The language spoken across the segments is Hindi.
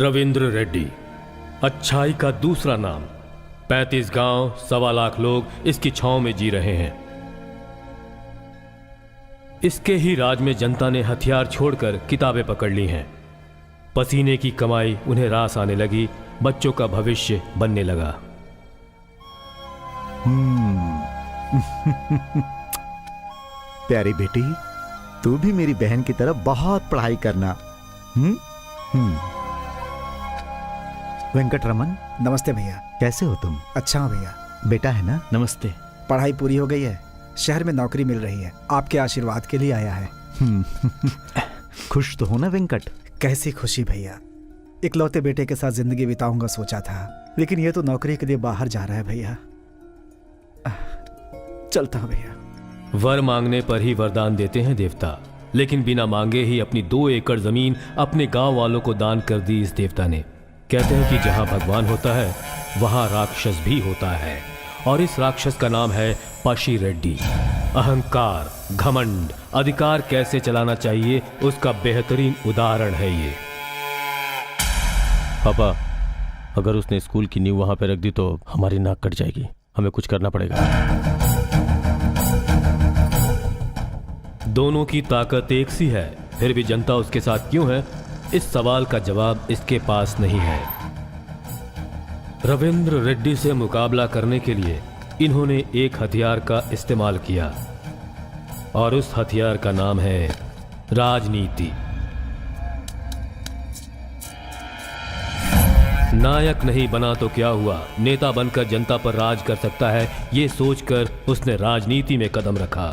रविंद्र रेड्डी, अच्छाई का दूसरा नाम। 35 गांव, 1.25 लाख लोग इसकी छांव में जी रहे हैं। इसके ही राज में जनता ने हथियार छोड़कर किताबें पकड़ ली हैं। पसीने की कमाई उन्हें रास आने लगी, बच्चों का भविष्य बनने लगा। प्यारी बेटी, तू भी मेरी बहन की तरह बहुत पढ़ाई करना। वेंकटरमन, नमस्ते भैया। कैसे हो तुम? अच्छा हूँ भैया। बेटा है ना? नमस्ते। पढ़ाई पूरी हो गई है, शहर में नौकरी मिल रही है, आपके आशीर्वाद के लिए आया है। खुश तो हो ना वेंकट? कैसी खुशी भैया, इकलौते बेटे के साथ जिंदगी बिताऊंगा सोचा था, लेकिन ये तो नौकरी के लिए बाहर जा रहा है भैया। चलता हूँ भैया। वर मांगने पर ही वरदान देते हैं देवता, लेकिन बिना मांगे ही अपनी 2 एकड़ जमीन अपने गांव वालों को दान कर दी इस देवता ने। कहते हैं कि जहां भगवान होता है वहां राक्षस भी होता है, और इस राक्षस का नाम है पशी रेड्डी। अहंकार, घमंड, अधिकार कैसे चलाना चाहिए उसका बेहतरीन उदाहरण है ये। पापा, अगर उसने स्कूल की नींव वहां पे रख दी तो हमारी नाक कट जाएगी। हमें कुछ करना पड़ेगा। दोनों की ताकत एक सी है, फिर भी जनता उसके साथ क्यों है, इस सवाल का जवाब इसके पास नहीं है। रविंद्र रेड्डी से मुकाबला करने के लिए इन्होंने एक हथियार का इस्तेमाल किया, और उस हथियार का नाम है राजनीति। नायक नहीं बना तो क्या हुआ, नेता बनकर जनता पर राज कर सकता है, ये सोचकर उसने राजनीति में कदम रखा।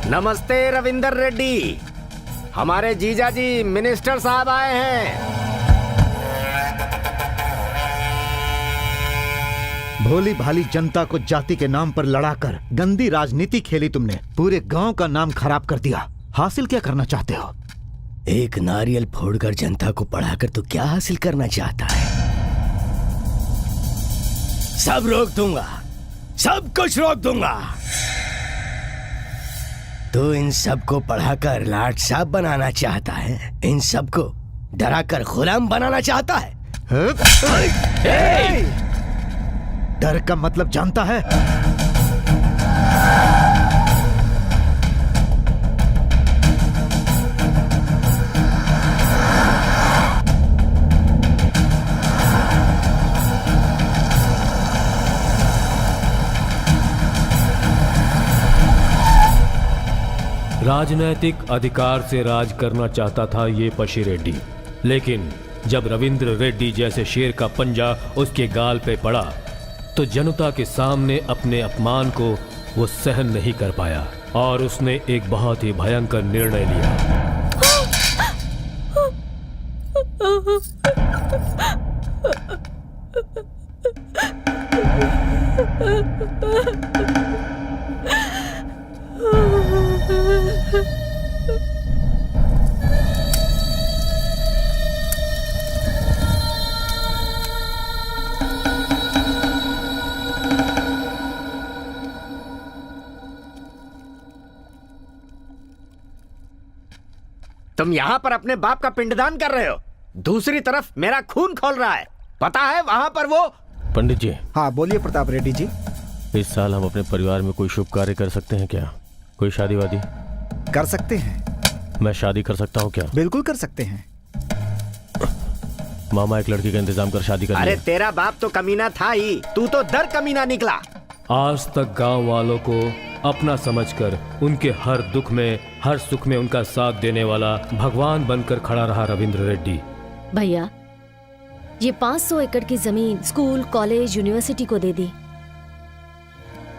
नमस्ते रविंदर रेड्डी, हमारे जीजा जी मिनिस्टर साहब आए हैं। भोली भाली जनता को जाति के नाम पर लड़ाकर गंदी राजनीति खेली तुमने, पूरे गांव का नाम खराब कर दिया। हासिल क्या करना चाहते हो? एक नारियल फोड़कर जनता को पढ़ाकर तो क्या हासिल करना चाहता है? सब रोक दूंगा, सब कुछ रोक दूंगा। तो इन सबको पढ़ाकर लाट साहब बनाना चाहता है, इन सबको डराकर गुलाम बनाना चाहता है। डर का मतलब जानता है? राजनैतिक अधिकार से राज करना चाहता था ये पशी रेड्डी, लेकिन जब रविंद्र रेड्डी जैसे शेर का पंजा उसके गाल पे पड़ा तो जनता के सामने अपने अपमान को वो सहन नहीं कर पाया, और उसने एक बहुत ही भयंकर निर्णय लिया। तुम यहाँ पर अपने बाप का पिंडदान कर रहे हो, दूसरी तरफ मेरा खून खोल रहा है, पता है वहाँ पर वो। पंडित जी। हाँ बोलिए प्रताप रेड्डी जी। इस साल हम अपने परिवार में कोई शुभ कार्य कर सकते हैं क्या? कोई शादी वादी? कर सकते हैं। मैं शादी कर सकता हूँ क्या? बिल्कुल कर सकते हैं। मामा एक लड़की का इंतजाम कर शादी कर। अरे तेरा बाप तो कमीना था ही, तू तो दर कमीना निकला। आज तक गांव वालों को अपना समझकर उनके हर दुख में हर सुख में उनका साथ देने वाला भगवान बनकर खड़ा रहा रविंद्र रेड्डी। भैया, ये 500 एकड़ की जमीन स्कूल, कॉलेज, यूनिवर्सिटी को दे दी,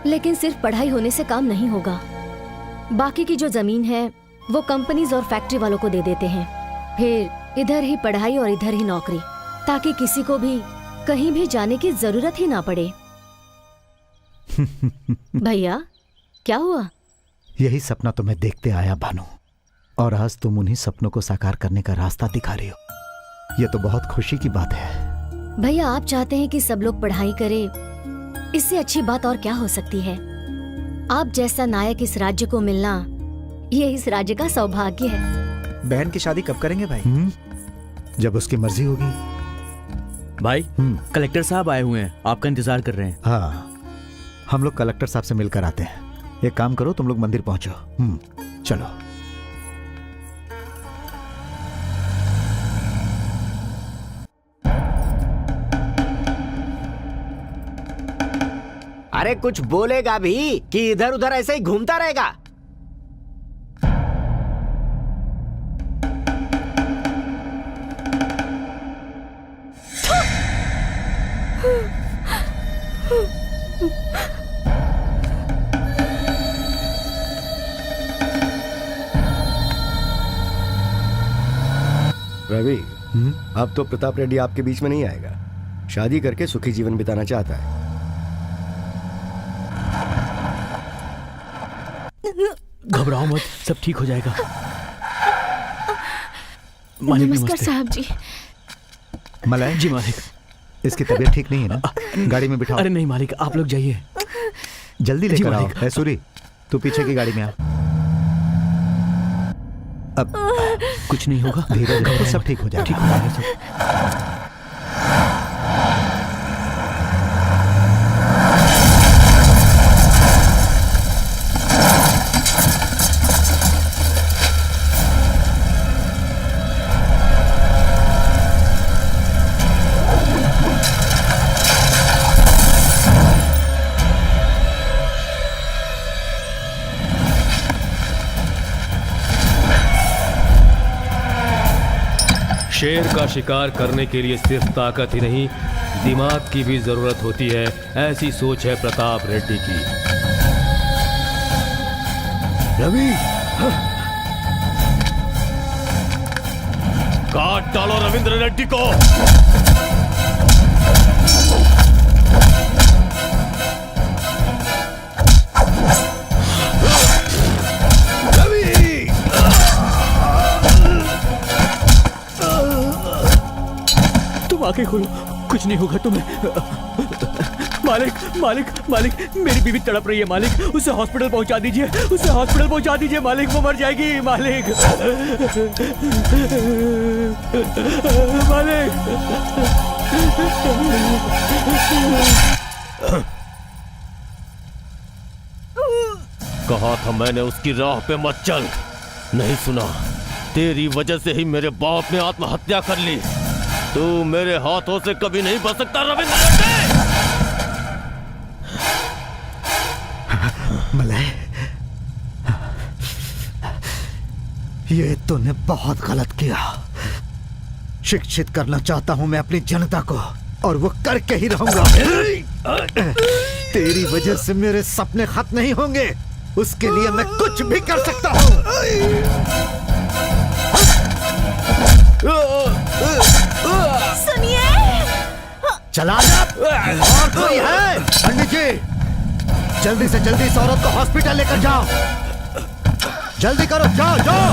लेकिन सिर्फ पढ़ाई होने से काम नहीं होगा। बाकी की जो जमीन है वो कंपनीज और फैक्ट्री वालों को दे देते हैं, फिर इधर ही पढ़ाई और इधर ही नौकरी, ताकि किसी को भी कहीं भी जाने की जरूरत ही ना पड़े। भैया क्या हुआ? यही सपना तुम्हें देखते आया भानु, और आज तुम उन्हीं सपनों को साकार करने का रास्ता दिखा रही हो। ये तो बहुत खुशी की बात है। भैया आप चाहते हैं कि सब लोग पढ़ाई करें, इससे अच्छी बात और क्या हो सकती है? आप जैसा नायक इस राज्य को मिलना ये इस राज्य का सौभाग्य है। बहन की शादी कब करेंगे भाई? जब उसकी मर्जी होगी। भाई कलेक्टर साहब आए हुए हैं, आपका इंतजार कर रहे हैं। हाँ, हम लोग कलेक्टर साहब से मिलकर आते हैं। एक काम करो, तुम लोग मंदिर पहुंचो। चलो। अरे कुछ बोलेगा भी कि इधर उधर ऐसे ही घूमता रहेगा? रवि, अब तो प्रताप रेड्डी आपके बीच में नहीं आएगा। शादी करके सुखी जीवन बिताना चाहता है। घबराओ मत, सब ठीक हो जाएगा। मालिक नमस्कार नमस्ते। साहब जी। मलाय जी मालिक। इसकी तबीयत ठीक नहीं है ना? गाड़ी में बिठाओ। अरे नहीं मालिक, आप लोग जाइए। जल्दी जी लेकर आओ। मालिक। है सूरी, तू पीछे की गाड़ी में आ। अब कुछ नहीं होगा, धीरे धीरे सब ठीक हो ठीक जाएगा। हो जाएगा सब। शेर का शिकार करने के लिए सिर्फ ताकत ही नहीं, दिमाग की भी जरूरत होती है। ऐसी सोच है प्रताप रेड्डी की। रवि, काट डालो रविंद्र रेड्डी को। तुम आके खोलो, कुछ नहीं होगा तुम्हें। मालिक मालिक मालिक, मेरी बीवी तड़प रही है मालिक, उसे हॉस्पिटल पहुंचा दीजिए, उसे हॉस्पिटल पहुंचा दीजिए मालिक, वो मर जाएगी मालिक। मालिक। कहा था मैंने उसकी राह पे मत चल, नहीं सुना। तेरी वजह से ही मेरे बाप ने आत्महत्या कर ली। तू मेरे हाथों से कभी नहीं बच सकता रविंद्र रेड्डी। मलय, ये तूने बहुत गलत किया। शिक्षित करना चाहता हूं मैं अपनी जनता को, और वो करके ही रहूंगा। तेरी वजह से मेरे सपने खत्म नहीं होंगे, उसके लिए मैं कुछ भी कर सकता हूं। सुनिए। चला जा। और कोई है? पंडित जी, जल्दी से जल्दी इस औरत को हॉस्पिटल लेकर जाओ। जल्दी करो, जाओ जाओ।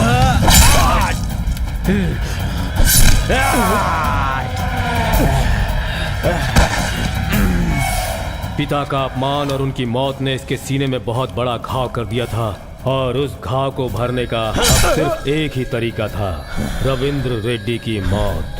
पिता का अपमान और उनकी मौत ने इसके सीने में बहुत बड़ा घाव कर दिया था, और उस घाव को भरने का अब सिर्फ एक ही तरीका था, रविंद्र रेड्डी की मौत।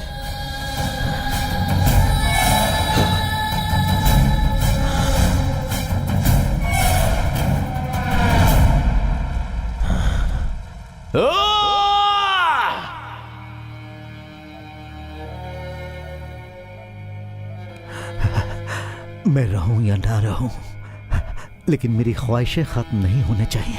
मैं रहूं या ना रहूं, लेकिन मेरी ख्वाहिशें खत्म नहीं होने चाहिए।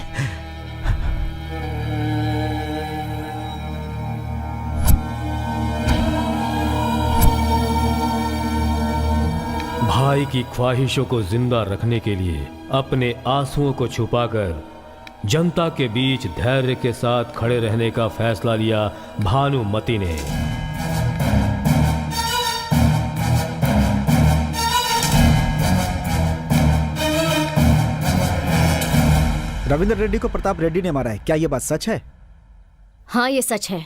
भाई की ख्वाहिशों को जिंदा रखने के लिए अपने आंसुओं को छुपाकर जनता के बीच धैर्य के साथ खड़े रहने का फैसला लिया भानुमति ने। रविंद्र रेड्डी को प्रताप रेड्डी ने मारा है, क्या यह बात सच है? हाँ, ये सच है।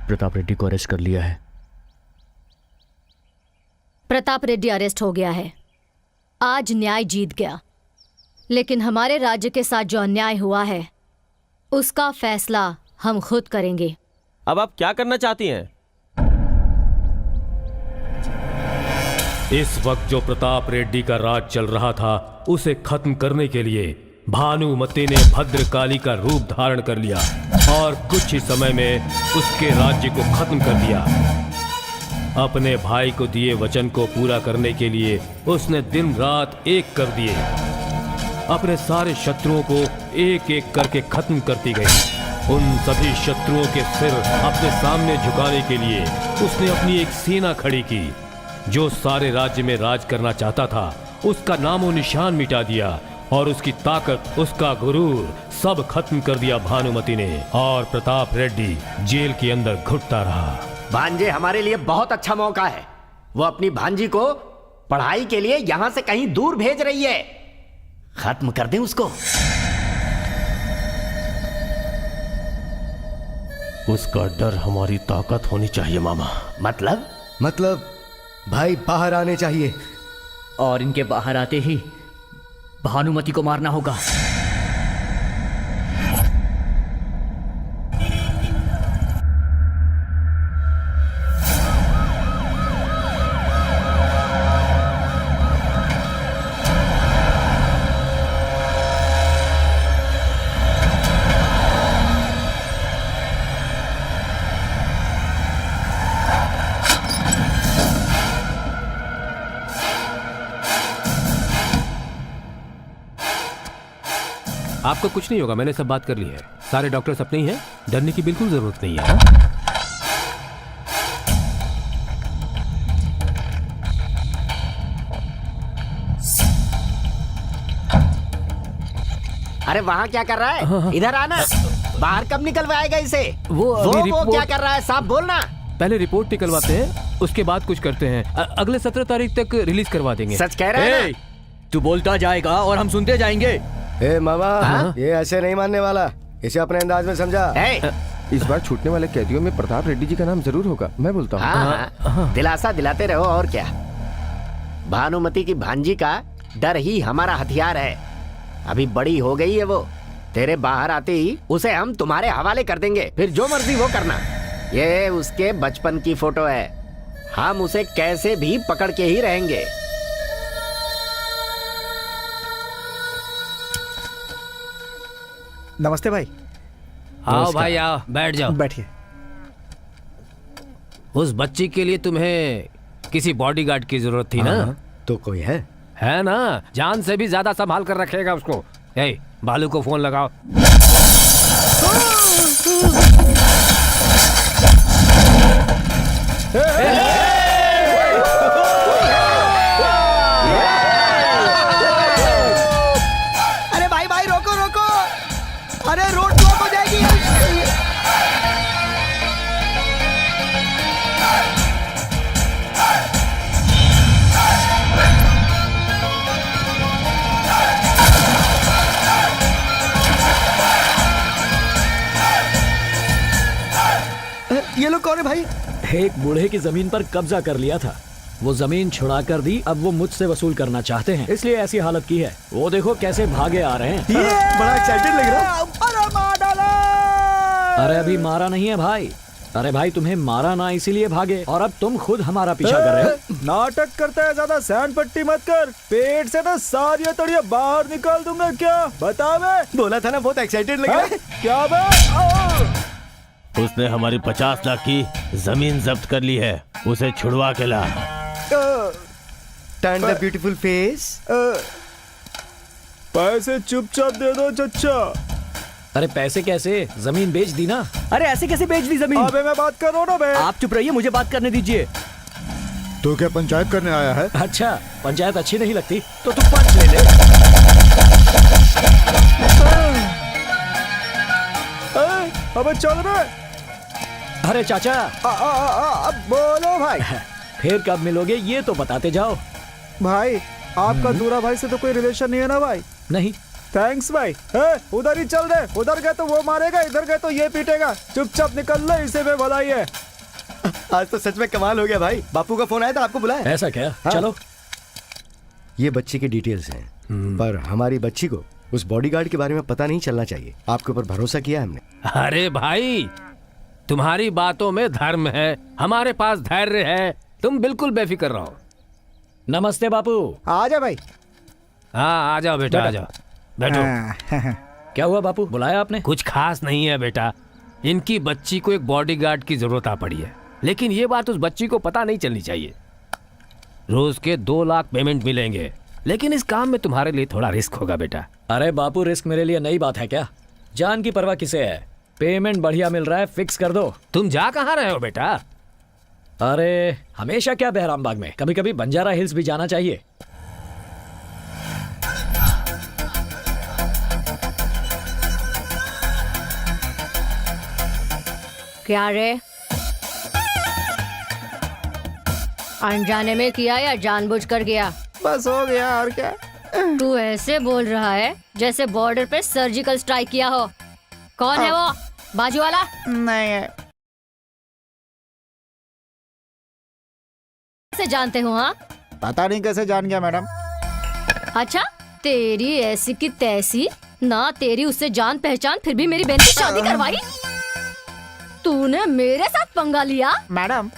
प्रताप रेड्डी को अरेस्ट कर लिया है। प्रताप रेड्डी अरेस्ट हो गया है। आज न्याय जीत गया। लेकिन हमारे राज्य के साथ जो अन्याय हुआ है उसका फैसला हम खुद करेंगे। अब आप क्या करना चाहती हैं? इस वक्त जो प्रताप रेड्डी का राज चल रहा था उसे खत्म करने के लिए भानुमति ने भद्रकाली का रूप धारण कर लिया और कुछ ही समय में उसके राज्य को खत्म कर दिया। अपने भाई को दिए वचन को पूरा करने के लिए उसने दिन रात एक कर दिए। अपने सारे शत्रुओं को एक एक करके खत्म करती गई। उन सभी शत्रुओं के सिर अपने सामने झुकाने के लिए उसने अपनी एक सेना खड़ी की। जो सारे राज्य में राज करना चाहता था उसका नामो निशान मिटा दिया और उसकी ताकत, उसका गुरूर सब खत्म कर दिया भानुमति ने। और प्रताप रेड्डी जेल के अंदर घुटता रहा। भांजे हमारे लिए बहुत अच्छा मौका है। वो अपनी भांजी को पढ़ाई के लिए यहाँ से कहीं दूर भेज रही है। खत्म कर दें उसको। उसका डर हमारी ताकत होनी चाहिए मामा। मतलब भाई बाहर आने चाहिए। और इनके बाहर आते ही भानुमति को मारना होगा। आपको कुछ नहीं होगा, मैंने सब बात कर ली है। सारे डॉक्टर्स अपने ही हैं, डरने की बिल्कुल जरूरत नहीं है। अरे वहाँ क्या कर रहा है? इधर आना। बाहर कब निकलवाएगा इसे? वो क्या कर रहा है? साफ बोलना। पहले रिपोर्ट निकलवाते हैं, उसके बाद कुछ करते हैं। अगले 17 तारीख तक रिलीज करवा देंगे। सच कह रहे हैं? तू बोलता जाएगा और हम सुनते जाएंगे। ए मामा, ये ऐसे नहीं मानने वाला। इसे अपने अंदाज में समझा। इस बार छूटने वाले कैदियों में प्रताप रेड्डी जी का नाम जरूर होगा, मैं बोलता हूँ। दिलासा दिलाते रहो और क्या। भानुमति की भांजी का डर ही हमारा हथियार है। अभी बड़ी हो गई है वो। तेरे बाहर आते ही उसे हम तुम्हारे हवाले कर देंगे, फिर जो मर्जी वो करना। ये उसके बचपन की फोटो है। हम उसे कैसे भी पकड़ के ही रहेंगे। नमस्ते भाई। आओ भाई आओ, बैठ जाओ। बैठिए। उस बच्ची के लिए तुम्हें किसी बॉडीगार्ड की जरूरत थी ना? तो कोई है ना? जान से भी ज्यादा संभाल कर रखेगा उसको। ए, बालू को फोन लगाओ। अरे भाई भाई रोको रोको। अरे रोड ब्लॉक हो जाएगी। ये लोग कौन है भाई? एक बूढ़े की जमीन पर कब्जा कर लिया था, वो जमीन छुड़ा कर दी। अब वो मुझसे वसूल करना चाहते हैं, इसलिए ऐसी हालत की है। वो देखो कैसे भागे आ रहे हैं। बड़ा एक्साइटेड लग रहा है। अरे अभी मारा नहीं है भाई। अरे भाई तुम्हें मारा ना इसीलिए भागे, और अब तुम खुद हमारा पीछा कर रहे हो। नाटक करता है ज्यादा। सैंड पट्टी मत कर। पेट से ना सारी तड़िया बाहर निकाल दूंगा। क्या बता? मैं बोला था ना, बहुत एक्साइटेड लग रहा है। क्या बात? उसने हमारी 50 लाख की जमीन जब्त कर ली है, उसे छुड़वा के ला। Turn the beautiful face. पैसे चुपचाप दे दो चच्चा। अरे पैसे कैसे? जमीन बेच दी ना। अरे ऐसे कैसे बेच दी जमीन? अबे मैं बात कर रहा हूँ ना बे। आप चुप रहिए, मुझे बात करने दीजिए। तू क्या पंचायत करने आया है? अच्छा, पंचायत अच्छी नहीं लगती तो तू पंच ले ले। अबे चल बे। अरे चाचा। अब बोलो भाई। फिर कब मिलोगे ये तो बताते जाओ। भाई आपका दूरा भाई से तो कोई रिलेशन नहीं है ना भाई? नहीं। थैंक्स भाई। उधर ही चल दे। उधर गए तो वो मारेगा, इधर गए तो ये पीटेगा। चुपचाप निकल ले, इसे में भलाई है। आज तो सच में कमाल हो गया भाई। बापू का फोन आया था, आपको बुलाया? ऐसा क्या? चलो। ये बच्चे की डिटेल्स हैं। पर हमारी बच्ची को उस बॉडीगार्ड के बारे में पता नहीं चलना चाहिए। आपके ऊपर भरोसा किया हमने। अरे भाई, तुम्हारी बातों में धर्म है, हमारे पास धैर्य है। तुम बिल्कुल बेफिक्र रहो। नमस्ते बापू। आ जा भाई। हाँ, आ जाओ बेटा, आ जाओ, बैठो। क्या हुआ बापू, बुलाया आपने? कुछ खास नहीं है बेटा, इनकी बच्ची को एक बॉडीगार्ड की जरूरत आ पड़ी है, लेकिन ये बात उस बच्ची को पता नहीं चलनी चाहिए। रोज के 2 लाख पेमेंट मिलेंगे, लेकिन इस काम में तुम्हारे लिए थोड़ा रिस्क होगा बेटा। अरे बापू, रिस्क मेरे लिए नई बात है क्या? जान की परवाह किसे है? पेमेंट बढ़िया मिल रहा है, फिक्स कर दो। तुम जा कहाँ रहे हो बेटा? अरे हमेशा क्या बहराम बाग में, कभी कभी बंजारा हिल्स भी जाना चाहिए। क्या रे, अनजाने में किया या जानबूझकर किया? बस हो गया, और क्या। तू ऐसे बोल रहा है जैसे बॉर्डर पे सर्जिकल स्ट्राइक किया हो। कौन है वो बाजू वाला? नहीं है। कैसे जानते हो? हाँ, पता नहीं कैसे जान गया मैडम। अच्छा, तेरी ऐसी की तैसी ना, तेरी उससे जान पहचान, फिर भी मेरी बहन की शादी करवाई। तूने मेरे साथ पंगा लिया। मैडम,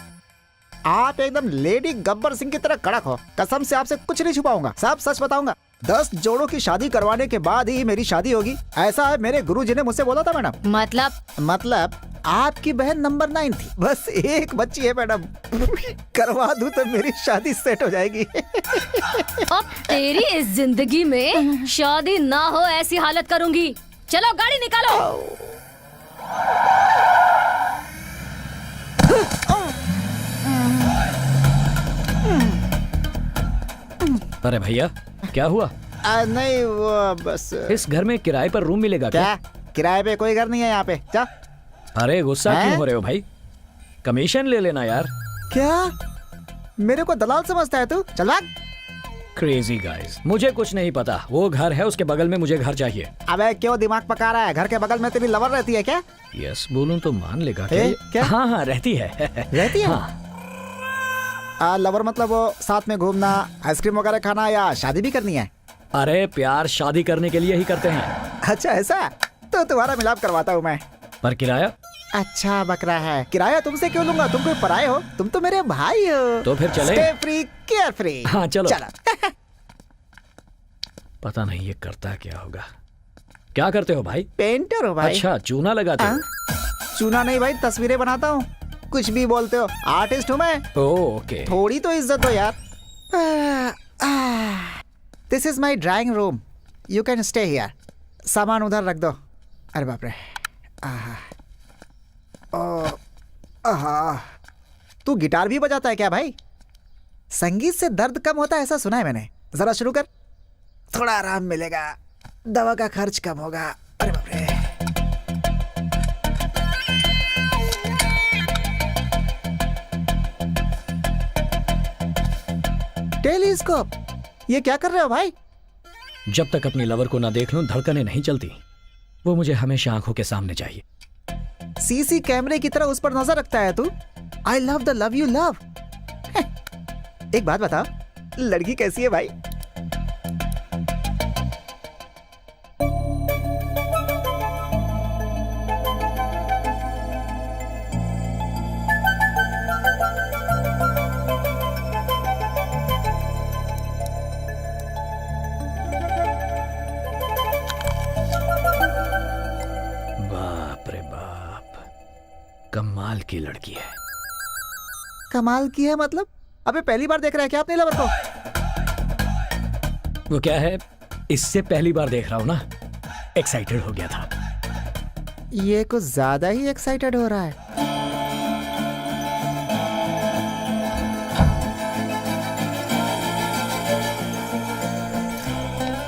आप एकदम लेडी गब्बर सिंह की तरह कड़क हो। कसम से आपसे कुछ नहीं छुपाऊंगा, सब सच बताऊंगा। 10 जोड़ों की शादी करवाने के बाद ही मेरी शादी होगी, ऐसा है मेरे गुरुजी ने मुझसे बोला था मैडम। मतलब आपकी बहन नंबर 9 थी, बस एक बच्ची है मैडम। करवा दूं तो मेरी शादी सेट हो जाएगी। अब तेरी इस जिंदगी में शादी ना हो ऐसी हालत करूंगी। चलो गाड़ी निकालो। अरे भैया, क्या हुआ? नहीं, वो बस। इस घर में किराए पर रूम मिलेगा क्या? किराए पे कोई घर नहीं है यहाँ पे। जा। अरे गुस्सा क्यों हो रहे हो भाई? कमीशन ले लेना यार। क्या मेरे को दलाल समझता है तू? चल भाग। क्रेजी गाइस, मुझे कुछ नहीं पता। वो घर है, उसके बगल में मुझे घर चाहिए। अबे क्यों दिमाग पका रहा है? घर के बगल में तेरी लवर रहती है क्या? यस बोलूं तो मान लेगा क्या? हाँ, रहती है। रहती है? हाँ। लवर मतलब वो साथ में घूमना, आइसक्रीम वगैरह खाना, या शादी भी करनी है? अरे प्यार शादी करने के लिए ही करते हैं। अच्छा ऐसा? तो तुम्हारा मिलाप करवाता हूँ मैं। पर किराया? अच्छा बकरा है, किराया तुमसे क्यों लूंगा? तुम कोई पराये हो? तुम तो मेरे भाई हो। तो फिर चले। Stay free care free. हाँ चलो। चलो। पता नहीं ये करता क्या होगा। क्या करते हो भाई? पेंटर हो भाई। अच्छा, चूना लगाते हो? चूना नहीं भाई, तस्वीरें बनाता हूँ। कुछ भी बोलते हो, आर्टिस्ट हूँ मैं। ओके। थोड़ी तो इज्जत दो यार। This is my drawing room, you can stay here. सामान उधर रख दो। अरे बाप रे। तू गिटार भी बजाता है क्या भाई? संगीत से दर्द कम होता है ऐसा सुना है मैंने। जरा शुरू कर, थोड़ा आराम मिलेगा, दवा का खर्च कम होगा। अरे बाप रे। टेलीस्कोप, ये क्या कर रहे हो भाई? जब तक अपनी लवर को ना देख लूं धड़कनें नहीं चलती। वो मुझे हमेशा आंखों के सामने चाहिए। सीसी कैमरे की तरह उस पर नजर रखता है तू। I love the love you love. एक बात बता, लड़की कैसी है भाई? बाप रे बाप, कमाल की लड़की है। कमाल की है मतलब? अबे पहली बार देख रहा है क्या अपने लवर को? वो क्या है, इससे पहली बार देख रहा हूं ना, एक्साइटेड हो गया था। ये कुछ ज्यादा ही एक्साइटेड हो रहा है।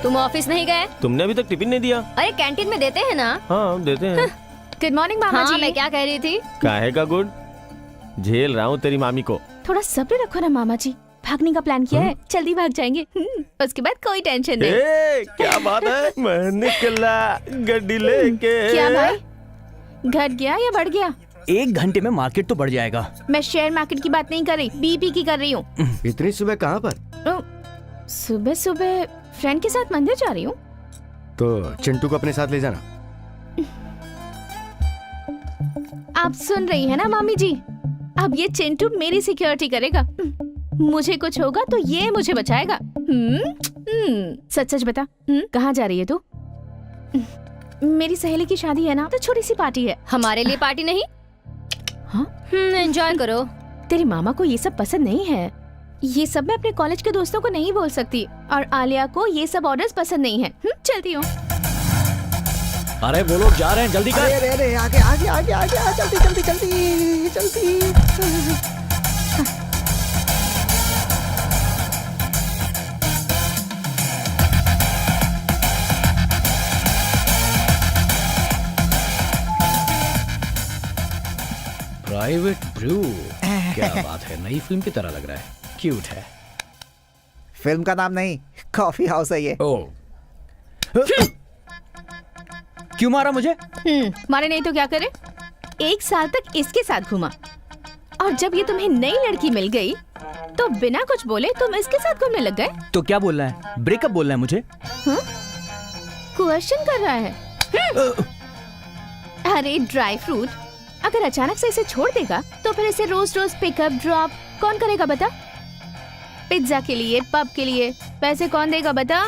तुम ऑफिस नहीं गए? तुमने अभी तक टिफिन नहीं दिया? अरे कैंटीन में देते हैं ना। हाँ देते हैं। गुड मॉर्निंग मामा जी। मैं क्या कह रही थी? काहे का गुड? झेल रहा हूँ तेरी मामी को। थोड़ा सब्र रखो ना मामा जी, भागने का प्लान किया है, जल्दी भाग जाएंगे। उसके बाद कोई टेंशन नहीं। क्या बात है? मैं निकला गड्डी लेके। क्या भाई, घट गया या बढ़ गया? 1 घंटे में मार्केट तो बढ़ जाएगा। मैं शेयर मार्केट की बात नहीं कर रही, बीपी की कर रही हूँ। इतनी सुबह कहाँ पर? सुबह सुबह फ्रेंड के साथ मंदिर जा रही हूँ। तो चिंटू को अपने साथ ले जाना। आप सुन रही है ना मामी जी, अब ये चिंटू मेरी सिक्योरिटी करेगा। मुझे कुछ होगा तो ये मुझे बचाएगा। सच सच बता, कहाँ जा रही है तू? मेरी सहेली की शादी है ना, तो छोटी सी पार्टी है। हमारे लिए पार्टी नहीं? हाँ, एंजॉय करो। तेरी मामा को ये सब पसंद नहीं है। ये सब मैं अपने कॉलेज के दोस्तों को नहीं बोल सकती, और आलिया को ये सब ऑर्डर्स पसंद नहीं है। चलती हूँ। अरे वो लोग जा रहे हैं, जल्दी कर। अरे अरे आगे आगे आगे आगे आ, जल्दी जल्दी जल्दी जल्दी। प्राइवेट ब्रू, क्या बात है, नई फिल्म की तरह लग रहा है, क्यूट है। फिल्म का नाम नहीं, कॉफी हाउस है ये। ओ क्यों मारा मुझे? मारे नहीं तो क्या करे? 1 साल तक इसके साथ घूमा, और जब ये तुम्हें नई लड़की मिल गई तो बिना कुछ बोले तुम इसके साथ घूमने लग गए। तो क्या बोलना है? ब्रेकअप बोलना है मुझे? क्वेश्चन कर रहा है। अरे ड्राई फ्रूट, अगर अचानक से इसे छोड़ देगा तो फिर इसे रोज रोज पिकअप ड्रॉप कौन करेगा बता? पिज्जा के लिए, पब के लिए पैसे कौन देगा बता?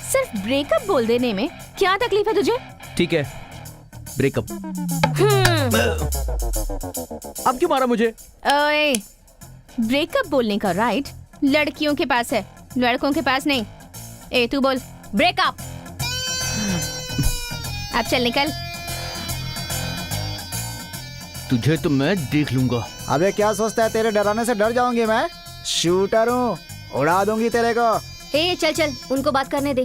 सिर्फ ब्रेकअप बोल देने में क्या तकलीफ है तुझे? ठीक है, ब्रेकअप। अब क्यों मारा मुझे? ओए, ब्रेकअप बोलने का राइट लड़कियों के पास है, लड़कों के पास नहीं। ए तू बोल ब्रेकअप। अब चल निकल। तुझे तो मैं देख लूंगा। अबे क्या सोचता है, तेरे डराने से डर जाऊंगी मैं? शूटर हूँ, उड़ा दूंगी तेरे को। ए चल चल, उनको बात करने दे।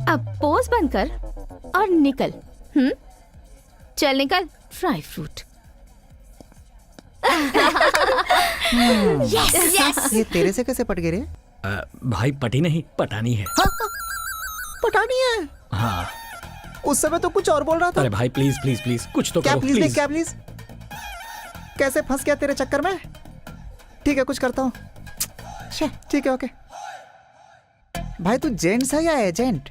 अब पोज बंद कर और निकल। चल निकल ड्राई फ्रूट। Yes yes. ये तेरे से कैसे पट गए रे? भाई पटी नहीं, पटानी है। पटानी है? हाँ। उस समय तो कुछ और बोल रहा था। अरे भाई प्लीज प्लीज प्लीज कुछ तो क्या करो प्लीज? प्लीज। क्या प्लीज? कैसे फंस गया तेरे चक्कर में? ठीक है, कुछ करता हूँ। ठीक है, ओके। भाई तू जेंट्स है या एजेंट?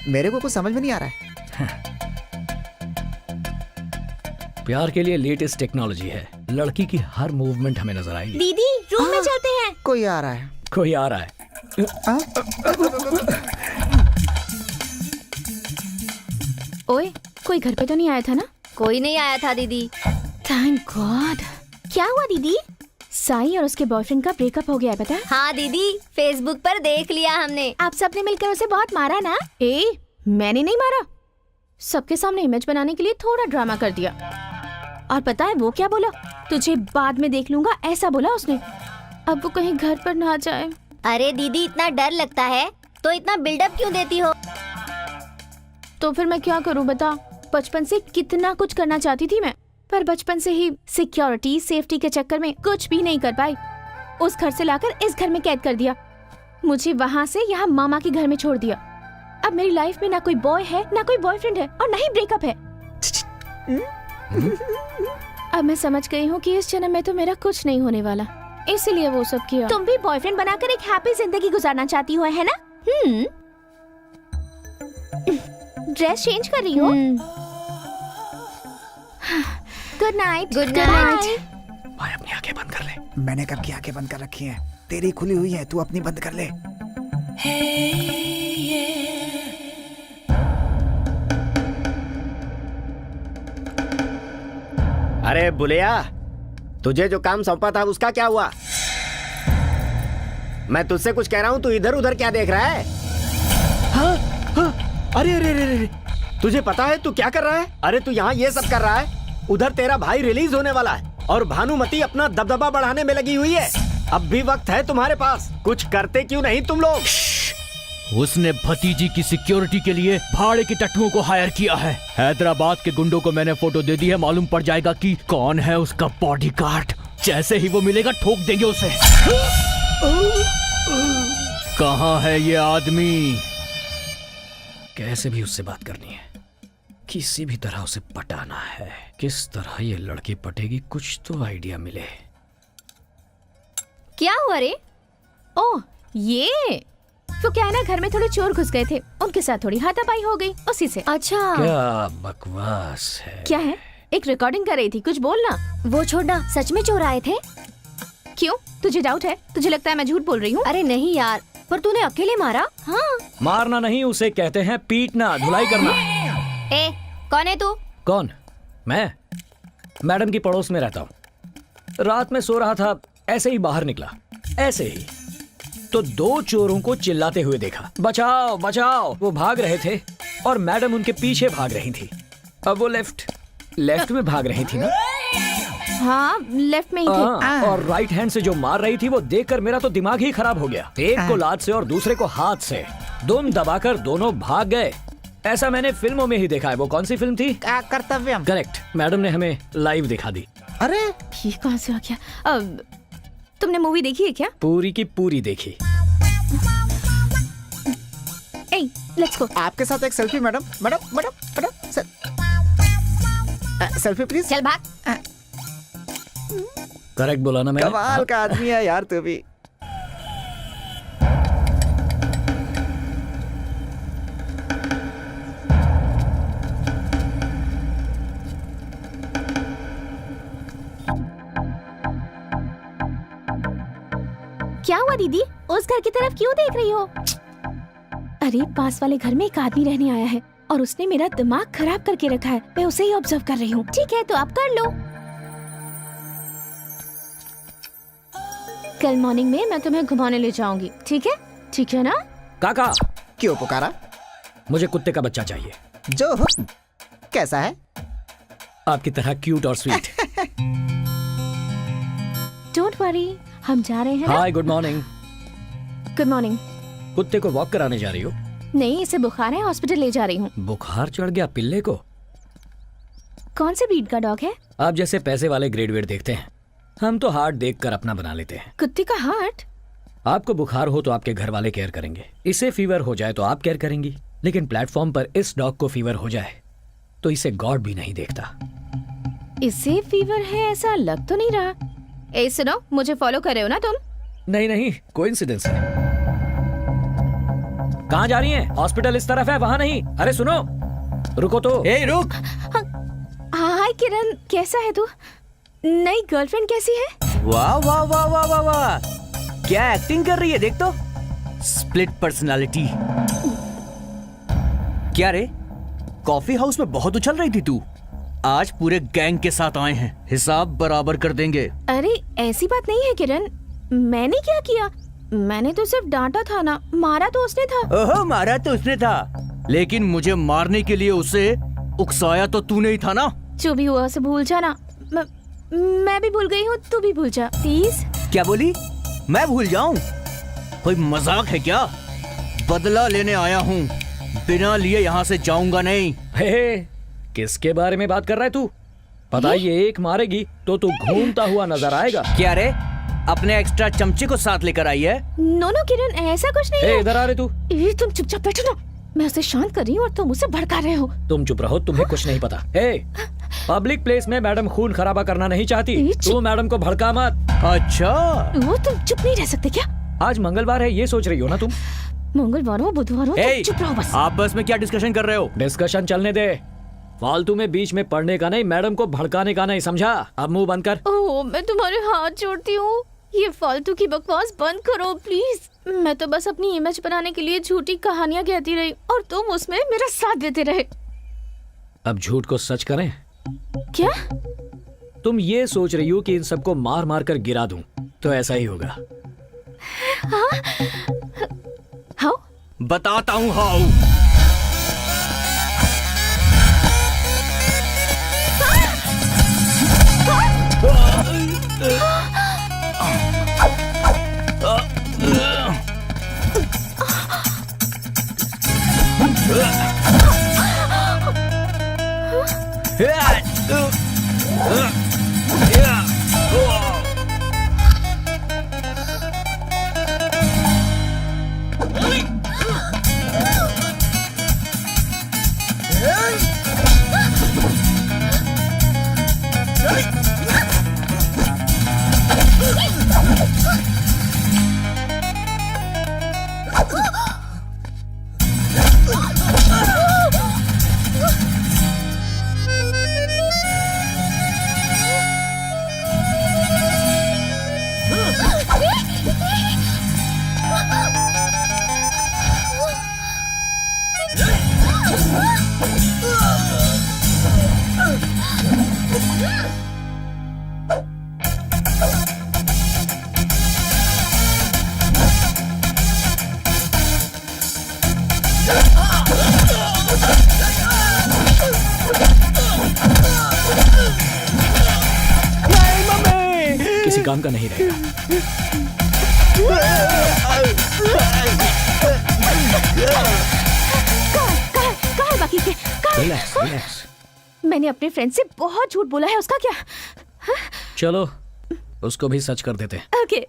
मेरे को कुछ समझ में नहीं आ रहा है। प्यार के लिए लेटेस्ट टेक्नोलॉजी है, लड़की की हर मूवमेंट हमें नजर आएगी। दीदी रूम में चलते हैं। कोई आ रहा है। कोई आ रहा है। ओए, कोई घर पे तो नहीं आया था ना? कोई नहीं आया था दीदी। Thank God. क्या हुआ दीदी? साई और उसके बॉयफ्रेंड का ब्रेकअप हो गया है, पता है? हाँ दीदी, फेसबुक पर देख लिया हमने। आप सबने मिलकर उसे बहुत मारा ना? ए, मैंने नहीं मारा, सबके सामने इमेज बनाने के लिए थोड़ा ड्रामा कर दिया। और पता है वो क्या बोला? तुझे बाद में देख लूंगा, ऐसा बोला उसने। अब वो कहीं घर पर ना जाए। अरे दीदी, इतना डर लगता है तो इतना बिल्डअप क्यों देती हो? तो फिर मैं क्या करूं बता? बचपन से कितना कुछ करना चाहती थी मैं, पर बचपन से ही सिक्योरिटी सेफ्टी के चक्कर में कुछ भी नहीं कर पाई। उस घर से लाकर इस घर में कैद कर दिया, मुझे वहाँ से यहाँ मामा के घर में छोड़ दिया। अब मेरी लाइफ में ना कोई बॉय है, ना कोई बॉयफ्रेंड है, और ना ही ब्रेकअप है। अब मैं समझ गई हूँ कि इस जन्म में तो मेरा कुछ नहीं होने वाला, इसीलिए वो सब किया। तुम भी बॉयफ्रेंड बनाकर एक हैप्पी जिंदगी गुजारना चाहती हो, है ना? ड्रेस चेंज कर रही हो? Good night. Good night. भाई अपनी आंखें बंद कर ले। मैंने कब की आंखें बंद कर रखी हैं? तेरी खुली हुई है, तू अपनी बंद कर ले। अरे बुलिया, तुझे जो काम सौंपा था उसका क्या हुआ? मैं तुझसे कुछ कह रहा हूँ, तू इधर उधर क्या देख रहा है? अरे अरे अरे अरे, तुझे पता है तू क्या कर रहा है? अरे तू यहाँ ये सब कर रहा है, उधर तेरा भाई रिलीज होने वाला है और भानुमति अपना दबदबा बढ़ाने में लगी हुई है। अब भी वक्त है तुम्हारे पास, कुछ करते क्यों नहीं तुम लोग? उसने भतीजी की सिक्योरिटी के लिए भाड़े के टट्टुओं को हायर किया है। हैदराबाद के गुंडों को मैंने फोटो दे दी है, मालूम पड़ जाएगा कि कौन है उसका बॉडीगार्ड। जैसे ही वो मिलेगा ठोक देंगे उसे। कहाँ है ये आदमी? कैसे भी उससे बात करनी है, किसी भी तरह उसे पटाना है। किस तरह ये लड़की पटेगी, कुछ तो आइडिया मिले। क्या हुआ रे? ओह, ये तो क्या है ना, घर में थोड़े चोर घुस गए थे, उनके साथ थोड़ी हाथापाई हो गई उसी से। अच्छा, क्या बकवास है। क्या है? एक रिकॉर्डिंग कर रही थी, कुछ बोलना। वो छोड़ना, सच में चोर आए थे? क्यों, तुझे डाउट है? तुझे लगता है मैं झूठ बोल रही हूँ? अरे नहीं यार, पर तूने अकेले मारा? हाँ। मारना नहीं, उसे कहते हैं पीटना, धुलाई करना। ए, कौन है तू? कौन? मैं मैडम की पड़ोस में रहता हूँ। रात में सो रहा था, ऐसे ही बाहर निकला, ऐसे ही तो 2 चोरों को चिल्लाते हुए देखा, बचाओ बचाओ। वो भाग रहे थे और मैडम उनके पीछे भाग रही थी। अब वो लेफ्ट में भाग रही थी ना? हाँ, लेफ्ट में ही थे। और राइट हैंड से जो मार रही थी वो देखकर मेरा तो दिमाग ही खराब हो गया। एक को लात से और दूसरे को हाथ से, दुम दबाकर दोनों भाग गए। ऐसा मैंने फिल्मों में ही देखा है। वो कौन सी फिल्म थी? कर्तव्यम। करेक्ट, मैडम ने हमें लाइव दिखा दी। अरे ये कहाँ से आ गया? अब तुमने मूवी देखी है क्या? पूरी की पूरी देखी। ए, लेट्स गो। आपके साथ एक सेल्फी मैडम। Selfie please. चल भाग। करेक्ट बोला ना मैंने? कमाल का आदमी है यार तू भी। क्या हुआ दीदी, उस घर की तरफ क्यों देख रही हो? अरे पास वाले घर में एक आदमी रहने आया है और उसने मेरा दिमाग खराब करके रखा है। मैं उसे ही ऑब्जर्व कर रही हूँ। ठीक है, तो आप कर लो। कल मॉर्निंग में मैं तुम्हें घुमाने ले जाऊंगी, ठीक है? ठीक है ना? काका, क्यों पुकारा? मुझे कुत्ते का बच्चा चाहिए, जो हो। कैसा है? आपकी तरह क्यूट और स्वीट। डोंट वरी, हम जा रहे हैं ना? हाय, गुड मॉर्निंग। Good morning. कुत्ते को वॉक कराने जा रही हो? नहीं, इसे बुखार है, हॉस्पिटल ले जा रही हूँ। बुखार चढ़ गया पिल्ले को? कौन से ब्रीड का डॉग है? आप जैसे पैसे वाले ग्रेड वेट देखते हैं, हम तो हार्ट देखकर अपना बना लेते हैं। कुत्ते का हार्ट? आपको बुखार हो तो आपके घर वाले केयर करेंगे, इसे फीवर हो जाए तो आप केयर करेंगी, लेकिन प्लेटफॉर्म पर इस डॉग को फीवर हो जाए तो इसे गॉड भी नहीं देखता। इसे फीवर है ऐसा लग तो नहीं रहा। ए सुनो, मुझे फॉलो कर रहे हो ना तुम? नहीं नहीं, कोइंसिडेंस है। कहाँ जा रही हैं? हॉस्पिटल इस तरफ है, वहाँ नहीं। अरे सुनो, रुको तो। ए रुक। हाय किरण, कैसा है तू? नई गर्लफ्रेंड कैसी है? वाह वाह वाह वाह वाह वाह, क्या एक्टिंग कर रही है, देख तो। Split personality. क्या रे, कॉफी हाउस में बहुत उछल रही थी तू। आज पूरे गैंग के साथ आए हैं, हिसाब बराबर कर देंगे। अरे ऐसी बात नहीं है किरण, मैंने क्या किया? मैंने तो सिर्फ डांटा था ना, मारा तो उसने था। ओहो, मारा तो उसने था, लेकिन मुझे मारने के लिए उसे उकसाया तो तूने ही था ना। जो भी हुआ उसे भूल जाना। मैं भी भूल गई हूँ, तू भी भूल जा प्लीज। क्या बोली? मैं भूल जाऊं? कोई मजाक है क्या? बदला लेने आया हूँ, बिना लिए यहाँ से जाऊंगा नहीं। हे, किसके बारे में बात कर रहा है तू? पता ये एक मारेगी तो तू घूमता हुआ नजर आएगा। क्या रे, अपने एक्स्ट्रा चमचे को साथ लेकर आई है? नो नो किरण, ऐसा कुछ नहीं है। इधर आ रहे तू। तुम चुपचाप बैठो ना, मैं उसे शांत कर रही हूँ और तुम उसे भड़का रहे हो। तुम चुप रहो, तुम्हें कुछ नहीं पता। हे, पब्लिक प्लेस में मैडम खून खराबा करना नहीं चाहती, तू मैडम को भड़का मत। अच्छा, वो तुम चुप नहीं रह सकते क्या? आज मंगलवार है, ये सोच रही हो ना तुम? मंगलवार हो बुधवार हो, तुम चुप रहो बस। आप बस में क्या डिस्कशन कर रहे हो? डिस्कशन चलने दे, फालतू में बीच में पढ़ने का नहीं, मैडम को भड़काने का नहीं, समझा? अब मुंह बंद कर। ओह, मैं तुम्हारे हाथ जोड़ती हूँ, ये फालतू की बकवास बंद करो प्लीज। मैं तो बस अपनी इमेज बनाने के लिए झूठी कहानियाँ कहती रही और तुम उसमें मेरा साथ देते रहे। अब झूठ को सच करें? क्या? तुम ये सोच रही हो कि इन सबको मार मार कर गिरा दूं, तो ऐसा ही होगा। हाउ? बताता हूँ हाउ। किसी काम का नहीं रहेगा। कहाँ है बाकी के? कहाँ है? Relax relax. मैंने अपने फ्रेंड से बहुत झूठ बोला है, उसका क्या? चलो उसको भी सच कर देते हैं। ओके।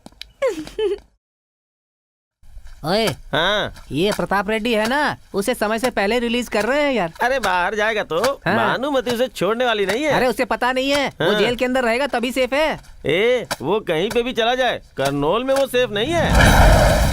ओए, हाँ ये प्रताप रेड्डी है ना, उसे समय से पहले रिलीज कर रहे हैं यार। अरे बाहर जाएगा तो हाँ। भानुमति उसे छोड़ने वाली नहीं है। अरे उसे पता नहीं है, वो हाँ। जेल के अंदर रहेगा तभी सेफ है। वो कहीं पे भी चला जाए, करनौल में वो सेफ नहीं है।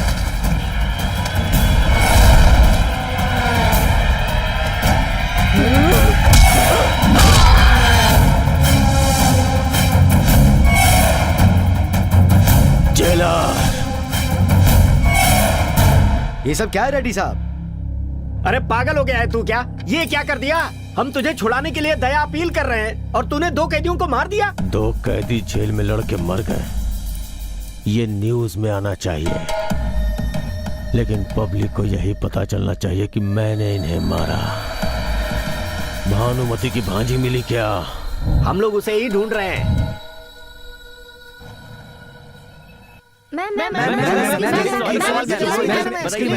ये सब क्या है रेड्डी साहब? अरे पागल हो गया है तू क्या? ये क्या कर दिया? हम तुझे छुड़ाने के लिए दया अपील कर रहे हैं और तूने 2 कैदियों को मार दिया। 2 कैदी जेल में लड़के मर गए, ये न्यूज में आना चाहिए, लेकिन पब्लिक को यही पता चलना चाहिए कि मैंने इन्हें मारा। भानुमति की भांजी मिली क्या? हम लोग उसे ही ढूंढ रहे हैं।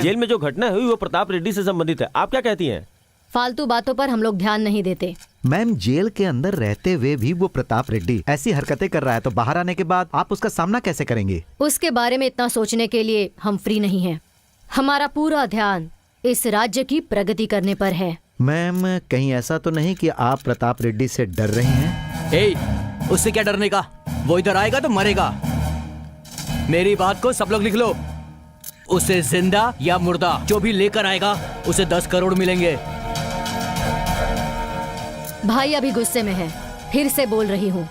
जेल में जो घटना हुई वो प्रताप रेड्डी से संबंधित है, आप क्या कहती हैं? फालतू बातों पर हम लोग ध्यान नहीं देते। मैम, जेल के अंदर रहते हुए भी वो प्रताप रेड्डी ऐसी हरकतें कर रहा है तो बाहर आने के बाद आप उसका सामना कैसे करेंगे? उसके बारे में इतना सोचने के लिए हम फ्री नहीं हैं। हमारा पूरा ध्यान इस राज्य की प्रगति करने पर है। मैम, कहीं ऐसा तो नहीं कि आप प्रताप रेड्डी से डर रही हैं? उससे क्या डरने का, वो इधर आएगा तो मरेगा। मेरी बात को सब लोग लिख लो, उसे जिंदा या मुर्दा जो भी लेकर आएगा उसे 10 करोड़ मिलेंगे। भाई अभी गुस्से में है, फिर से बोल रही हूँ,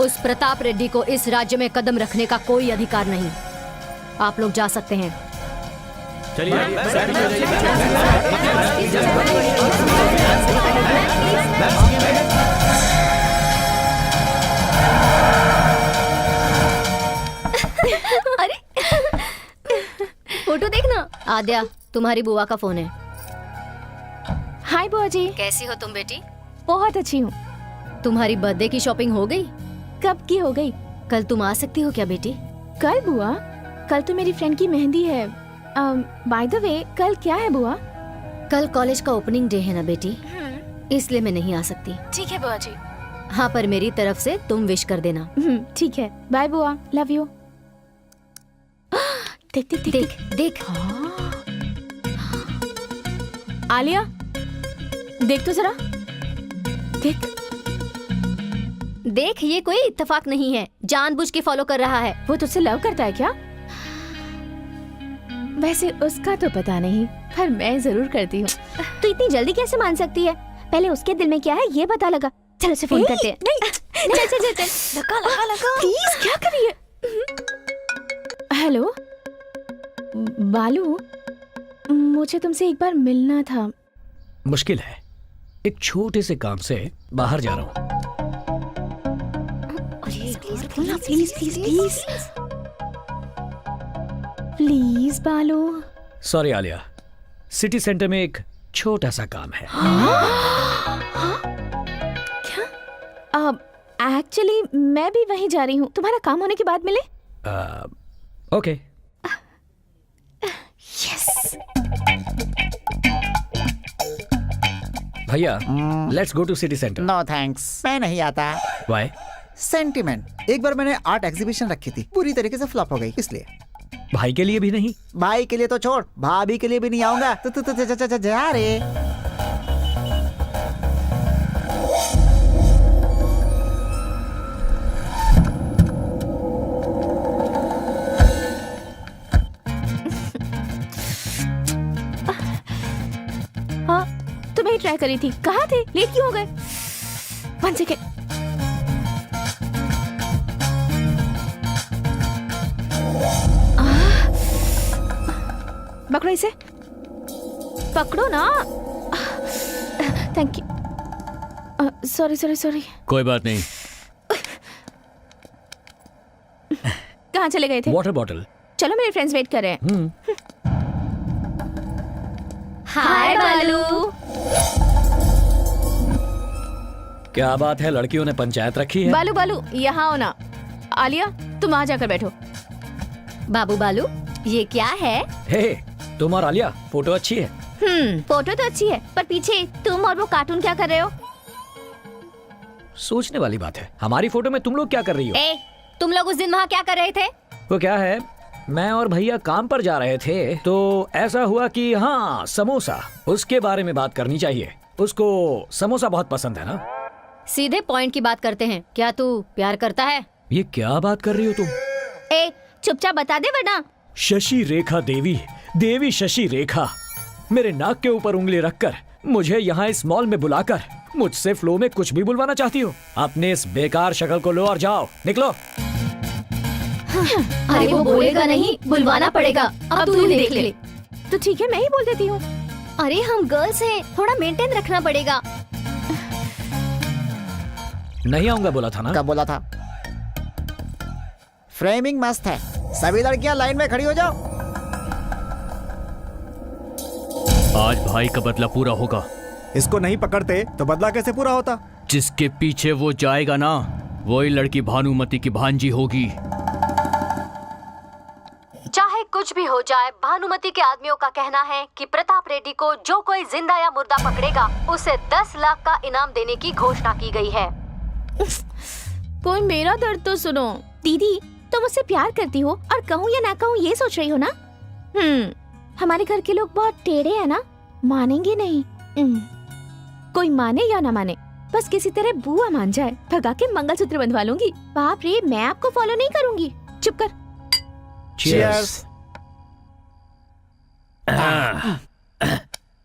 उस प्रताप रेड्डी को इस राज्य में कदम रखने का कोई अधिकार नहीं। आप लोग जा सकते हैं। अरे फोटो देखना। आद्या, तुम्हारी बुआ का फोन है। हाय बुआ जी। कैसी हो तुम बेटी? बहुत अच्छी हूँ। तुम्हारी बर्थडे की शॉपिंग हो गई? कब की हो गई? कल तुम आ सकती हो क्या बेटी? कल बुआ? कल तो मेरी फ्रेंड की मेहंदी है। बाय द वे, कल क्या है बुआ? कल कॉलेज का ओपनिंग डे है ना बेटी, इसलिए मैं नहीं आ सकती। ठीक है बुआ जी। हाँ, पर मेरी तरफ से तुम विश कर देना। ठीक है, बाय बुआ, लव यू। देख देख देख देख देख। आलिया, देख तो जरा, देख देख, ये कोई इत्तेफाक नहीं है, जानबूझ के फॉलो कर रहा है। वो तुझसे लव करता है क्या? वैसे उसका तो पता नहीं, पर मैं जरूर करती हूँ। तू इतनी जल्दी कैसे मान सकती है? पहले उसके दिल में क्या है ये पता लगा। चल उसे फोन करते हैं। नहीं, चल चल चल चल, लगा। प्लीज, क्या कर रही है? हेलो बालू, मुझे तुमसे एक बार मिलना था। मुश्किल है, एक छोटे से काम से बाहर जा रहा हूँ। प्लीज प्लीज प्लीज प्लीज बालू। सॉरी आलिया, सिटी सेंटर में एक छोटा सा काम है। क्या? एक्चुअली मैं भी वहीं जा रही हूँ, तुम्हारा काम होने के बाद मिले? ओके। यस। भैया, let's go to city centre. No thanks, मैं नहीं आता। व्हाई? सेंटिमेंट। एक बार मैंने आर्ट एग्जीबिशन रखी थी, पूरी तरीके से फ्लॉप हो गई, इसलिए। भाई के लिए भी नहीं? भाई के लिए तो छोड़, भाभी के लिए भी नहीं आऊंगा। तो जा रे। हाँ, तुम्हें ट्राई करी थी। कहाँ थे? लेट क्यों हो गए? 1 सेकेंड। पकड़ो इसे, पकड़ो ना। Thank you. Sorry sorry sorry. कोई बात नहीं। कहाँ चले गए थे? Water bottle. चलो, मेरे फ्रेंड्स वेट कर रहे हैं। हाय बालू। क्या बात है, लड़कियों ने पंचायत रखी है? बालू बालू यहाँ आओ ना। आलिया तुम आ जाकर बैठो। बाबू बालू ये क्या है? हे, तुम और आलिया फोटो अच्छी है। फोटो तो अच्छी है, पर पीछे तुम और वो कार्टून क्या कर रहे हो? सोचने वाली बात है, हमारी फोटो में तुम लोग क्या कर रही हो? ए, तुम लोग उस दिन वहाँ क्या कर रहे थे? वो क्या है, मैं और भैया काम पर जा रहे थे तो ऐसा हुआ कि हाँ समोसा, उसके बारे में बात करनी चाहिए। उसको समोसा बहुत पसंद है ना। सीधे पॉइंट की बात करते हैं, क्या तू प्यार करता है? ये क्या बात कर रही हो तुम? ए चुपचाप बता दे वरना। शशि रेखा देवी, देवी शशि रेखा, मेरे नाक के ऊपर उंगली रखकर मुझे यहाँ इस मॉल में बुलाकर मुझसे फ्लो में कुछ भी बुलवाना चाहती हो? अपने इस बेकार शक्ल को लो और जाओ, निकलो। अरे वो बोलेगा नहीं, बुलवाना पड़ेगा। अब तू ही देख ले। तो ठीक है, मैं ही बोल देती हूँ। अरे हम गर्ल्स हैं, थोड़ा मेंटेन रखना पड़ेगा। नहीं आऊंगा बोला था ना। कब बोला था? फ्रेमिंग मस्त है, सभी लड़कियां लाइन में खड़ी हो जाओ। आज भाई का बदला पूरा होगा। इसको नहीं पकड़ते तो बदला कैसे पूरा होता? जिसके पीछे वो जाएगा ना, वही लड़की भानुमति की भांजी होगी। चाहे कुछ भी हो जाए, भानुमति के आदमियों का कहना है कि प्रताप रेड्डी को जो कोई जिंदा या मुर्दा पकड़ेगा उसे 10 लाख का इनाम देने की घोषणा की गई है। कोई मेरा दर्द तो सुनो। दीदी तुम मुझसे प्यार करती हो और कहूँ या ना कहूँ ये सोच रही हो ना? हमारे घर के लोग बहुत टेढ़े हैं ना, मानेंगे नहीं। कोई माने या ना माने, बस किसी तरह बुआ मान जाए, भगा के मंगलसूत्र बंधवा लूंगी। बाप रे, मैं आपको फॉलो नहीं करूंगी। चुप कर। Cheers।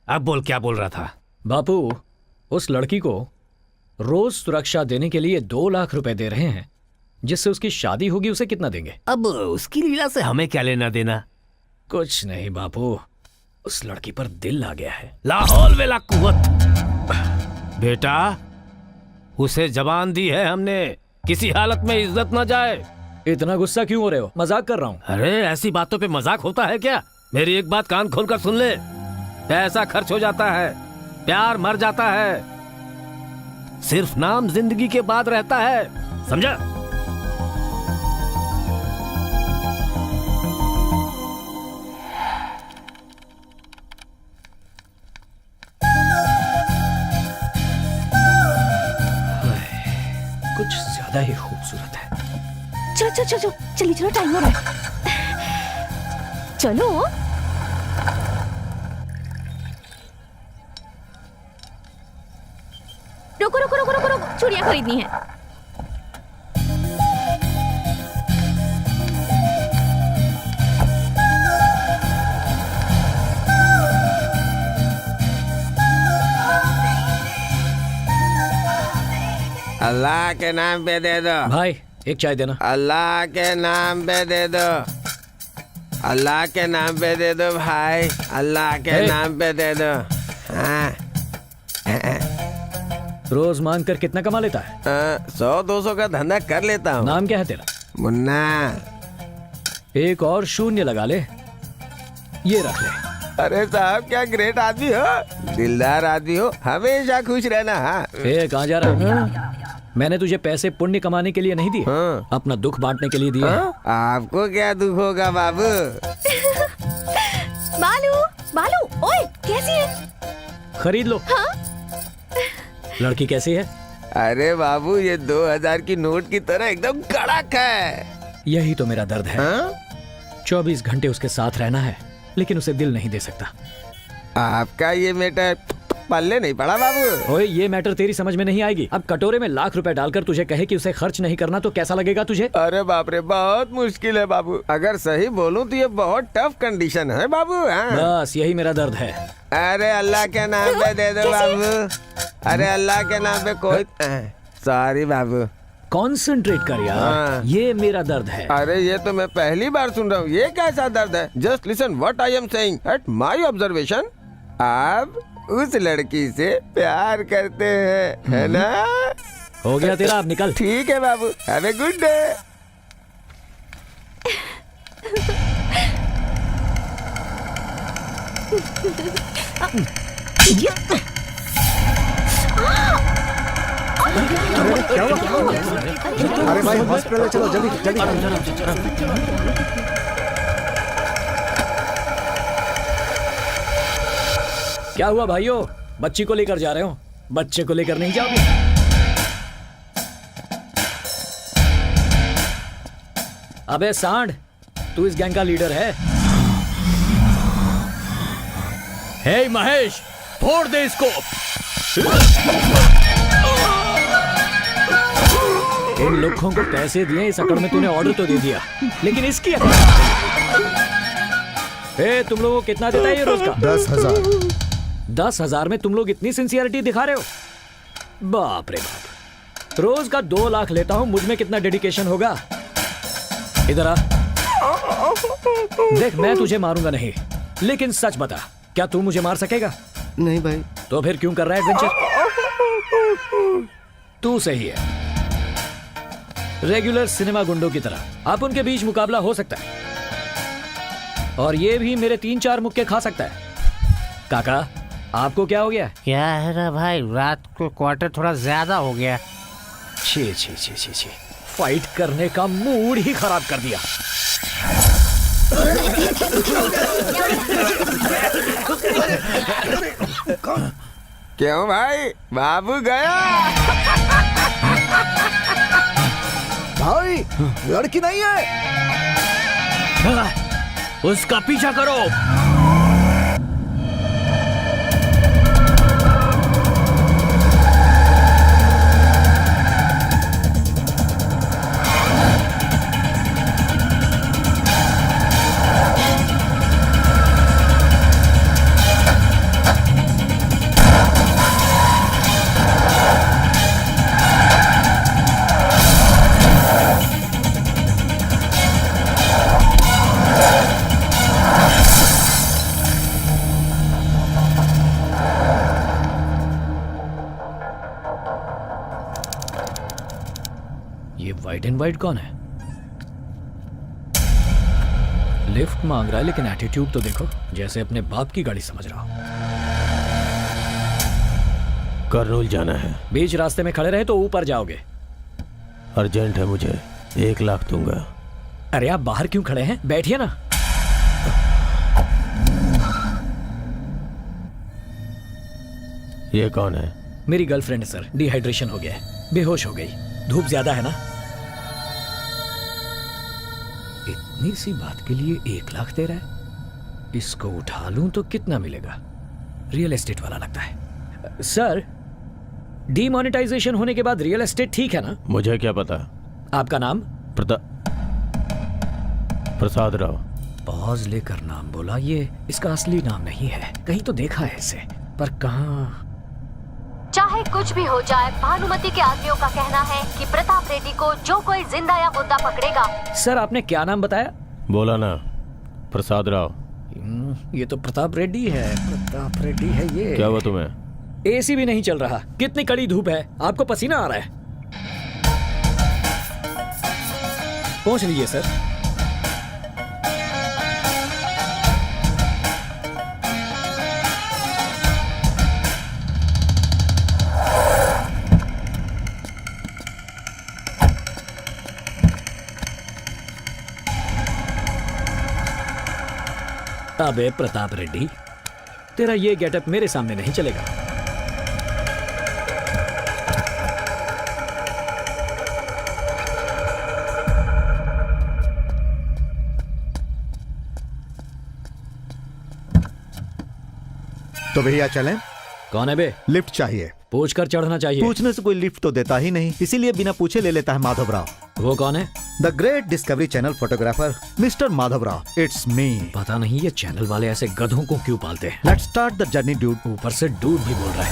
अब बोल, क्या बोल रहा था? बापू, उस लड़की को रोज सुरक्षा देने के लिए 2 लाख रुपए दे रहे हैं। जिससे उसकी शादी होगी उसे कितना देंगे? अब उसकी लीला से हमें क्या लेना देना? कुछ नहीं बापू, उस लड़की पर दिल आ गया है। लाहौल वेला कुव्वत। बेटा, उसे जबान दी है हमने, किसी हालत में इज्जत न जाए। इतना गुस्सा क्यों हो रहे हो? मजाक कर रहा हूँ। अरे ऐसी बातों पे मजाक होता है क्या? मेरी एक बात कान खोलकर सुन ले। पैसा खर्च हो जाता है, प्यार मर जाता है, सिर्फ नाम जिंदगी के बाद रहता है, समझा? कुछ ज्यादा ही खूबसूरत है। चलो चलो चलो चलिए, चलो टाइम हो रहा है। चलो। रुको रुको रुको रुको रुको, चूड़ियां खरीदनी है। अल्लाह के नाम पे दे दो भाई, एक चाय देना। अल्लाह के नाम पे दे दो, अल्लाह के नाम पे दे दो भाई, अल्लाह के नाम पे दे दो। हाँ। रोज मांग कर कितना कमा लेता है? 100-200 का धंधा कर लेता हूँ। नाम क्या है तेरा? मुन्ना। एक और शून्य लगा ले, ये रख ले। अरे साहब, क्या ग्रेट आदमी हो, दिलदार आदमी हो, हमेशा खुश रहना। हाँ। कहाँ जा रहा है? मैंने तुझे पैसे पुण्य कमाने के लिए नहीं दिए, अपना दुख बांटने के लिए दिए। आपको क्या दुख होगा बाबू? बालू बालू, ओए कैसी है? खरीद लो। हाँ? लड़की कैसी है? अरे बाबू, ये 2000 की नोट की तरह एकदम कड़क है। यही तो मेरा दर्द है। 24 घंटे उसके साथ रहना है, लेकिन उसे दिल नहीं दे सकता। आपका ये मैटर पल्ले नहीं पड़ा बाबू। ओए, ये मैटर तेरी समझ में नहीं आएगी। अब कटोरे में लाख रुपए डालकर तुझे कहे कि उसे खर्च नहीं करना तो कैसा लगेगा तुझे? अरे बाप रे, बहुत मुश्किल है बाबू। अगर सही बोलूं तो ये बहुत टफ कंडीशन है बाबू। बस यही मेरा दर्द है। अरे अल्लाह के नाम पे दे दो बाबू, अरे अल्लाह के नाम पे कोई। सॉरी बाबू। कॉन्सेंट्रेट कर यार, ये मेरा दर्द है। अरे ये तो मैं पहली बार सुन रहा हूँ, ये कैसा दर्द है? Just listen what I am saying. At my observation, आप उस लड़की से प्यार करते हैं, है ना? हो गया तेरा, अब निकल। ठीक है बाबू, हैव ए गुड डे। क्या हुआ? अरे भाई हॉस्पिटल चलो जल्दी जल्दी। क्या हुआ भाइयों? बच्ची को लेकर जा रहे हो? बच्चे को लेकर नहीं जाओगे? अबे सांड, तू इस गैंग का लीडर है? हे महेश, फोड़ दे इसको। इन लोगों को पैसे दिए, इस अकड़ में तूने ऑर्डर तो दे दिया, लेकिन इसकी अकड़। ए, तुम लोगों को कितना देता है ये रोज का? 10,000। 10,000 में तुम लोग इतनी सिंसियरिटी दिखा रहे हो? बाप रे बाप। रोज का 2 लाख लेता हूं, मुझ में कितना डेडिकेशन होगा? इधर आ। देख, मैं तुझे मारूंगा नहीं, लेकिन सच बता, क्या तू मुझे मार सकेगा? नहीं भाई। तो फिर क्यों कर रहा है एडवेंचर? तू सही है, रेगुलर सिनेमा गुंडों की तरह आप उनके बीच मुकाबला हो सकता है, और ये भी मेरे 3-4 मुक्के खा सकता है। काका, आपको क्या हो गया? क्या है ना भाई, रात को क्वार्टर थोड़ा ज्यादा हो गया। छी छी छी छी छी, फाइट करने का मूड ही खराब कर दिया। क्यों भाई, बाबू गया? भाई लड़की नहीं है। उसका पीछा करो। वाइट एंड वाइट कौन है? लिफ्ट मांग रहा है, लेकिन एटीट्यूड तो देखो, जैसे अपने बाप की गाड़ी समझ रहा हो। कर्नूल जाना है। बीच रास्ते में खड़े रहे तो ऊपर जाओगे। अर्जेंट है मुझे, 1 लाख दूंगा। अरे आप बाहर क्यों खड़े हैं? बैठिए ना। ये कौन है? मेरी गर्लफ्रेंड है सर, डिहाइड्रेशन हो गया है, बेहोश हो गई। धूप ज्यादा है ना। इतनी सी बात के लिए 1 लाख दे रहा है। इसको उठा लूं तो कितना मिलेगा? रियल एस्टेट वाला लगता है। सर, डीमोनेटाइजेशन होने के बाद रियल एस्टेट ठीक है ना? मुझे क्या पता। आपका नाम? प्रसाद राव। पॉज लेकर नाम बोला। ये इसका असली नाम नहीं है, कहीं तो देखा है इसे, पर कहाँ? चाहे कुछ भी हो जाए, भानुमति के आदमियों का कहना है कि प्रताप रेड्डी को जो कोई जिंदा या मुर्दा पकड़ेगा। सर, आपने क्या नाम बताया? बोला ना, प्रसाद राव। ये तो प्रताप रेड्डी है। प्रताप रेड्डी है ये। क्या हुआ तुम्हें? एसी भी नहीं चल रहा। कितनी कड़ी धूप है, आपको पसीना आ रहा है। पहुंच लीजिए सर। अबे प्रताप रेड्डी, तेरा ये गेटअप मेरे सामने नहीं चलेगा। तो भैया चलें? कौन है बे? लिफ्ट चाहिए। पूछ कर चढ़ना चाहिए। पूछने से कोई लिफ्ट तो देता ही नहीं, इसीलिए बिना पूछे ले लेता है माधव राव। वो कौन है? The great discovery channel photographer mister Madhav Rao. It's me. पता नहीं ये चैनल वाले ऐसे गधों को क्यों पालते हैं। Let's start the journey dude. ऊपर से डूड भी बोल रहा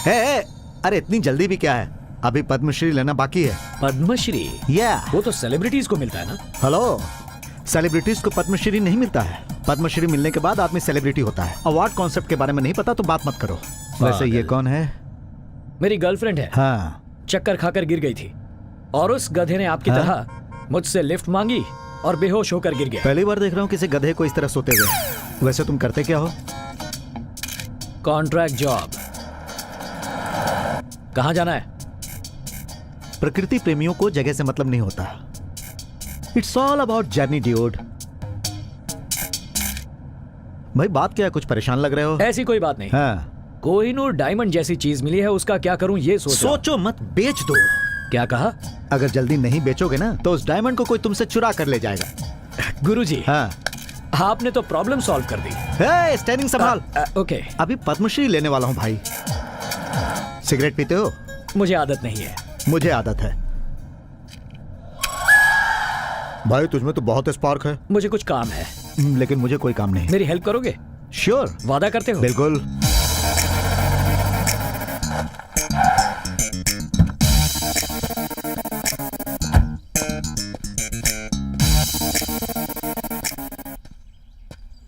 है। अरे इतनी जल्दी भी क्या है, अभी पद्मश्री लेना बाकी है। पद्मश्री? वो तो सेलिब्रिटीज को मिलता है ना। हेलो, सेलिब्रिटीज को पद्मश्री नहीं मिलता है। पद्मश्री मिलने के बाद आदमी सेलिब्रिटी होता है। अवार्ड कॉन्सेप्ट के बारे में नहीं पता तो बात मत करो। वैसे ये कौन है? मेरी गर्लफ्रेंड है। हाँ। चक्कर खाकर गिर गई थी और उस गधे ने आपकी तरह मुझसे लिफ्ट मांगी और बेहोश होकर गिर गया। पहली बार देख रहा हूँ किसी गधे को इस तरह सोते हुए। वैसे तुम करते क्या हो? Contract job. कहाँ जाना है? प्रकृति प्रेमियों को जगह से मतलब नहीं होता। It's all about journey dude. भाई बात क्या है, कुछ परेशान लग रहे हो? ऐसी कोई बात नहीं। हाँ। कोहिनूर डायमंड जैसी चीज मिली है, उसका क्या करूं ये सोचो मत, बेच दो। क्या कहा? अगर जल्दी नहीं बेचोगे ना तो उस डायमंड को कोई तुमसे चुरा कर ले जाएगा। गुरुजी, हाँ, आपने तो प्रॉब्लम सॉल्व कर दी। हे, स्टैंडिंग संभाल। ओके। अभी पद्मश्री लेने वाला हूँ भाई। सिगरेट पीते हो? मुझे आदत नहीं है। मुझे आदत है। भाई तुझमें तो बहुत स्पार्क है। मुझे कुछ काम है। लेकिन मुझे कोई काम नहीं। मेरी हेल्प करोगे? श्योर। वादा करते हो? बिल्कुल।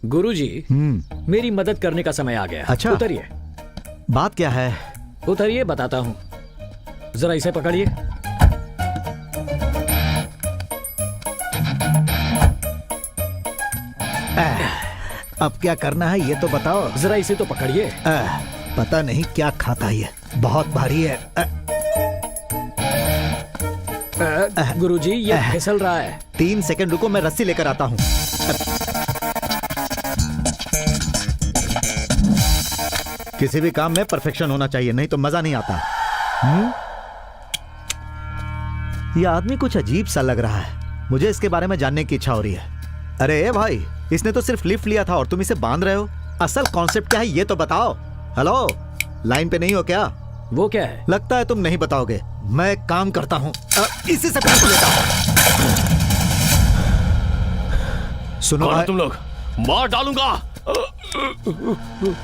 गुरुजी, मेरी मदद करने का समय आ गया। अच्छा, उतरिए। बात क्या है? उतरिए, बताता हूँ। जरा इसे पकड़िए। अब क्या करना है ये तो बताओ। जरा इसे तो पकड़िए। पता नहीं क्या खाता है, बहुत भारी है। गुरुजी, ये फिसल रहा है। 3 सेकंड रुको, मैं रस्सी लेकर आता हूँ। किसी भी काम में परफेक्शन होना चाहिए, नहीं तो मजा नहीं आता। यह आदमी कुछ अजीब सा लग रहा है, मुझे इसके बारे में जानने की इच्छा हो रही है। अरे भाई, इसने तो सिर्फ लिफ्ट लिया था और तुम इसे बांध रहे हो। असल कॉन्सेप्ट क्या है ये तो बताओ। हेलो, लाइन पे नहीं हो क्या? वो क्या है? लगता है तुम नहीं बताओगे। मैं एक काम करता हूँ, इसी से पैसे लेता हूँ। सुनो भाई, तुम लोग, मार डालूंगा।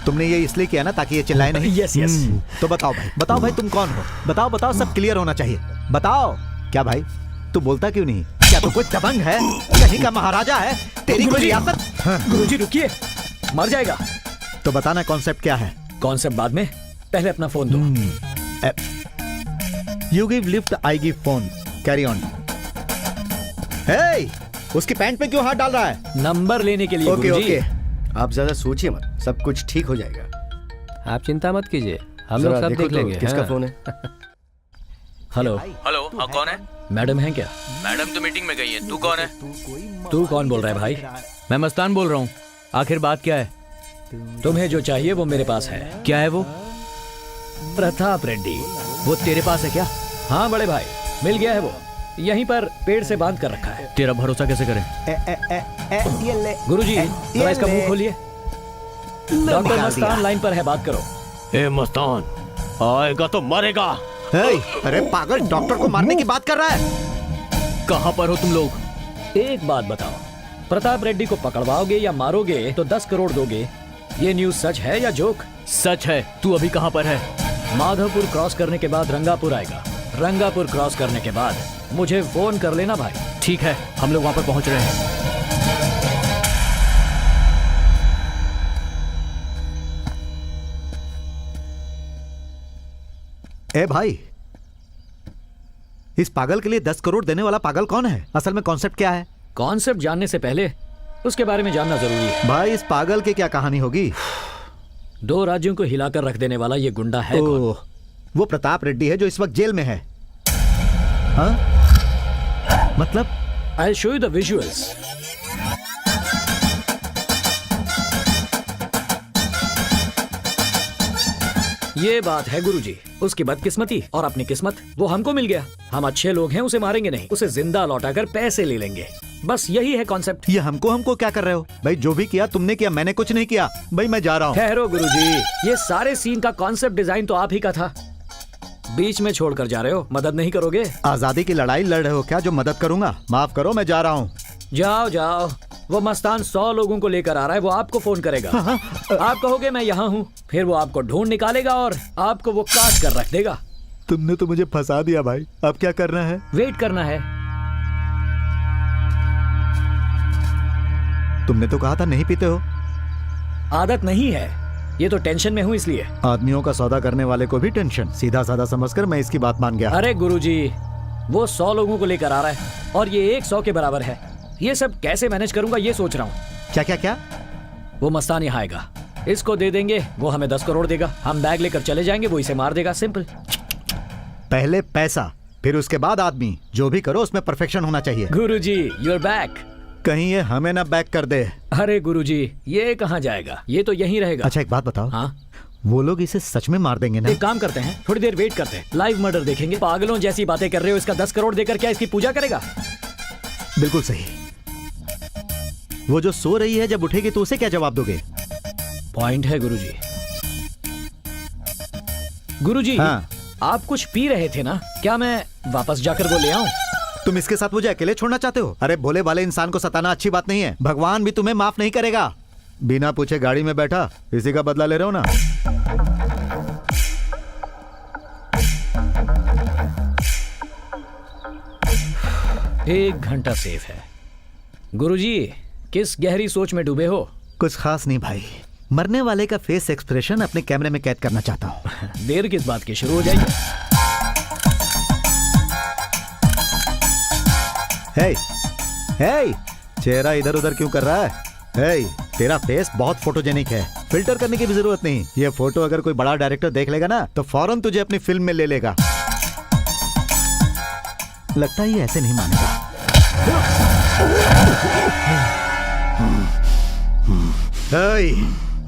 तुमने ये इसलिए किया ना ताकि ये चिल्लाए नहीं? Yes yes. तो बताओ भाई तुम कौन हो? बताओ बताओ, सब क्लियर होना चाहिए। बताओ। क्या भाई, तू बोलता क्यों नहीं? क्या तू कोई दबंग है? कहीं का महाराजा है? तेरी कोई रियासत? गुरुजी रुकिए, मर जाएगा। तो बताना कॉन्सेप्ट क्या है? कॉन्सेप्ट बाद में, पहले अपना फोन दो। You give lift, I give phone. Carry on. Hey, उसकी पैंट पे क्यों हाथ डाल रहा है? नंबर लेने के लिए। ओके गुरुजी। ओके, आप ज्यादा सोचिए मत, सब कुछ ठीक हो जाएगा। आप चिंता मत कीजिए, हम लोग सब देख लेंगे। किसका फोन है? हेलो हेलो, हाँ कौन है? मैडम है क्या? मैडम तो मीटिंग में गई है। तू कौन है? तू कौन बोल रहा है भाई? मैं मस्तान बोल रहा हूँ। आखिर बात क्या है? तुम्हें जो चाहिए वो मेरे पास है। क्या है वो? प्रताप रेड्डी। वो तेरे पास है क्या? हाँ बड़े भाई, मिल गया है वो। यहीं पर पेड़ से बांध कर रखा है। तेरा भरोसा कैसे करें? गुरुजी, जरा इसका मुंह खोलिए। डॉक्टर मस्तान लाइन पर है, बात करो। ए मस्तान, आएगा तो मरेगा। अरे पागल, डॉक्टर को मारने की बात कर रहा है। कहाँ पर हो तुम लोग? एक बात बताओ, प्रताप रेड्डी को पकड़वाओगे या मारोगे तो 10 करोड़ दोगे। ये न्यूज सच है या जोक? सच है। तू अभी कहाँ पर है? माधवपुर क्रॉस करने के बाद रंगापुर आएगा। रंगापुर क्रॉस करने के बाद मुझे फोन कर लेना भाई। ठीक है, हम लोग वहां पर पहुंच रहे हैं। ए भाई, इस पागल के लिए 10 करोड़ देने वाला पागल कौन है? असल में कॉन्सेप्ट क्या है? कॉन्सेप्ट जानने से पहले उसके बारे में जानना जरूरी है। भाई इस पागल की क्या कहानी होगी? 2 राज्यों को हिलाकर रख देने वाला ये गुंडा है कौन? वो प्रताप रेड्डी है जो इस वक्त जेल में है। हाँ? मतलब? I'll show you the visuals. ये बात है गुरुजी, उसकी बदकिस्मती और अपनी किस्मत। वो हमको मिल गया, हम अच्छे लोग हैं, उसे मारेंगे नहीं, उसे जिंदा लौटाकर पैसे ले लेंगे। बस यही है कॉन्सेप्ट। ये हमको क्या कर रहे हो? भाई जो भी किया तुमने किया, मैंने कुछ नहीं किया। भाई मैं जा रहा हूँ। ठहरो गुरुजी, ये सारे सीन का कॉन्सेप्ट डिजाइन तो आप ही का था। बीच में छोड़कर जा रहे हो, मदद नहीं करोगे? आजादी की लड़ाई लड़ रहे हो क्या जो मदद करूंगा? माफ करो, मैं जा रहा हूँ। जाओ जाओ, वो मस्तान 100 लोगों को लेकर आ रहा है, वो आपको फोन करेगा। आप कहोगे मैं यहाँ हूँ, फिर वो आपको ढूंढ निकालेगा और आपको वो काट कर रख देगा। तुमने तो मुझे फंसा दिया भाई, अब क्या करना है? वेट करना है। तुमने तो कहा था नहीं पीते हो। आदत नहीं है, ये तो टेंशन में हूँ इसलिए। आदमियों का सौदा करने वाले को भी टेंशन, सीधा साधा समझकर मैं इसकी बात मान गया। अरे गुरुजी, वो 100 लोगों को लेकर आ रहा है और ये 100 के बराबर है। ये सब कैसे मैनेज करूंगा ये सोच रहा हूँ। क्या क्या क्या? वो मस्तान यहाँ आएगा, इसको दे देंगे, वो हमें 10 करोड़ देगा, हम बैग लेकर चले जाएंगे, वो इसे मार देगा। सिंपल। पहले पैसा, फिर उसके बाद आदमी। जो भी करो उसमें परफेक्शन होना चाहिए। गुरुजी, यू आर बैक। कहीं ये हमें ना बैक कर दे। अरे गुरुजी, ये कहाँ जाएगा, ये तो यहीं रहेगा। अच्छा एक बात बताओ, हाँ, वो लोग इसे सच में मार देंगे ना? एक काम करते हैं, थोड़ी देर वेट करते हैं, लाइव मर्डर देखेंगे। पागलों जैसी बातें कर रहे हो, इसका 10 करोड़ देकर क्या इसकी पूजा करेगा? बिल्कुल सही। वो जो सो रही है, जब उठेगी तो उसे क्या जवाब दोगे? पॉइंट है गुरुजी। गुरुजी, हाँ। आप कुछ पी रहे थे ना, क्या मैं वापस जाकर वो ले आऊं? तुम इसके साथ मुझे अकेले छोड़ना चाहते हो? अरे भोले वाले इंसान को सताना अच्छी बात नहीं है। भगवान भी तुम्हें माफ नहीं करेगा। बिना पूछे गाड़ी में बैठा, इसी का बदला ले रहे हो ना? एक घंटा सेफ है। गुरुजी, किस गहरी सोच में डूबे हो? कुछ खास नहीं भाई, मरने वाले का फेस एक्सप्रेशन अपने कैमरे में कैद करना चाहता हूँ। देर किस बात की, शुरू हो जाइए। हे, हे, चेहरा इधर उधर क्यों कर रहा है? हे, तेरा फेस बहुत फोटोजेनिक है, फिल्टर करने की भी जरूरत नहीं। ये फोटो अगर कोई बड़ा डायरेक्टर देख लेगा ना, तो फौरन तुझे अपनी फिल्म में ले लेगा। लगता है ये ऐसे नहीं मानेगा।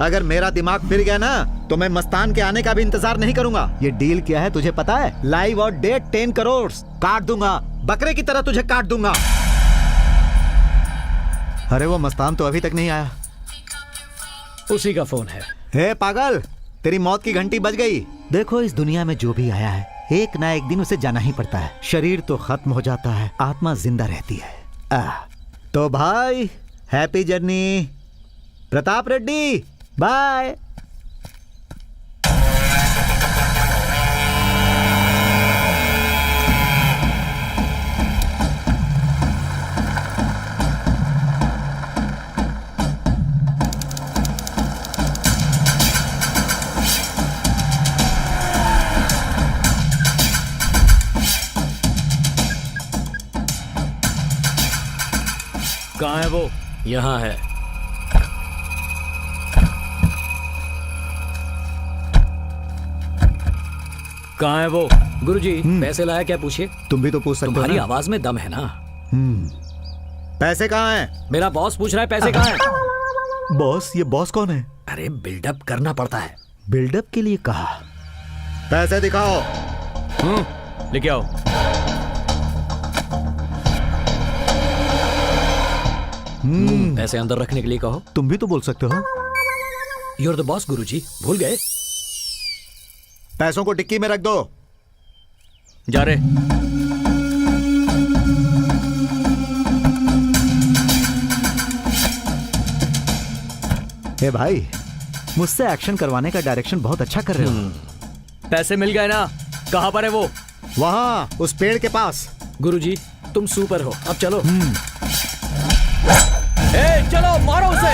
अगर मेरा दिमाग फिर गया ना, तो मैं मस्तान के आने का भी इंतजार नहीं करूंगा। ये डील क्या है तुझे पता है? लाइव और डेट 10 करोड़ काट दूंगा, बकरे की तरह तुझे काट दूंगा। अरे वो मस्तान तो अभी तक नहीं आया। उसी का फोन है। हे पागल, तेरी मौत की घंटी बज गई। देखो, इस दुनिया में जो भी आया है, एक ना एक दिन उसे जाना ही पड़ता है। शरीर तो खत्म हो जाता है, आत्मा जिंदा रहती है। तो भाई, happy journey. Pratap Reddy, bye. कहाँ है वो? यहाँ है। कहाँ है वो? गुरुजी, पैसे लाया क्या पूछिए? तुम भी तो पूछ सकते हो। तुम्हारी आवाज में दम है ना। पैसे कहाँ हैं? मेरा बॉस पूछ रहा है पैसे कहाँ हैं? बॉस? ये बॉस कौन है? अरे बिल्डअप करना पड़ता है। बिल्डअप के लिए कहा? पैसे दिखाओ। लेके आओ। पैसे अंदर रखने के लिए कहो। तुम भी तो बोल सकते हो। यू आर द बॉस गुरुजी, भूल गए? पैसों को टिक्की में रख दो। जा रे। हे भाई, मुझसे एक्शन करवाने का डायरेक्शन बहुत अच्छा कर रहे हो। पैसे मिल गए ना? कहां पर है वो? वहां, उस पेड़ के पास। गुरुजी, तुम सुपर हो, अब चलो। ए, चलो मारो उसे।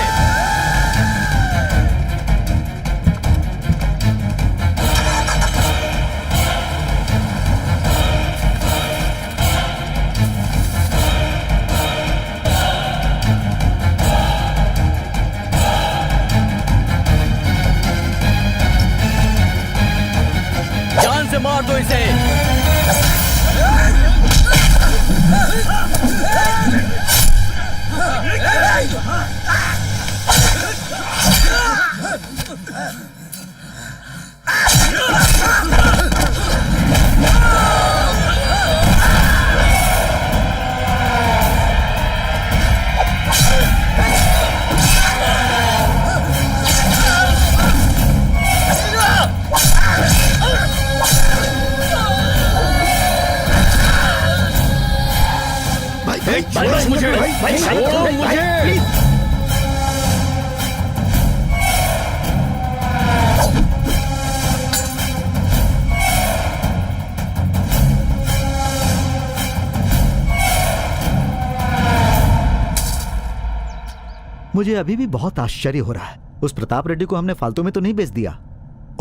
जान से मार दो इसे। मुझे अभी भी बहुत आश्चर्य हो रहा है। उस प्रताप रेड्डी को हमने फालतू में तो नहीं बेच दिया।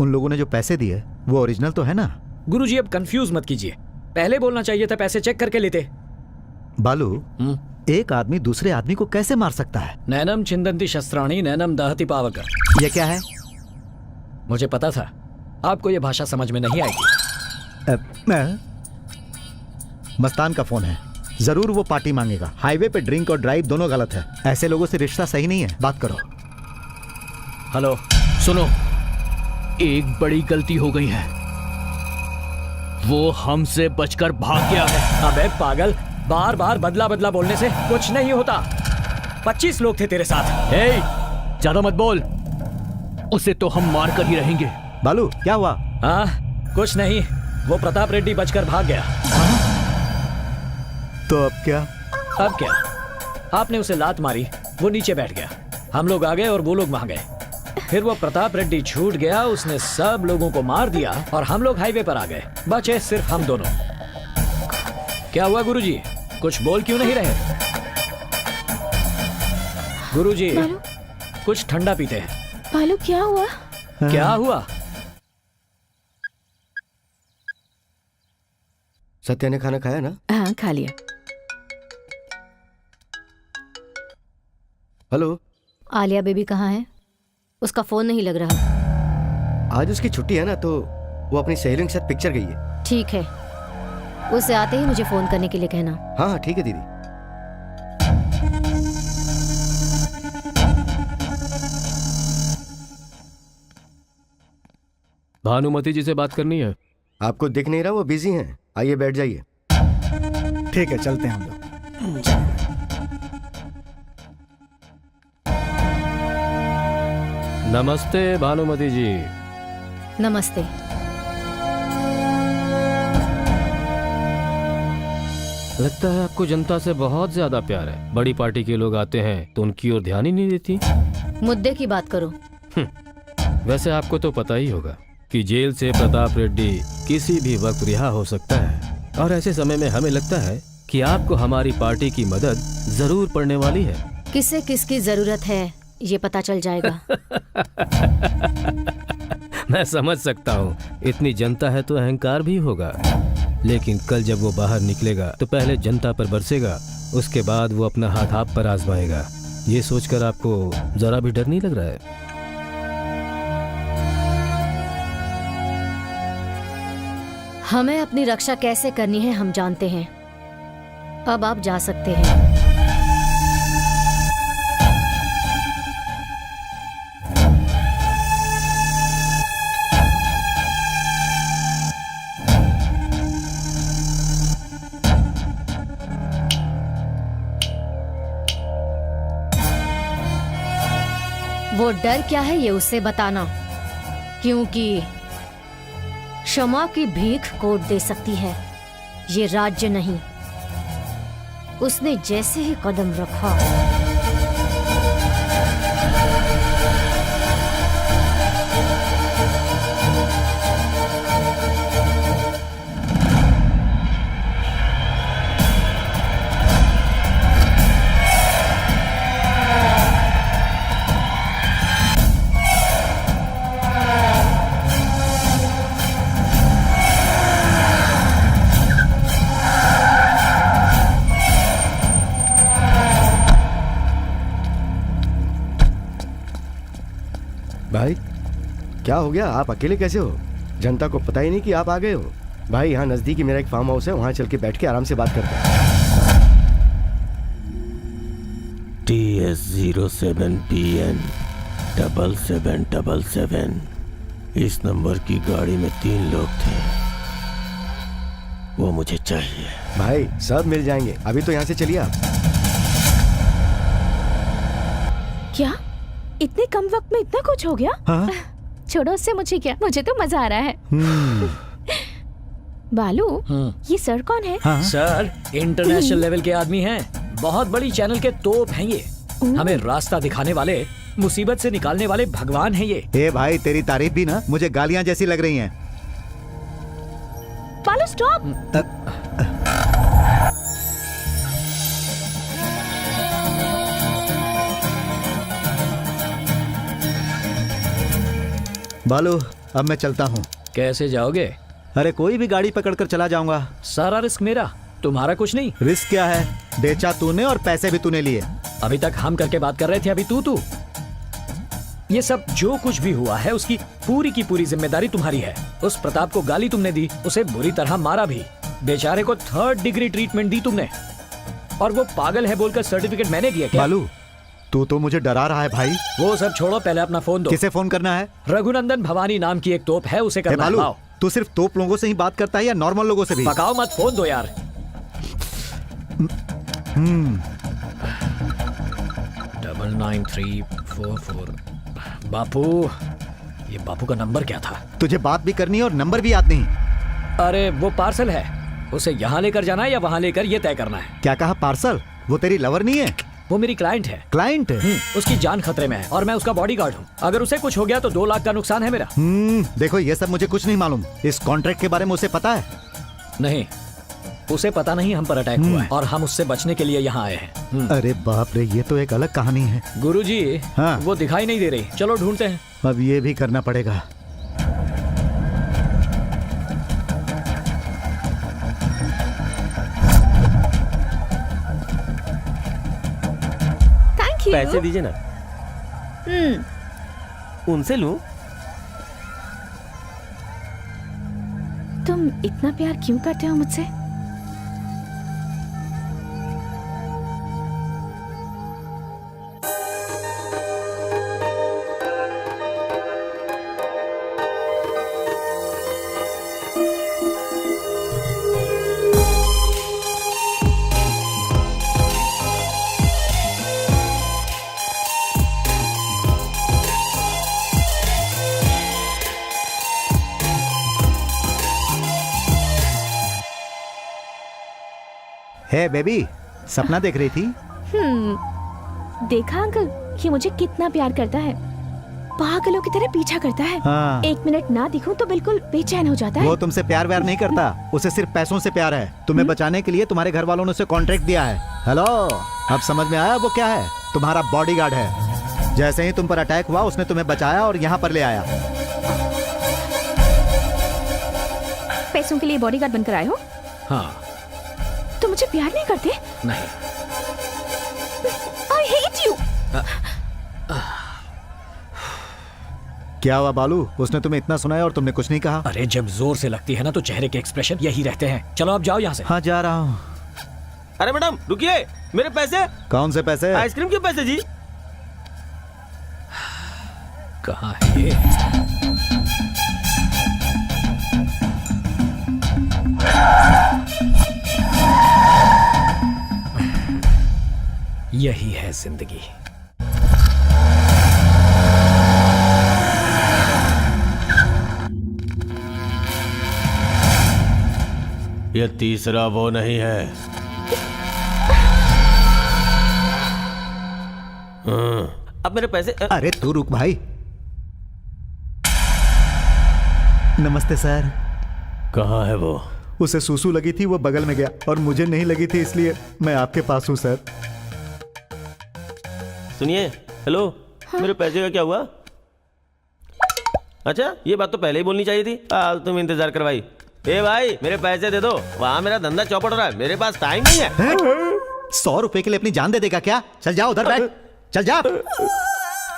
उन लोगों ने जो पैसे दिए वो ओरिजिनल तो है ना? गुरुजी, अब कंफ्यूज मत कीजिए, पहले बोलना चाहिए था, पैसे चेक करके लेते। बालू, एक आदमी दूसरे आदमी को कैसे मार सकता है? नैनम छिंदंती शस्त्राणी नैनम दहती पावक। ये क्या है? मुझे पता था आपको ये भाषा समझ में नहीं आएगी। मस्तान का फोन है, जरूर वो पार्टी मांगेगा। हाईवे पे ड्रिंक और ड्राइव दोनों गलत है। ऐसे लोगों से रिश्ता सही नहीं है। बात करो। हेलो, सुनो, एक बड़ी गलती हो गई है। वो हमसे बचकर भाग गया है। अबे पागल, बार बार बदला बदला बोलने से कुछ नहीं होता। 25 लोग थे तेरे साथ। हे, ज्यादा मत बोल, उसे तो हम मार कर ही रहेंगे। बालू, क्या हुआ? हाँ, कुछ नहीं, वो प्रताप रेड्डी बचकर भाग गया। तो अब क्या? अब क्या, आपने उसे लात मारी, वो नीचे बैठ गया, हम लोग आ गए और वो लोग वहां गए। फिर वो प्रताप रेड्डी छूट गया, उसने सब लोगों को मार दिया और हम लोग हाईवे पर आ गए। बचे सिर्फ हम दोनों। क्या हुआ गुरुजी, कुछ बोल क्यों नहीं रहे? गुरुजी, कुछ ठंडा पीते हैं। बालू, क्या हुआ? क्या हुआ? सत्या ने खाना खाया ना? हाँ, खा लिया। हेलो, आलिया बेबी कहाँ है? उसका फोन नहीं लग रहा। आज उसकी छुट्टी है ना, तो वो अपनी सहेलियों के साथ पिक्चर गई है। ठीक है, उसे आते ही मुझे फोन करने के लिए कहना। हाँ ठीक है दीदी। भानुमति जी से बात करनी है। आपको दिख नहीं रहा, वो बिजी हैं। आइए बैठ जाइए। ठीक है, चलते हैं हम लोग। नमस्ते भानुमति जी। नमस्ते। लगता है आपको जनता से बहुत ज्यादा प्यार है। बड़ी पार्टी के लोग आते हैं तो उनकी ओर ध्यान ही नहीं देती। मुद्दे की बात करो। वैसे आपको तो पता ही होगा कि जेल से प्रताप रेड्डी किसी भी वक्त रिहा हो सकता है, और ऐसे समय में हमें लगता है कि आपको हमारी पार्टी की मदद जरूर पड़ने वाली है। किसे किसकी जरूरत है ये पता चल जाएगा। मैं समझ सकता हूँ, इतनी जनता है तो अहंकार भी होगा, लेकिन कल जब वो बाहर निकलेगा तो पहले जनता पर बरसेगा, उसके बाद वो अपना हाथ आप पर आजमाएगा। ये सोचकर आपको जरा भी डर नहीं लग रहा है? हमें अपनी रक्षा कैसे करनी है हम जानते हैं। अब आप जा सकते हैं। वो डर क्या है ये उसे बताना, क्योंकि क्षमा की भीख कोर्ट दे सकती है, ये राज्य नहीं। उसने जैसे ही कदम रखा भाई क्या हो गया? आप अकेले कैसे हो? जनता को पता ही नहीं कि आप आ गए हो। भाई यहाँ नजदीक ही मेरा एक फार्म हाउस है, वहां चल के बैठ के आराम से बात करते हैं। TS07PN 7777। इस नंबर की गाड़ी में 3 लोग थे, वो मुझे चाहिए। भाई सब मिल जाएंगे, अभी तो यहाँ से चलिए आप। क्या इतने कम वक्त में इतना कुछ हो गया? हाँ? छोड़ो उससे, मुझे क्या, मुझे तो मजा आ रहा है। बालू, ये सर कौन है? हाँ? सर इंटरनेशनल लेवल के आदमी हैं, बहुत बड़ी चैनल के तोप हैं ये। हमें रास्ता दिखाने वाले, मुसीबत से निकालने वाले भगवान हैं ये। ए भाई, तेरी तारीफ भी ना मुझे गालियां जैसी लग रही हैं। बालू स्टॉप। बालू, अब मैं चलता हूँ। कैसे जाओगे? अरे कोई भी गाड़ी पकड़कर चला जाऊंगा। सारा रिस्क मेरा। तुम्हारा कुछ नहीं। रिस्क क्या है? बेचा तूने और पैसे भी तूने लिए। अभी तक हम करके बात कर रहे थे, अभी तू। ये सब जो कुछ भी हुआ है उसकी पूरी की पूरी जिम्मेदारी तुम्हारी है। उस प्रताप को गाली तुमने दी, उसे बुरी तरह मारा भी, बेचारे को 3rd डिग्री ट्रीटमेंट दी तुमने, और वो पागल है बोलकर सर्टिफिकेट मैंने दिया क्या? बालू, तू तो मुझे डरा रहा है भाई। वो सब छोड़ो, पहले अपना फोन दो। किसे फोन करना है? रघुनंदन भवानी नाम की एक तोप है, उसे करना है। बालू, तू सिर्फ तोप लोगों से ही बात करता है या नॉर्मल लोगों से भी? पकाओ मत, फोन दो यार। 99344। बापू, ये बापू का नंबर क्या था? तुझे बात भी करनी है और नंबर भी याद नहीं? अरे वो पार्सल है, उसे यहाँ लेकर जाना है या वहाँ लेकर, ये तय करना है। क्या कहा? पार्सल? वो तेरी लवर नहीं है? वो मेरी क्लाइंट है। क्लाइंट? उसकी जान खतरे में है और मैं उसका बॉडीगार्ड हूँ। अगर उसे कुछ हो गया तो 2 लाख का नुकसान है मेरा। देखो, ये सब मुझे कुछ नहीं मालूम। इस कॉन्ट्रैक्ट के बारे में उसे पता है? नहीं, उसे पता नहीं हम पर अटैक हुआ है और हम उससे बचने के लिए यहाँ आए हैं। अरे बाप रे, ये तो एक अलग कहानी है। गुरुजी, हाँ? वो दिखाई नहीं दे रही, चलो ढूंढते हैं। अब ये भी करना पड़ेगा। पैसे दीजिए ना। उनसे लूं? तुम इतना प्यार क्यों करते हो मुझसे? हे बेबी, सपना देख रही थी? देखा अंकल, ये मुझे कितना प्यार करता है, पागलों की तरह पीछा करता है। हाँ। 1 मिनट ना दिखूं तो बिल्कुल बेचैन हो जाता है। वो तुमसे प्यार व्यार नहीं करता, उसे सिर्फ पैसों से प्यार है। तुम्हें बचाने के लिए तुम्हारे घर वालों ने उसे कॉन्ट्रैक्ट दिया है। हेलो, अब समझ में आया वो क्या है? तुम्हारा बॉडीगार्ड है। जैसे ही तुम पर अटैक हुआ उसने तुम्हें बचाया और यहाँ पर ले आया। पैसों के लिए बॉडीगार्ड बनकर आए हो? हाँ। तो मुझे प्यार नहीं करते? नहीं। I hate you। क्या हुआ बालू? उसने तुम्हें इतना सुनाया और तुमने कुछ नहीं कहा? अरे जब जोर से लगती है ना तो चेहरे के एक्सप्रेशन यही रहते हैं। चलो आप जाओ यहाँ से। हाँ, जा रहा हूँ। अरे मैडम रुकिए, मेरे पैसे। कौन से पैसे? आइसक्रीम के पैसे जी। कहाँ है ये? यही है जिंदगी। ये तीसरा वो नहीं है। अब मेरे पैसे। अरे तू रुक भाई। नमस्ते सर। कहाँ है वो? उसे सूसू लगी थी, वो बगल में गया, और मुझे नहीं लगी थी, इसलिए मैं आपके पास हूँ सर। सुनिए, हेलो। हाँ? मेरे पैसे का क्या हुआ? अच्छा, ये बात तो पहले ही बोलनी चाहिए थी। तुम इंतजार करवाई। ए भाई, मेरे पैसे दे दो, वहाँ मेरा धंधा चौपट हो रहा है, मेरे पास टाइम नहीं है। 100 रुपए के लिए अपनी जान दे देगा क्या? चल जाओ उधर बैठ, चल जा।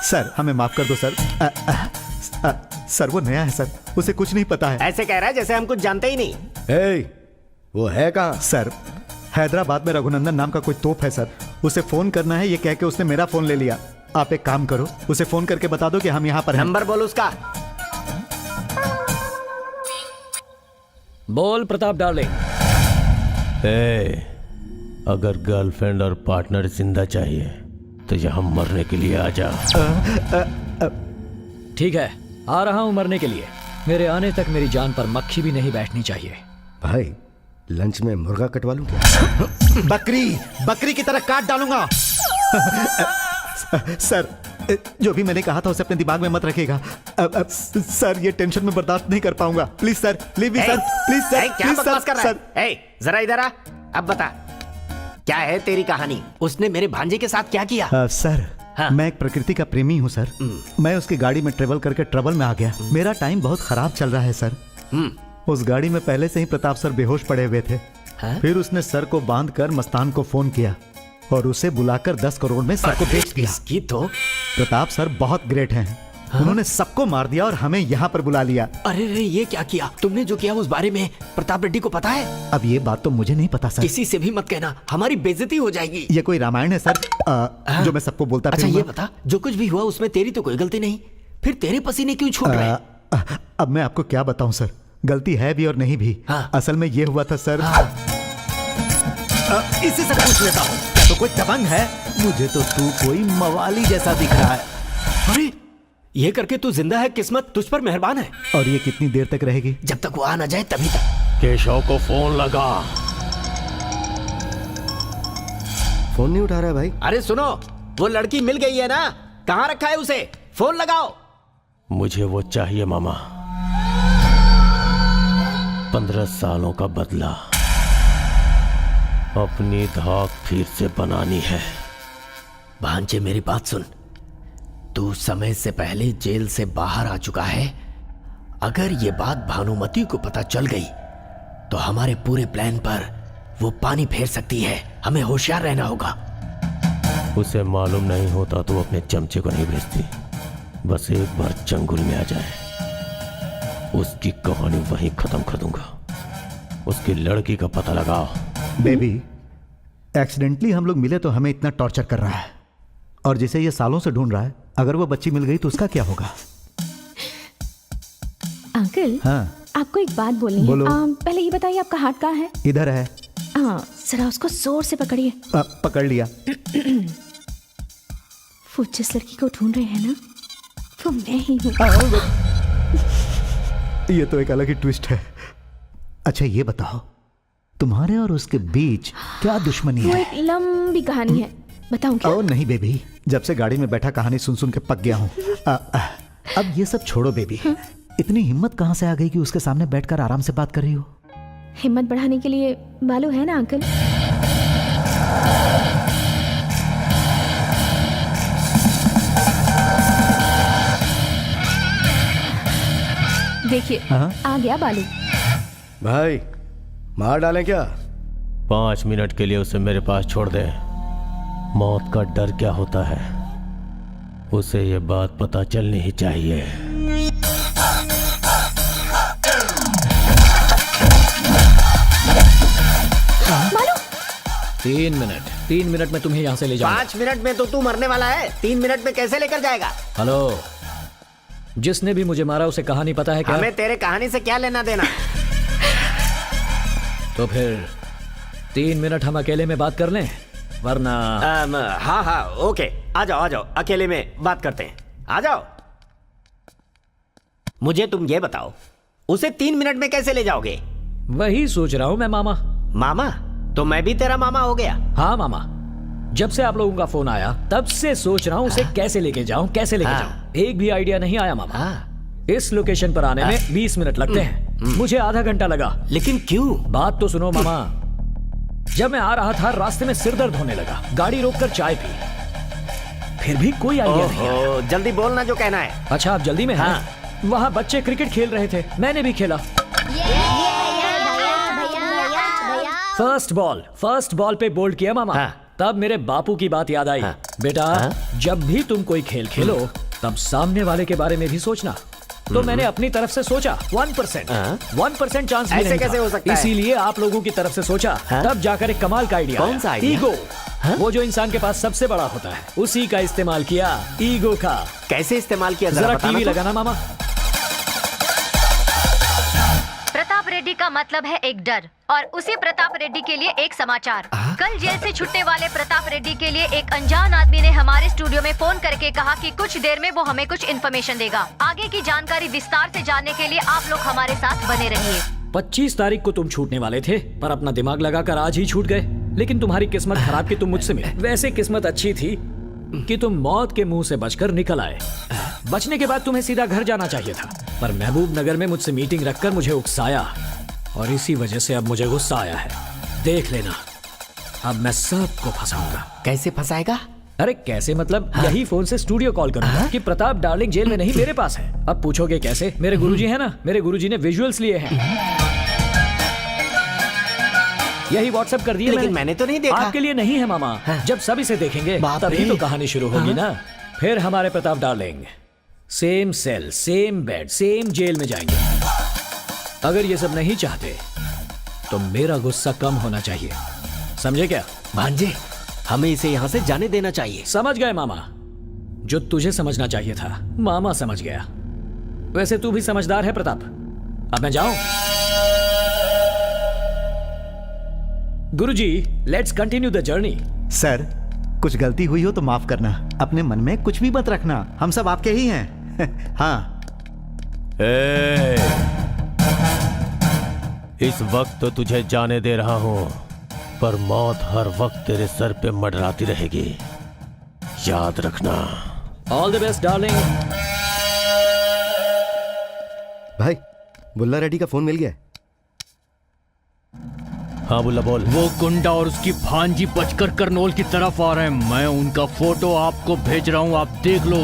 सर हमें माफ कर दो सर। सर वो नया है सर, उसे कुछ नहीं पता है। ऐसे कह रहा है जैसे हम कुछ जानते ही नहीं। वो है कहाँ? सर हैदराबाद में रघुनंदन नाम का कोई तोप है सर, उसे फोन करना है, ये कह के उसने मेरा फोन ले लिया। आप एक काम करो, उसे फोन करके बता दो कि हम यहाँ पर हैं। नंबर बोल उसका। बोल प्रताप डार्लिंग। अगर गर्लफ्रेंड और पार्टनर जिंदा चाहिए तो यहाँ मरने के लिए आ जा। ठीक है, आ रहा हूँ मरने के लिए। मेरे आने तक मेरी जान पर मक्खी भी नहीं बैठनी चाहिए। भाई लंच में मुर्गा कटवा लूं क्या? बकरी की तरह काट डालूंगा। सर जो भी मैंने कहा था उसे अपने दिमाग में मत रखिएगा। सर ये टेंशन में बर्दाश्त नहीं कर पाऊंगा। Please sir, leave me sir, please sir. क्या बकवास कर रहा है? जरा इधर आ, अब बता क्या है तेरी कहानी? उसने मेरे भांजे के साथ क्या किया? सर हाँ? मैं एक प्रकृति का प्रेमी हूँ सर। मैं उसकी गाड़ी में ट्रेवल करके ट्रबल में आ गया। मेरा टाइम बहुत खराब चल रहा है सर। उस गाड़ी में पहले से ही प्रताप सर बेहोश पड़े हुए थे। फिर उसने सर को बांधकर मस्तान को फोन किया और उसे बुलाकर 10 करोड़ में सर को बेच दिया। इसकी तो प्रताप सर बहुत ग्रेट हैं। उन्होंने सबको मार दिया और हमें यहाँ पर बुला लिया। अरे रे, ये क्या किया तुमने? जो किया उस बारे में प्रताप रेड्डी को पता है? अब ये बात तो मुझे नहीं पता सर। किसी से भी मत कहना, हमारी बेइज्जती हो जाएगी। ये कोई रामायण है सर जो मैं सबको बोलता अच्छा ये बता, जो कुछ भी हुआ उसमें तेरी तो कोई गलती नहीं, फिर तेरे पसीने क्यों छूट रहे? अब मैं आपको क्या बताऊं सर, गलती है भी और नहीं भी। असल में ये हुआ था सर। इसी से पूछ लेता हूँ, क्या तो कोई दबंग है? मुझे तो तू कोई मवाली जैसा दिख रहा है। अरे ये करके तू जिंदा है, किस्मत तुझ पर मेहरबान है। और ये कितनी देर तक रहेगी? जब तक वो आ ना जाए तभी तक। केशव को फोन लगा। फोन नहीं उठा रहा है भाई। अरे सुनो, वो लड़की मिल गई है ना, कहाँ रखा है उसे? फोन लगाओ। मुझे वो चाहिए मामा, 15 सालों का बदला अपनी धाक फिर से बनानी है। भांजे मेरी बात सुन, तू समय से पहले जेल से बाहर आ चुका है। अगर ये बात भानुमति को पता चल गई तो हमारे पूरे प्लान पर वो पानी फेर सकती है। हमें होशियार रहना होगा। उसे मालूम नहीं होता तो वो अपने चमचे को नहीं भेजती। बस एक बार चंगुल में आ जाए, उसकी कहानी वहीं खत्म कर दूंगा। उसकी लड़की का पता लगाओ। बेबी, एक्सीडेंटली हम लोग मिले तो हमें इतना टॉर्चर कर रहा है, और जिसे ये सालों से ढूंढ रहा है, अगर वो बच्ची मिल गई तो उसका क्या होगा? अंकल, हाँ आपको एक बात बोलनी है। बोलो। पहले ये बताइए आपका हाथ कहाँ है? इधर है। हाँ, जरा उसको जोर से पकड़िए। पकड़ लिया। वो जिस लड़की को ढूंढ रहे हैं ना, वो मैं ही हूँ। ये तो एक अलग ही ट्विस्ट है। अच्छा ये बताओ, तुम्हारे और उसके बीच क्या दुश्मनी वो है? एक लंबी कहानी है, बताऊं क्या? ओ नहीं बेबी, जब से गाड़ी में बैठा कहानी सुन सुन के पक गया हूँ। अब ये सब छोड़ो बेबी। इतनी हिम्मत कहाँ से आ गई कि उसके सामने बैठकर आराम से बात कर रही हो? हिम्मत बढ़ाने के लिए बालू है ना अंकल। देखिए आ गया बालू। भाई मार डालें क्या? 5 मिनट के लिए उसे मेरे पास छोड़ दे। मौत का डर क्या होता है, उसे ये बात पता चलनी ही चाहिए। बालू 3 मिनट में तुम्हें यहाँ से ले जाऊंगा। 5 मिनट में तो तू मरने वाला है, 3 मिनट में कैसे लेकर जाएगा? हेलो, जिसने भी मुझे मारा उसे कहानी पता है क्या? हमें तेरे कहानी से क्या लेना देना? तो फिर 3 मिनट हम अकेले में बात कर लें, वरना हाँ हाँ ओके, आ जाओ अकेले में बात करते हैं। आ जाओ। मुझे तुम ये बताओ, उसे 3 मिनट में कैसे ले जाओगे? वही सोच रहा हूँ मैं मामा। मामा? तो मैं भी तेरा मामा हो गया? हाँ मामा, जब से आप लोगों का फोन आया तब से सोच रहा हूँ उसे कैसे लेके जाऊं। एक भी आइडिया नहीं आया मामा। इस लोकेशन पर आने में 20 मिनट लगते हैं, मुझे आधा घंटा लगा। लेकिन क्यों? बात तो सुनो मामा। जब मैं आ रहा था रास्ते में सिर दर्द होने लगा, गाड़ी रोककर चाय पी, फिर भी कोई आइडिया नहीं आया। जल्दी बोलना जो कहना है। अच्छा आप जल्दी में हैं? वहाँ बच्चे क्रिकेट खेल रहे थे, मैंने भी खेला। फर्स्ट बॉल पे बोल्ड किया मामा। तब मेरे बापू की बात याद आई। बेटा जब भी तुम कोई खेल खेलो तब सामने वाले के बारे में भी सोचना। तो मैंने अपनी तरफ से सोचा 1% चांस भी नहीं कैसे हो सकता है? इसीलिए आप लोगों की तरफ से सोचा। तब जाकर एक कमाल का आइडिया। कौन सा आइडिया? ईगो। वो जो इंसान के पास सबसे बड़ा होता है, उसी का इस्तेमाल किया, ईगो का। कैसे इस्तेमाल किया? जरा टीवी लगाना मामा। प्रताप रेड्डी का मतलब है एक डर, और उसी प्रताप रेड्डी के लिए एक समाचार। कल जेल से छुट्टे वाले प्रताप रेड्डी के लिए एक अनजान आदमी ने हमारे स्टूडियो में फोन करके कहा कि कुछ देर में वो हमें कुछ इन्फॉर्मेशन देगा। आगे की जानकारी विस्तार से जानने के लिए आप लोग हमारे साथ बने रहिए। 25 तारीख को तुम छूटने वाले थे, पर अपना दिमाग लगाकर आज ही छूट गए। लेकिन तुम्हारी किस्मत खराब कि तुम मुझसे मिले। वैसे किस्मत अच्छी थी कि तुम मौत के मुंह से बचकर निकल आए। बचने के बाद तुम्हें सीधा घर जाना चाहिए था, पर महबूब नगर में मुझसे मीटिंग रखकर मुझे उकसाया, और इसी वजह से अब मुझे गुस्सा आया है। देख लेना, अब मैं सबको फंसाऊंगा। कैसे फंसाएगा? अरे कैसे मतलब, यही फोन से स्टूडियो कॉल करूंगा कि प्रताप डार्लिंग जेल में नहीं, मेरे पास है। अब पूछोगे कैसे? मेरे गुरुजी है ना, मेरे गुरुजी ने विजुअल्स लिए हैं। यही व्हाट्सएप कर दिया लेकिन मैंने तो नहीं देखा। आपके लिए नहीं है मामा। जब सब इसे देखेंगे तभी तो कहानी शुरू होगी ना। फिर हमारे Pratap darling same cell, same bed, same jail में जाएंगे। अगर ये सब नहीं चाहते तो मेरा गुस्सा कम होना चाहिए, समझे क्या? भांजे, हमें इसे यहाँ से जाने देना चाहिए। समझ गए मामा, जो तुझे समझना चाहिए था मामा समझ गया। वैसे तू भी समझदार है प्रताप। अब मैं जाऊं? Guruji, let's continue the journey. Sir, कुछ गलती हुई हो तो माफ करना, अपने मन में कुछ भी मत रखना, हम सब आपके ही हैं। हाँ। इस वक्त तो तुझे जाने दे रहा हूं, पर मौत हर वक्त तेरे सर पे मंडराती रहेगी, याद रखना। All the best darling. भाई, बुल्ला रेड्डी का फोन मिल गया? हाँ बुल्ला बोल। वो गुंडा और उसकी भांजी बचकर करनौल की तरफ आ रहे हैं। मैं उनका फोटो आपको भेज रहा हूं, आप देख लो।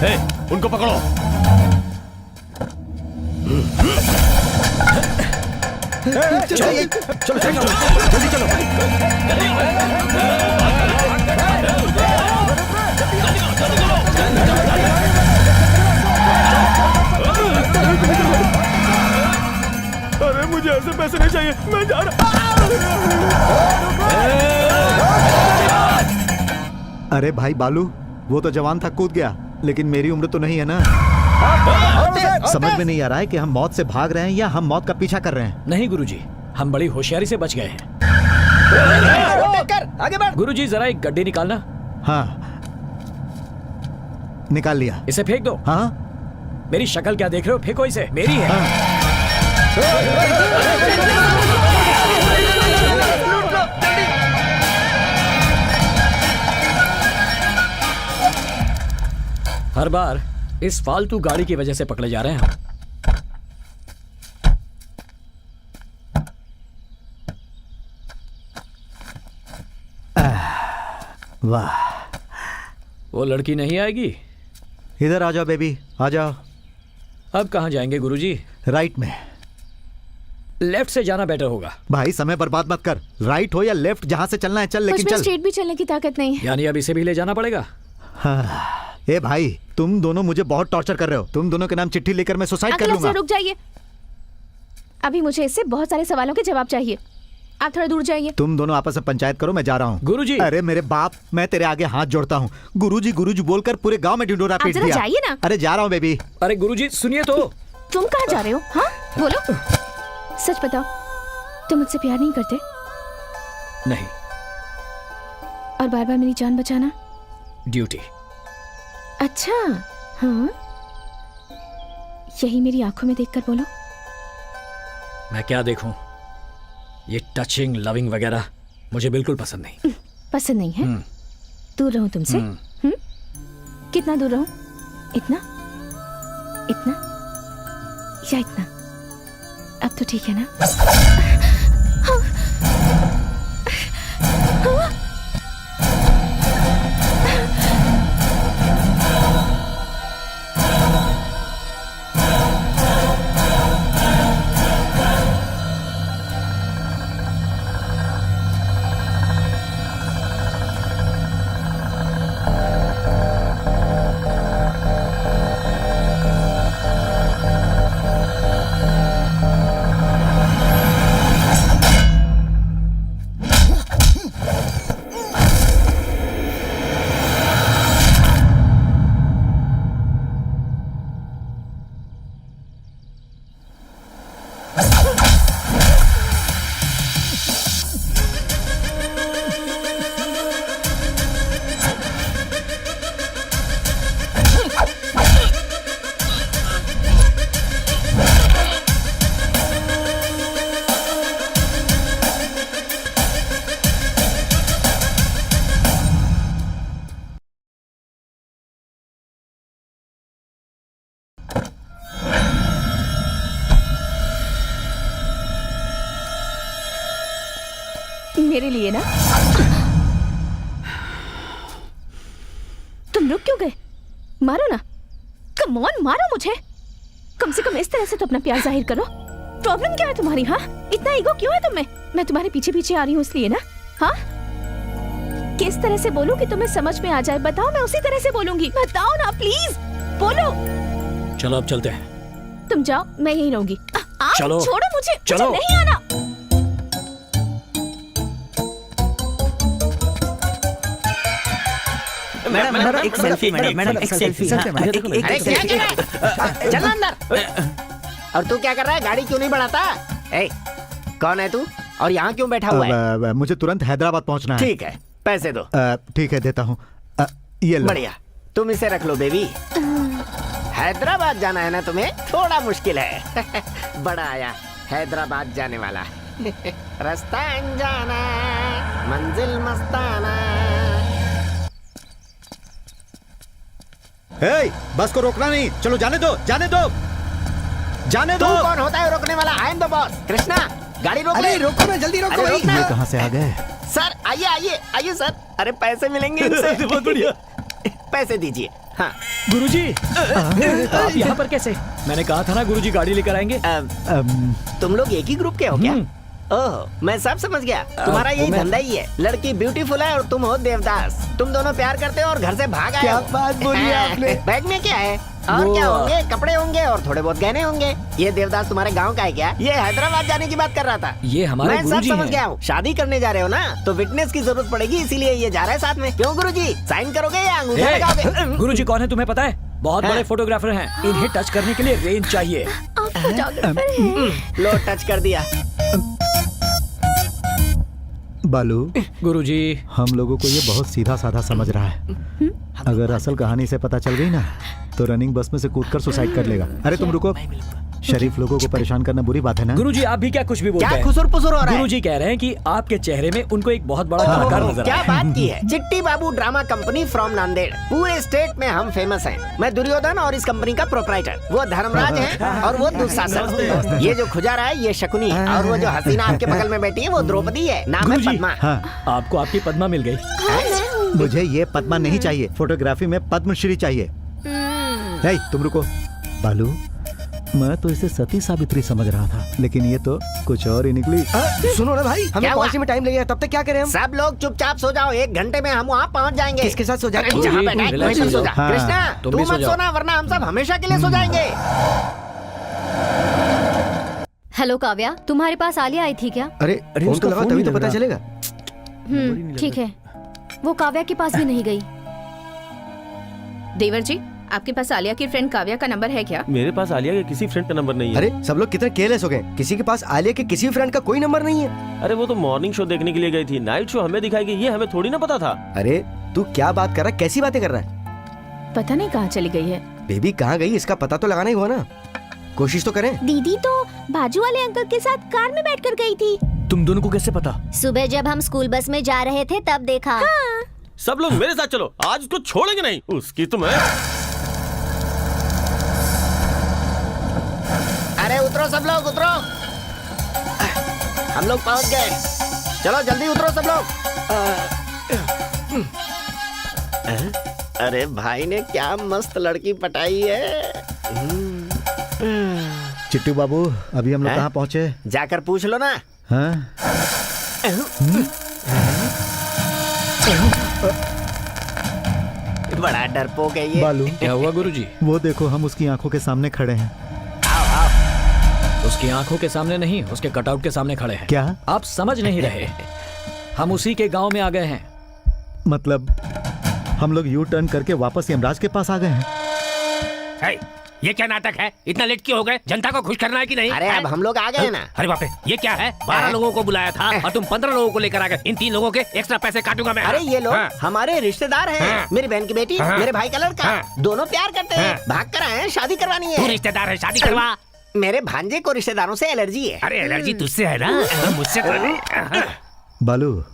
हे, उनको पकड़ो। चलो जल्दी चलो। अरे मुझे ऐसे पैसे नहीं चाहिए, मैं जा रहा। अरे भाई बालू, वो तो जवान था, कूद गया, लेकिन मेरी उम्र तो नहीं है ना। समझ में नहीं आ रहा है कि हम मौत से भाग रहे हैं या हम मौत का पीछा कर रहे हैं। नहीं गुरुजी, हम बड़ी होशियारी से बच गए हैं। आगे बढ़। गुरुजी, जरा एक गड्ढे निकालना। हाँ, निकाल लिया। इसे फेंक दो। हाँ, मेरी शक्ल क्या देख रहे हो? फेंको इसे, मेरी है। हर बार इस फालतू गाड़ी की वजह से पकड़े जा रहे हैं हम। वाह, वो लड़की नहीं आएगी? इधर आ जाओ बेबी, आ जाओ। अब कहाँ जाएंगे गुरुजी? राइट में। लेफ्ट से जाना बेटर होगा। भाई समय बर्बाद मत कर, राइट हो या लेफ्ट, जहां से चलना है चल, लेकिन चल। स्ट्रेट भी चलने की ताकत नहीं है। यानी अब इसे भी ले जाना पड़ेगा। हाँ। ए भाई, तुम दोनों मुझे बहुत टॉर्चर कर रहे हो। तुम दोनों के नाम चिट्ठी लेकर मैं सुसाइड कर लूंगा। रुक जाइए, अभी मुझे इससे बहुत सारे सवालों के जवाब चाहिए। आप थोड़ा दूर जाइए। तुम दोनों आपस में पंचायत करो, मैं जा रहा हूँ। गुरुजी। अरे मेरे बाप, मैं तेरे आगे हाथ जोड़ता हूँ। गुरुजी गुरुजी बोलकर पूरे गांव में ढिंढोरा पीट दिया। जाइए ना। अरे जा रहा हूँ बेबी। अरे गुरुजी सुनिए तो। तुम कहाँ जा रहे हो? हाँ बोलो, सच बताओ, तुम मुझसे प्यार नहीं करते? नहीं। और बार बार मेरी जान बचाना? ड्यूटी। अच्छा, हाँ, यही मेरी आंखों में देखकर बोलो। मैं क्या देखूं? ये टचिंग, लविंग वगैरह मुझे बिल्कुल पसंद नहीं। पसंद नहीं है? दूर रहूं तुमसे? कितना दूर रहूं? इतना, इतना या इतना? अब तो ठीक है ना? मेरे लिए ना? तुम रुक क्यों गए? मारो ना, कम ऑन मारो मुझे। कम से कम इस तरह से तो अपना प्यार जाहिर करो। प्रॉब्लम क्या है तुम्हारी? हाँ, इतना ईगो क्यों है तुम में? मैं तुम्हारे पीछे पीछे आ रही हूँ इसलिए ना? हाँ, किस तरह से बोलूं कि तुम्हें समझ में आ जाए? बताओ, मैं उसी तरह से बोलूंगी। बताओ ना प्लीज, बोलो। चलो अब चलते हैं। तुम जाओ, मैं यहीं रहूंगी। चलो। छोड़ो मुझे, चलो। मुझे नहीं आना। मैडम एक सेल्फी, मैडम एक सेल्फी। चल अंदर। और तू क्या कर रहा है? गाड़ी क्यों नहीं बढ़ाता? ए, कौन है तू और यहाँ क्यों बैठा हुआ है? मुझे तुरंत हैदराबाद पहुंचना है। ठीक है, पैसे दो। ठीक है, देता हूँ। ये लो। बढ़िया, तुम इसे रख लो बेबी। हैदराबाद जाना है ना तुम्हें? थोड़ा मुश्किल है। बड़ा आया हैदराबाद जाने वाला। रास्ता अनजाना, मंजिल मस्ताना। हे, बस को रोकना नहीं। चलो जाने दो, जाने दो, जाने दो। तू कौन होता है रोकने वाला? I am the boss. Krishna, गाड़ी रोक ले। रोको ना, जल्दी रोको भाई। ये कहाँ से आ गए? सर आइए आइए आइए सर। अरे पैसे मिलेंगे इनसे। बहुत बढ़िया। पैसे दीजिए। हाँ गुरुजी, आप यहाँ पर कैसे? मैंने कहा था ना गुरुजी गाड़ी लेकर आएंगे। तुम लोग एक ही ग्रुप के हो क्या? ओह, मैं सब समझ गया। तुम्हारा यही धंधा ही है। लड़की ब्यूटीफुल है और तुम हो देवदास। तुम दोनों प्यार करते हो और घर से भाग आए। क्या बात बोली आपने? बैग में क्या है? और क्या होंगे? कपड़े होंगे और थोड़े बहुत गहने होंगे। ये देवदास तुम्हारे गांव का है क्या? ये हैदराबाद जाने की बात कर रहा था। ये हमारे मैं सब गुरुजी समझ हैं। गया हूँ। शादी करने जा रहे हो ना, तो विटनेस की जरूरत पड़ेगी, इसीलिए ये जा रहा है साथ में। क्यों गुरुजी, साइन करोगे या अंगूठा लगाओगे? गुरुजी कौन है तुम्हें पता है? बहुत बड़े फोटोग्राफर हैं। इन्हें टच करने के लिए रेंज चाहिए। आप फोटोग्राफर हैं? लो, टच कर दिया। बालू, गुरुजी, हम लोगों को ये बहुत सीधा साधा समझ रहा है। अगर असल कहानी से पता चल गई ना, तो रनिंग बस में से कूदकर सुसाइड कर लेगा। अरे तुम रुको, शरीफ लोगों को परेशान करना बुरी बात है ना? गुरुजी आप भी क्या कुछ भी बोलते हैं? क्या खुसुर पुसुर हो रहा है? गुरुजी कह रहे हैं कि आपके चेहरे में उनको एक बहुत बड़ा कलाकार नजर क्या आया है। बात की है? चिट्टी बाबू ड्रामा कंपनी फ्रॉम नांदेड़। पूरे स्टेट में हम फेमस हैं। मैं दुर्योधन और इस कंपनी का प्रोप्राइटर। वो धर्मराज है और वो दुशासन। ये जो खुजा रहा है ये शकुनी है और वो जो हसीना आपके बगल में बैठी है वो द्रौपदी है। नाम है गुरुजी, पद्मा। आपको आपकी पद्मा मिल गई। मुझे ये पद्मा नहीं चाहिए, फोटोग्राफी में पद्मश्री चाहिए। नहीं, तुम रुको। बालू, मैं तो इसे सती सावित्री समझ रहा था, लेकिन ये तो कुछ और ही निकली। सुनो ना भाई, हमें क्या हुआ? पहुंचने में टाइम लगेगा, तब तक क्या करें हम? सब लोग चुपचाप सो जाओ। 1 घंटे में हम वहाँ पहुँच जाएंगे। किसके साथ सो जाएंगे? जहाँ बैठा है वहीं पे सो जा। हाँ। कृष्णा, तुम तू भी सो मत जाओ। सोना, वरना हम सब हमेशा के लिए सो जाएंगे। हेलो काव्या, तुम्हारे पास आलिया आई थी क्या? अरे फोन तो लगाओ, तभी तो पता चलेगा। ठीक है। वो काव्या के पास भी नहीं गई। देवर जी, आपके पास आलिया की फ्रेंड काव्या का नंबर है क्या? मेरे पास आलिया के किसी फ्रेंड का नंबर नहीं है। अरे सब लोग कितने केयरलेस हो गए। किसी के पास आलिया के किसी फ्रेंड का कोई नंबर नहीं है। अरे वो तो मॉर्निंग शो देखने के लिए गई थी, नाइट शो हमें दिखाएगी, ये हमें थोड़ी ना पता था। अरे तू क्या बात कर रहा है? कैसी बातें कर रहा है? पता नहीं कहाँ चली गई है। बेबी कहाँ गई, इसका पता तो लगाना ही हुआ ना। कोशिश तो करें। दीदी तो बाजू वाले अंकल के साथ कार में बैठकर गई थी। तुम दोनों को कैसे पता? सुबह जब हम स्कूल बस में जा रहे थे तब देखा। सब लोग मेरे साथ चलो, आज उसको छोड़ेंगे नहीं। उसकी तुम्हें। अरे उतरो सब लोग, उतरो। हम लोग पहुंच गए। चलो जल्दी उतरो सब लोग। अरे भाई ने क्या मस्त लड़की पटाई है। चिट्टू बाबू, अभी हम लोग कहाँ पहुँचे? जाकर पूछ लो ना। हाँ? बड़ा डरपोक है ये। बालू, क्या हुआ गुरुजी? वो देखो, हम उसकी आंखों के सामने खड़े हैं। उसकी आंखों के सामने नहीं, उसके कटआउट के सामने खड़े हैं। क्या? आप समझ नहीं रहे। हम उसी के गांव में आ गए हैं। मतलब हम लोग यू टर्न करके वापस यमराज के पास आ गए हैं। ये क्या नाटक है? इतना लेट क्यों हो गए? जनता को खुश करना है कि नहीं? अरे अब हम लोग आ गए ना। अरे बाप रे, ये क्या है? 12 लोगों को बुलाया था और तुम 15 लोगों को लेकर आ गए। इन 3 लोगों के एक्स्ट्रा पैसे काटूंगा मैं। अरे ये लोग हाँ। हमारे रिश्तेदार हैं। हाँ। मेरी बहन की बेटी, हाँ। मेरे भाई का लड़का, हाँ। दोनों प्यार करते हैं। हाँ। भाग कर आए हैं, शादी करवानी तू है। रिश्तेदार है, शादी करवा। मेरे भांजे को रिश्तेदारों से एलर्जी है। अरे एलर्जी तुझसे है ना, मुझसे तो नहीं। बालू,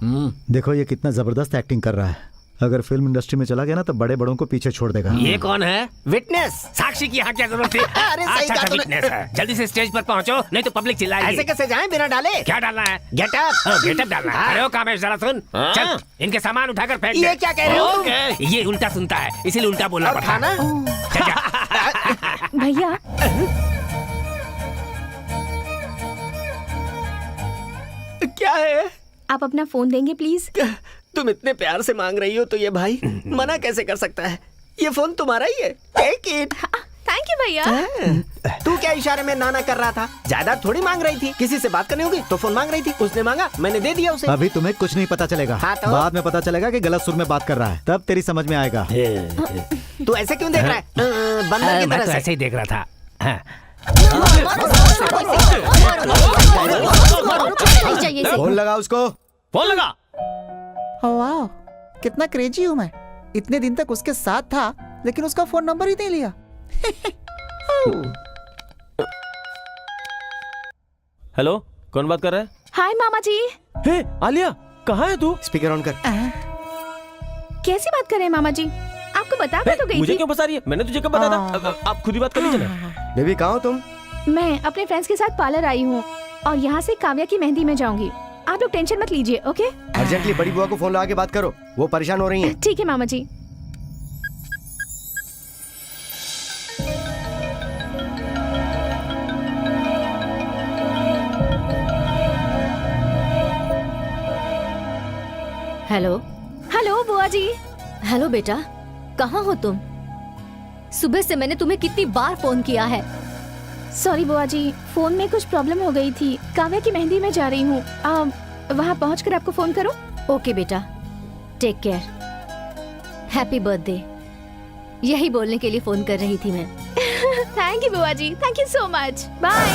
देखो ये कितना जबरदस्त एक्टिंग कर रहा है। अगर फिल्म इंडस्ट्री में चला गया ना तो बड़े बड़ों को पीछे छोड़ देगा। ये कौन है? विटनेस। साक्षी की यहाँ क्या जरूरत थी? अरे सही अच्छा, कहा तूने। विटनेस है। जल्दी से स्टेज पर पहुँचो, नहीं तो पब्लिक चिल्लाएगी। ऐसे कैसे जाएं बिना डाले? क्या डालना है? गेटअप। गेटअप डालना है। अरे ओ कामेश, जरा सुन। चल इनके सामान उठाकर फेंक दे। ये क्या कह रहे हो तुम? ये उल्टा सुनता है, इसीलिए उल्टा बोलना पड़ता है। चल जा। भैया क्या है? आप अपना फोन देंगे प्लीज? तुम इतने प्यार से मांग रही हो तो ये भाई मना कैसे कर सकता है? ये फोन तुम्हारा ही है। Take it. थैंक यू भैया। तू क्या इशारे में नाना कर रहा था? ज्यादा थोड़ी मांग रही थी, किसी से बात करनी होगी तो फोन मांग रही थी, उसने मांगा, मैंने दे दिया उसे। अभी तुम्हें कुछ नहीं पता चलेगा। हाँ तो? बाद में पता चलेगा कि गलत सुर में बात कर रहा है, तब तेरी समझ में आएगा। तू ऐसे क्यों देख रहा है? बंदर की मैं तरह तो से। ऐसे ही देख रहा था। फोन लगा उसको। फोन लगा। वाह, कितना क्रेजी हूँ मैं। इतने दिन तक उसके साथ था लेकिन उसका फोन नंबर ही नहीं लिया। हेलो, कौन बात कर रहा है? हाय मामा जी। हे आलिया, कहाँ है तू? स्पीकर ऑन कर। कैसी बात कर रहे हैं मामा जी? आपको बता मैं तो गई मुझे थी। क्यों फंसा रही है? मैंने तुझे कब बताया था? आप खुद ही बात कर लीजिए ना। बेबी कहाँ हो तुम? मैं अपने फ्रेंड्स के साथ पार्लर आई हूँ और यहाँ से काव्या की मेहंदी में जाऊंगी। आप लोग टेंशन मत लीजिए, ओके? अर्जेंटली बड़ी बुआ को फोन लगा के बात करो, वो परेशान हो रही हैं। ठीक है मामा जी। हेलो। हेलो बुआ जी। हेलो बेटा, कहाँ हो तुम? सुबह से मैंने तुम्हें कितनी बार फोन किया है। सॉरी बुआ जी, फोन में कुछ प्रॉब्लम हो गई थी। काव्या की मेहंदी में जा रही हूँ, वहाँ पहुँचकर आपको फोन करूँ? ओके बेटा, टेक केयर, हैप्पी बर्थडे। यही बोलने के लिए फोन कर रही थी मैं। थैंक यू बुआ जी, thank you so much. Bye.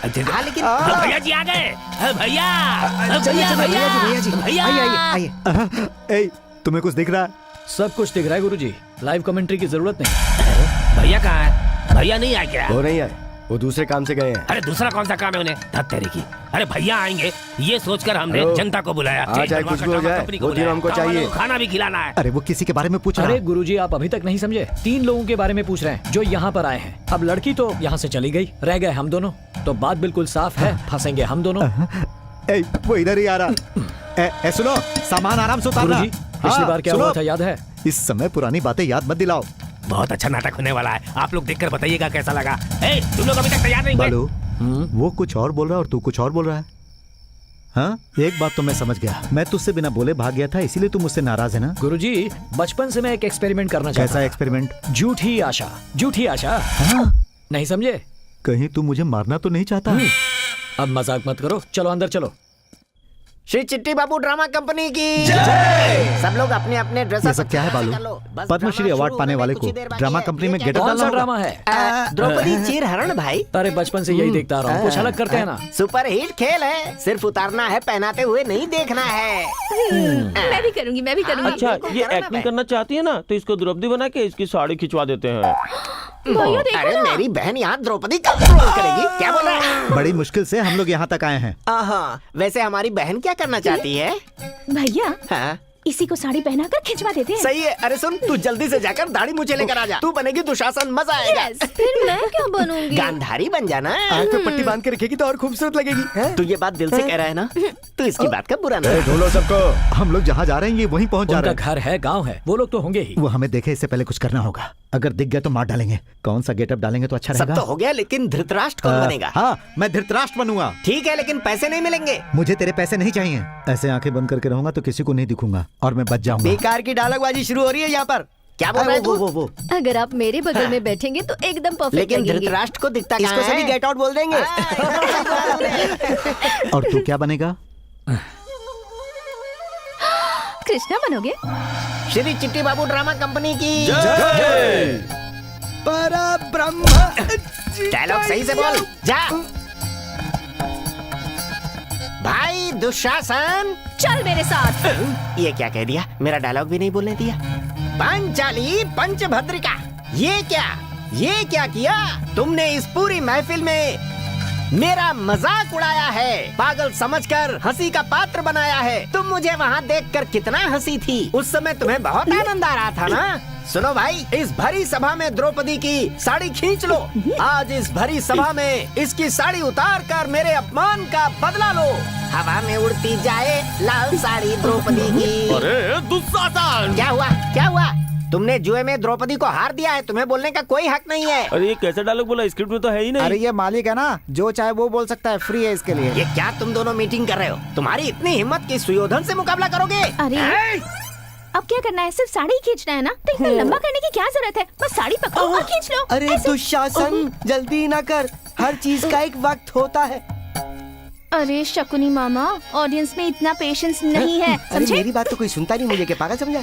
लेकिन भैया जी आ गए। भैया ए, तुम्हें कुछ दिख रहा है? सब कुछ दिख रहा है गुरुजी, लाइव कमेंट्री की जरूरत नहीं। भैया कहाँ है? भैया नहीं आए क्या? वो नहीं आए, वो दूसरे काम से गए हैं। अरे दूसरा कौन सा काम है उन्हें? धत तेरी की। अरे भैया आएंगे ये सोचकर हमने जनता को बुलाया। आ जाए, कुछ भी हो जाए, वो तीनों हमको चाहिए। खाना भी खिलाना है। अरे वो किसी के बारे में पूछ रहा अरे है। गुरुजी, आप अभी तक नहीं समझे। 3 लोगों के बारे में पूछ रहे हैं जो यहाँ पर आए हैं। अब लड़की तो यहाँ से चली गई, रह गए हम दोनों। तो बात बिल्कुल साफ है, फंसेंगे हम दोनों। ए, वो इधर ही आ रहा। सुनो, सामान आराम से उतारना। गुरुजी, पिछली बार क्या हुआ था याद है? इस समय पुरानी बातें याद मत दिलाओ। बहुत अच्छा नाटक होने वाला है, आप लोग देखकर बताइएगा कैसा लगा। ए, तुम लोग अभी तक तैयार नहीं हुए? बालू, वो कुछ और बोल रहा है और तू कुछ और बोल रहा है। हाँ, एक बात तो मैं समझ गया, मैं तुझसे बिना बोले भाग गया था, इसीलिए तू मुझसे नाराज है ना? गुरुजी, बचपन से मैं एक एक्सपेरिमेंट करना चाहता। कैसा एक्सपेरिमेंट? झूठी आशा, झूठी आशा। हाँ? नहीं समझे? कहीं तू मुझे मारना तो नहीं चाहता? अब मजाक मत करो, चलो अंदर चलो। श्री चिट्टी बाबू ड्रामा कंपनी की जय। सब लोग अपने अपने ड्रेस। ये सब क्या है बालू? पद्मश्री अवार्ड पाने वाले को ड्रामा कंपनी में गेटअप कौन सा डालना ड्रामा होगा? है? द्रौपदी चीरहरण भाई। अरे बचपन से यही देखता रहा हूँ, कुछ अलग करते हैं ना। सुपर हिट खेल है, सिर्फ उतारना है, पहनाते हुए नहीं देखना है। मैं भी करूँगी, मैं भी करूँगी। अच्छा, ये एक्टिंग करना चाहती है ना, तो इसको द्रौपदी बना के इसकी साड़ी खिंचवा देते हैं। भैया देखो अरे ना। मेरी बहन यहाँ द्रौपदी कब रोल करेगी? क्या बोल रहा है? बड़ी मुश्किल से हम लोग यहाँ तक आए हैं। वैसे हमारी बहन क्या करना चाहती है? भैया, हाँ? इसी को साड़ी पहनाकर खिंचवा देते हैं। सही है। अरे सुन, तू जल्दी से जाकर दाढ़ी मूछे लेकर आ जा। तू बनेगी दुशासन, मजा आएगा। फिर मैं क्या बनूंगी? गांधारी बन जाना। आंख पे पट्टी बांध के रखेगी तो और खूबसूरत लगेगी। तू ये बात दिल से कह रहा है ना? तू इसकी बात का बुरा ना। ढूंढो सबको, हम लोग जहाँ जा रहे हैं ये वहीं पहुँच जा रहे उनका घर है, गांव है, वो लोग तो होंगे ही। वो हमें देखे इससे पहले कुछ करना होगा। अगर दिख गया तो मार डालेंगे। कौन सा गेटअप डालेंगे तो अच्छा सब रहेगा? तो हो गया, लेकिन धृतराष्ट्र कौन बनेगा? हाँ, मैं धृतराष्ट्र बनूंगा। ठीक है, लेकिन पैसे नहीं मिलेंगे। मुझे तेरे पैसे नहीं चाहिए। ऐसे आंखें बंद करके रहूंगा तो किसी को नहीं दिखूंगा और मैं बच जाऊंगा। बेकार की डायलॉगबाजी शुरू हो रही है यहाँ पर। क्या बोल रहा है तू? वो अगर आप मेरे बगल में बैठेंगे तो एकदम परफेक्ट लेकिन लगेंगे। धृतराष्ट्र को दिखता इसको कहाँ सभी है? गेट आउट बोल देंगे। और तू क्या बनेगा? कृष्णा बनोगे? श्री चिट्टी बाबू ड्रामा कंपनी की परब्रह्म। डायलॉग सही से बोल जा। भाई दुशासन, चल मेरे साथ। ये क्या कह दिया? मेरा डायलॉग भी नहीं बोलने दिया। पांचाली पंचभद्रिका, ये क्या किया तुमने? इस पूरी महफिल में मेरा मजाक उड़ाया है, पागल समझकर हंसी का पात्र बनाया है। तुम मुझे वहाँ देखकर कितना हंसी थी, उस समय तुम्हें बहुत आनंद आ रहा था ना। सुनो भाई, इस भरी सभा में द्रौपदी की साड़ी खींच लो। आज इस भरी सभा में इसकी साड़ी उतार कर मेरे अपमान का बदला लो। हवा में उड़ती जाए लाल साड़ी द्रौपदी की। अरे दुस्शासन! क्या हुआ, क्या हुआ? तुमने जुए में द्रौपदी को हार दिया है, तुम्हें बोलने का कोई हक नहीं है। अरे ये कैसा डायलॉग बोला, स्क्रिप्ट में तो है ही नहीं। अरे ये मालिक है ना, जो चाहे वो बोल सकता है, फ्री है इसके लिए। ये क्या तुम दोनों मीटिंग कर रहे हो? तुम्हारी इतनी हिम्मत कि सुयोधन से मुकाबला करोगे? अरे अब क्या करना है, सिर्फ साड़ी खींचना है ना, तो इतना लंबा करने की क्या जरूरत है? बस साड़ी पकड़ो और खींच लो। अरे दुशासन, जल्दी ना कर, हर चीज का एक वक्त होता है। अरे शकुनी मामा, ऑडियंस में इतना पेशेंस नहीं है, अरे समझे? मेरी बात तो कोई सुनता नहीं, मुझे क्या पागल समझा?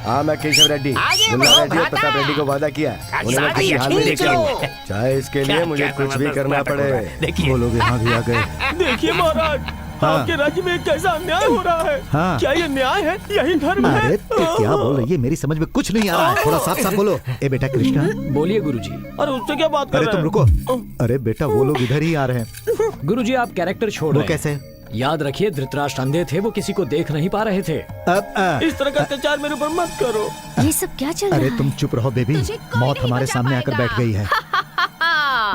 हाँ, मैं केशव रेड्डी, आगे मुन्ना बढ़ो, रेड्डी और भ्राता। प्रताप रेड्डी को वादा किया है, उन्हें मैं साड़ी किसी हाल में खींच लेकर लो। आऊंगा। चाहे इसके लिए मुझे क्या कुछ भी जबरदस्त करना नाटक हो रहा पड़े। है। देखिए वो लोग यहाँ भी आ गए। देखिए महाराज, हाँ। आपके राज्य में कैसा अन्याय हो रहा है। हाँ। क्या ये न्याय है, यही धर्म है? अरे तो क्या बोल रही है, मेरी समझ में कुछ नहीं आ रहा है, थोड़ा साफ साफ बोलो। ए बेटा कृष्णा, बोलिए गुरुजी। अरे उससे क्या बात कर अरे रहे तुम हैं? रुको। अरे बेटा वो लोग इधर ही आ रहे हैं। गुरुजी आप कैरेक्टर छोड़ वो रहे हैं। कैसे? याद रखिए धृतराष्ट्र अंधे थे, वो किसी को देख नहीं पा रहे थे। इस तरह का अत्याचार मेरे ऊपर मत करो। ये सब क्या चल रहा अरे है? तुम चुप रहो बेबी, तुझे कोई मौत नहीं हमारे बचा सामने आकर बैठ पाएगा। गई है।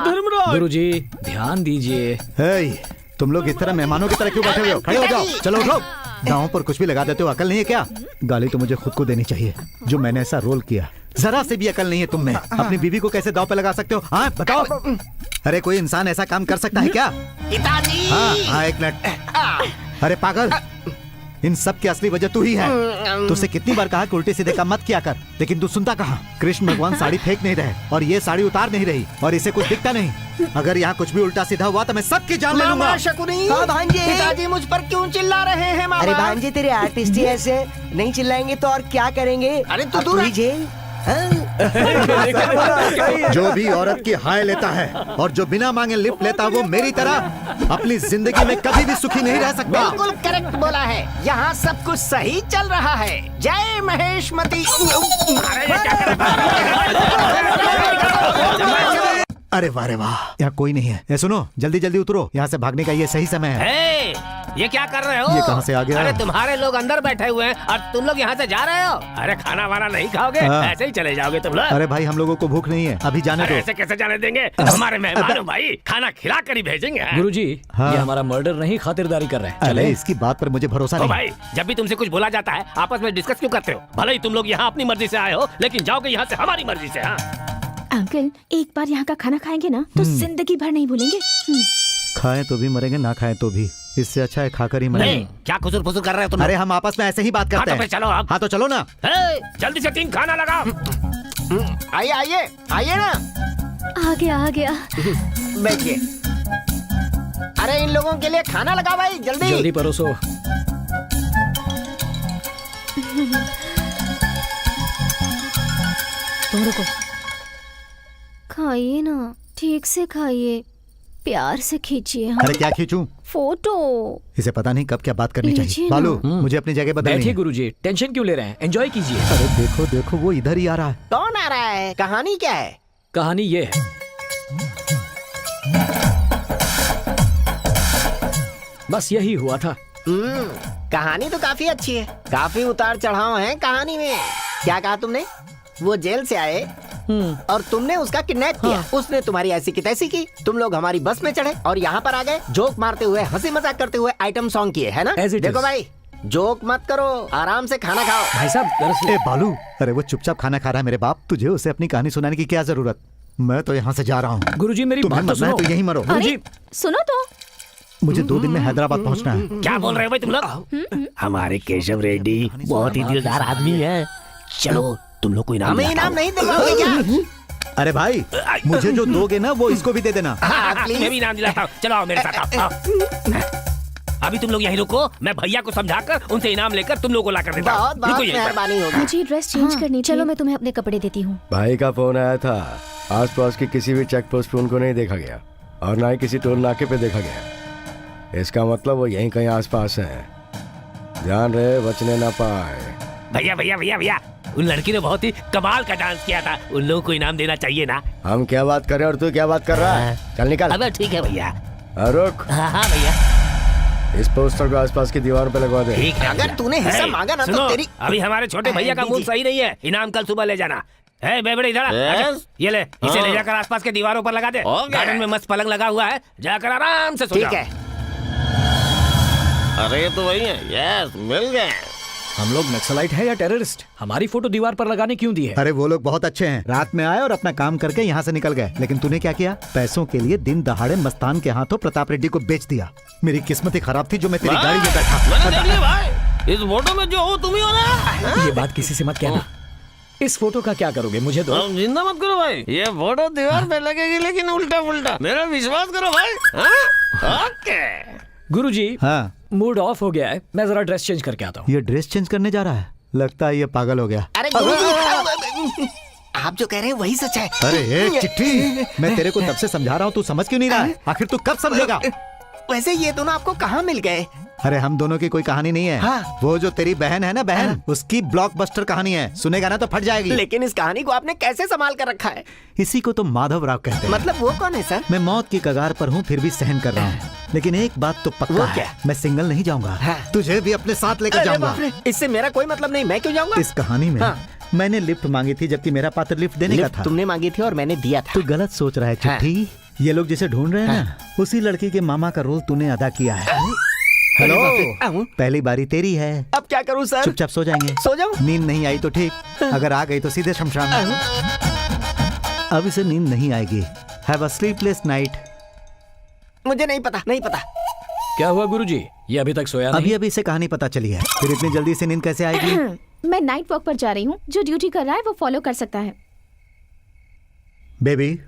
धर्मराज, गुरुजी ध्यान दीजिए। हे, तुम लोग इस तरह मेहमानों की तरह क्यों बैठे हुए हो? खड़े हो जाओ, चलो उठो। दांव पर कुछ भी लगा देते हो, अकल नहीं है क्या? गाली तो मुझे खुद को देनी चाहिए, जो मैंने ऐसा रोल किया। जरा से भी अकल नहीं है तुम में। अपनी बीवी को कैसे दांव पे लगा सकते हो? हाँ बताओ। अरे कोई इंसान ऐसा काम कर सकता है क्या? पिताजी! हाँ एक मिनट। अरे पागल, इन सब की असली वजह तू ही है। तुझसे कितनी बार कहा कि उल्टे सीधे काम मत किया कर, लेकिन तू सुनता कहाँ? कृष्ण भगवान साड़ी फेंक नहीं रहे और ये साड़ी उतार नहीं रही और इसे कुछ दिखता नहीं। अगर यहाँ कुछ भी उल्टा सीधा हुआ तो मैं सबकी जान ले लूंगा। मामा शकुनी, हाँ भांजे। पिताजी मुझ पर क्यों चिल्ला रहे हैं मामा? अरे भांजे, तेरे आर्टिस्ट ही ऐसे, नहीं चिल्लाएंगे तो और क्या करेंगे? अरे तू अब दूर ही रह। जेल। जो भी औरत की हाय लेता है और जो बिना मांगे लिफ्ट लेता है, वो मेरी तरह अपनी जिंदगी में कभी भी सुखी नहीं रह सकता। बिल्कुल करेक्ट बोला है, यहाँ सब कुछ सही चल रहा है। जय महेशमती। अरे ये क्या कर अरे वाह रे वाह, यहाँ कोई नहीं है। ये सुनो, जल्दी जल्दी उतरो, यहाँ से भागने का ये सही समय है। हे, ये क्या कर रहे हो? ये कहाँ से आ गया? अरे तुम्हारे लोग अंदर बैठे हुए हैं और तुम लोग यहाँ से जा रहे हो? अरे खाना वाना नहीं खाओगे? हाँ। ऐसे ही चले जाओगे तुम लोग? अरे भाई हम लोगों को भूख नहीं है, अभी जाने अरे दो। ऐसे कैसे जाने देंगे? हमारे मेहमान हो भाई, खाना खिला कर ही भेजेंगे। गुरुजी, हाँ। ये हमारा मर्डर नहीं, खातिरदारी कर रहे हैं। अरे चले। इसकी बात पर मुझे भरोसा ओ नहीं। भाई, जब भी तुमसे कुछ बोला जाता है आपस में डिस्कस क्यों करते हो? भले ही तुम लोग यहाँ अपनी मर्जी से आए हो, लेकिन जाओगे यहाँ से हमारी मर्जी से। हाँ? अंकल, एक बार यहाँ का खाना खाएंगे ना तो जिंदगी भर नहीं भूलेंगे। खाएं तो भी मरेंगे, ना खाएं तो भी। इससे अच्छा है खाकर ही मरेंगे। नहीं, क्या खुसुर फुसुर कर रहे हो तुम लोग? अरे हम आपस में ऐसे ही बात हाँ करते तो हैं। फिर चलो अब। हाँ तो चलो ना। हे, जल्दी से 3 खाना लगाओ। आइए आइए आइए ना, आ गया। बैठिए। अरे इन लोगों के लिए खाना लगा भाई, जल्दी। जल्दी परोसो। तुम रुको, खाइए ना, ठीक से खाइए, प्यार से खींचिए। हाँ। अरे क्या खींचूं? फोटो। इसे पता नहीं कब क्या बात करनी लीजिए चाहिए। ना। बालू, मुझे अपनी जगह बदलनी बैठिए है। गुरुजी, टेंशन क्यों ले रहे हैं? एंजॉय कीजिए। अरे देखो देखो, वो इधर ही आ रहा है। कौन आ रहा है? कहानी क्या है? कहानी ये है, बस यही हुआ था। कहानी तो काफी अच्छी है, काफी उतार चढ़ाव है कहानी में। क्या कहा तुमने? वो जेल से आए और तुमने उसका किडनैप किया। उसने तुम्हारी ऐसी की तैसी की, तुम लोग हमारी बस में चढ़े और यहाँ पर आ गए। जोक मारते हुए, हंसी मजाक करते हुए आइटम सॉन्ग किए, है ना? As it देखो is. भाई, जोक मत करो, आराम से खाना खाओ। भाई साहब दरअसल ए बालू, अरे वो चुपचाप खाना खा रहा है मेरे बाप, तुझे उसे अपनी कहानी सुनाने की क्या जरूरत? मैं तो यहाँ से जा रहा हूँ। गुरुजी मेरी तुम्हें बात तो मरना है सुनो। तो यहीं मरो। गुरुजी, सुनो तो। मुझे 2 दिन में हैदराबाद पहुँचना है। क्या बोल रहे हो भाई तुम लोग? हमारे केशव रेड्डी बहुत ही दिलदार आदमी है। चलो तुम लोग को इनाम हमें दिलाता इनाम हूँ। नहीं दिलवाओगे क्या? अरे भाई, मुझे जो दोगे ना वो इसको भी दे देना। हाँ, मैं प्लीज। भी इनाम दिलाता हूँ। चलो आओ मेरे साथ आओ। अभी तुम लोग यहीं रुको, मैं भैया को समझाकर उनसे इनाम लेकर तुम लोग को ला कर देता हूँ। बहुत रुको बहुत यहीं पर। मेहरबानी होगी। मुझे ड्रेस चेंज करनी थी। चलो मैं तुम्हें अपने कपड़े देती हूँ। भाई का फोन आया था, आसपास की किसी भी चेक पोस्ट पे उनको नहीं देखा गया और ना ही किसी टोल नाके पे देखा गया। इसका मतलब वो यहीं कहीं आसपास है। ध्यान रहे, बचने ना पाए। भैया भैया भैया भैया, उन लड़की ने बहुत ही कमाल का डांस किया था, उन लोगों को इनाम देना चाहिए ना। हम क्या बात कर रहे हैं और तू क्या बात कर रहा है? चल निकल। अब ठीक है भैया। रुक। हाँ भैया। इस पोस्टर को आसपास की दीवार पे लगवा दे। ठीक है। अगर तूने हिस्सा मांगा ना तो तेरी अभी हमारे छोटे भैया का मूड सही नहीं है, इनाम कल सुबह ले जाना है। बेबड़े इधर ये ले, इसे ले जाकर आसपास के दीवारों पर लगा दे। गार्डन में मस्त पलंग लगा हुआ है, जाकर आराम से सो जाओ। ठीक है। अरे ये तो वही है। यस, मिल गए। हम लोग नक्सलाइट है या टेररिस्ट? हमारी फोटो दीवार पर लगाने क्यों दी है? अरे वो लोग बहुत अच्छे हैं, रात में आए और अपना काम करके यहाँ से निकल गए। लेकिन तूने क्या किया? पैसों के लिए दिन दहाड़े मस्तान के हाथों प्रताप रेड्डी को बेच दिया। मेरी किस्मत ही खराब थी जो मैं तेरी गाड़ी में मैंने देख लिया बैठा। भाई, इस फोटो में जो हो तुम ही हो ना। ये बात किसी से मत कहना। इस फोटो का क्या करोगे? मुझे दो। जिंदा मत करो भाई, ये फोटो दीवार पे लगेगी लेकिन उल्टा पुल्टा। मेरा विश्वास करो भाई। हाँ? ओके गुरुजी, हाँ मूड ऑफ हो गया है, मैं जरा ड्रेस चेंज करके आता हूँ। ये ड्रेस चेंज करने जा रहा है? लगता है ये पागल हो गया। अरे गुरुजी, आप जो कह रहे हैं वही सच है। अरे ए, चिट्ठी, मैं तेरे को तब से समझा रहा हूँ, तू समझ क्यों नहीं रहा है? आखिर तू कब समझेगा? वैसे ये दोनों आपको कहाँ मिल गए? अरे हम दोनों की कोई कहानी नहीं है। हाँ। वो जो तेरी बहन है ना बहन, उसकी ब्लॉकबस्टर कहानी है। सुनेगा ना तो फट जाएगी। लेकिन इस कहानी को आपने कैसे संभाल कर रखा है? इसी को तो माधव राव कहते हैं। मतलब वो कौन है सर? मैं मौत की कगार पर हूँ फिर भी सहन कर रहा हूँ। लेकिन एक बात तो पक्का वो है, क्या? मैं सिंगल नहीं जाऊंगा। हाँ। तुझे भी अपने साथ लेकर अरे जाऊंगा। बाप रे, इससे मेरा कोई मतलब नहीं, मैं क्यों जाऊंगा? इस कहानी में हाँ। मैंने लिफ्ट मांगी थी जबकि मेरा पात्र लिफ्ट देने का लिफ्ट था। तुमने मांगी थी और मैंने दिया था। तू गलत सोच रहा है चिट्ठी। ये लोग जिसे ढूंढ रहे हैं ना, उसी लड़की के मामा का रोल तूने अदा किया है। हेलो, पहली बारी तेरी है। अब क्या करूं सर? चुपचाप सो जाएंगे। सो जाऊं? नींद नहीं आई तो ठीक, अगर आ गई तो सीधे शमशान। अब इसे नींद नहीं आएगी। Have a sleepless night. मुझे नहीं पता, नहीं पता। क्या हुआ गुरुजी? ये अभी तक सोया नहीं? अभी इसे कहानी पता चली है, फिर इतनी जल्दी से नींद कैसे आएगी? मैं नाइट वॉक पर जा रही हूँ, जो ड्यूटी कर रहा है वो फॉलो कर सकता है। बेबी,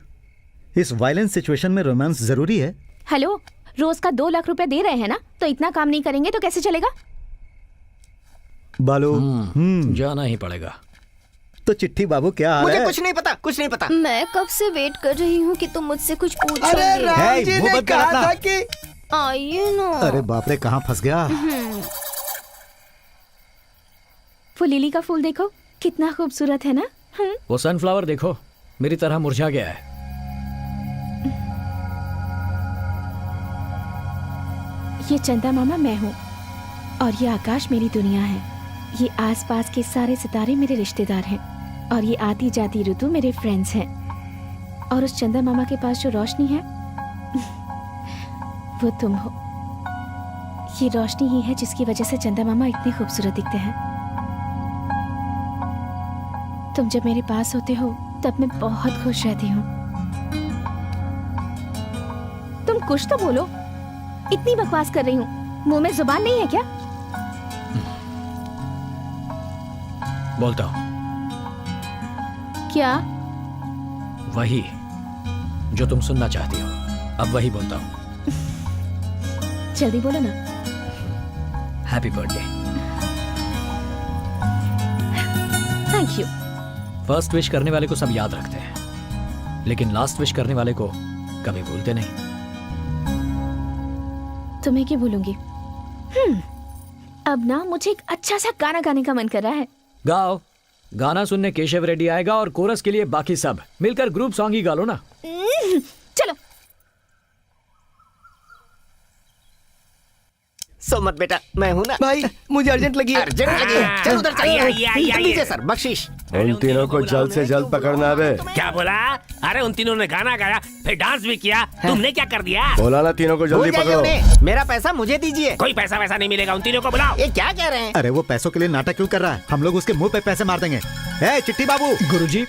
इस वायलेंस सिचुएशन में रोमांस जरूरी है। हेलो, रोज का 2 लाख रुपए दे रहे हैं ना, तो इतना काम नहीं करेंगे तो कैसे चलेगा? बालू, जाना ही पड़ेगा। तो चिट्ठी बाबू क्या हाल मुझे है? कुछ नहीं पता, कुछ नहीं पता। मैं कब से वेट कर रही हूँ कि तुम मुझझसे कुछ पूछोगे। अरे राम जी मुंह ने बंद कर कहा अपना। था कि आइए ना। अरे बाप रे, कहाँ फंस गया? वो लिली का फूल देखो, कितना खूबसूरत है ना। वो सनफ्लावर देखो, मेरी तरह मुरझा गया है। ये चंदा मामा मैं हूँ और ये आकाश मेरी दुनिया है। ये आसपास के सारे सितारे मेरे रिश्तेदार हैं और ये आती जाती ऋतु मेरे फ्रेंड्स हैं। और उस चंदा मामा के पास जो रोशनी है वो तुम हो। ये रोशनी ही है जिसकी वजह से चंदा मामा इतने खूबसूरत दिखते हैं। तुम जब मेरे पास होते हो तब मैं बहुत खुश रहती हूँ। तुम कुछ तो बोलो, इतनी बकवास कर रही हूँ, मुंह में जुबान नहीं है क्या? बोलता हूँ। क्या? वही जो तुम सुनना चाहती हो, अब वही बोलता हूँ। जल्दी बोलो ना। Happy birthday. Thank you. First wish करने वाले को सब याद रखते हैं, लेकिन लास्ट विश करने वाले को कभी भूलते नहीं। तुम्हें क्यों भूलूंगी? अब ना मुझे एक अच्छा सा गाना गाने का मन कर रहा है। गाओ। गाना सुनने केशव रेड्डी आएगा और कोरस के लिए बाकी सब मिलकर ग्रुप सॉन्ग ही गा लो ना। चलो। सो मत बेटा, मैं हूँ ना। भाई मुझे अर्जेंट लगी है। अर्जेंट लगी है, चल उधर चल। लीजिए सर, बख्शीश। उन तीनों को जल्द से जल्द पकड़ना है बे। क्या बोला? अरे उन तीनों ने गाना गाया, फिर डांस भी किया, तुमने क्या कर दिया? बोला ना तीनों को जल्दी भूल जाइए पकड़ो। उन्हें, मेरा पैसा मुझे दीजिए। कोई पैसा वैसा नहीं मिलेगा, उन तीनों को बुलाओ। ये क्या कह रहे हैं? अरे वो पैसों के लिए नाटक क्यों कर रहा है? हम लोग उसके मुंह पे पैसे मार देंगे। ए चिट्ठी बाबू। गुरुजी,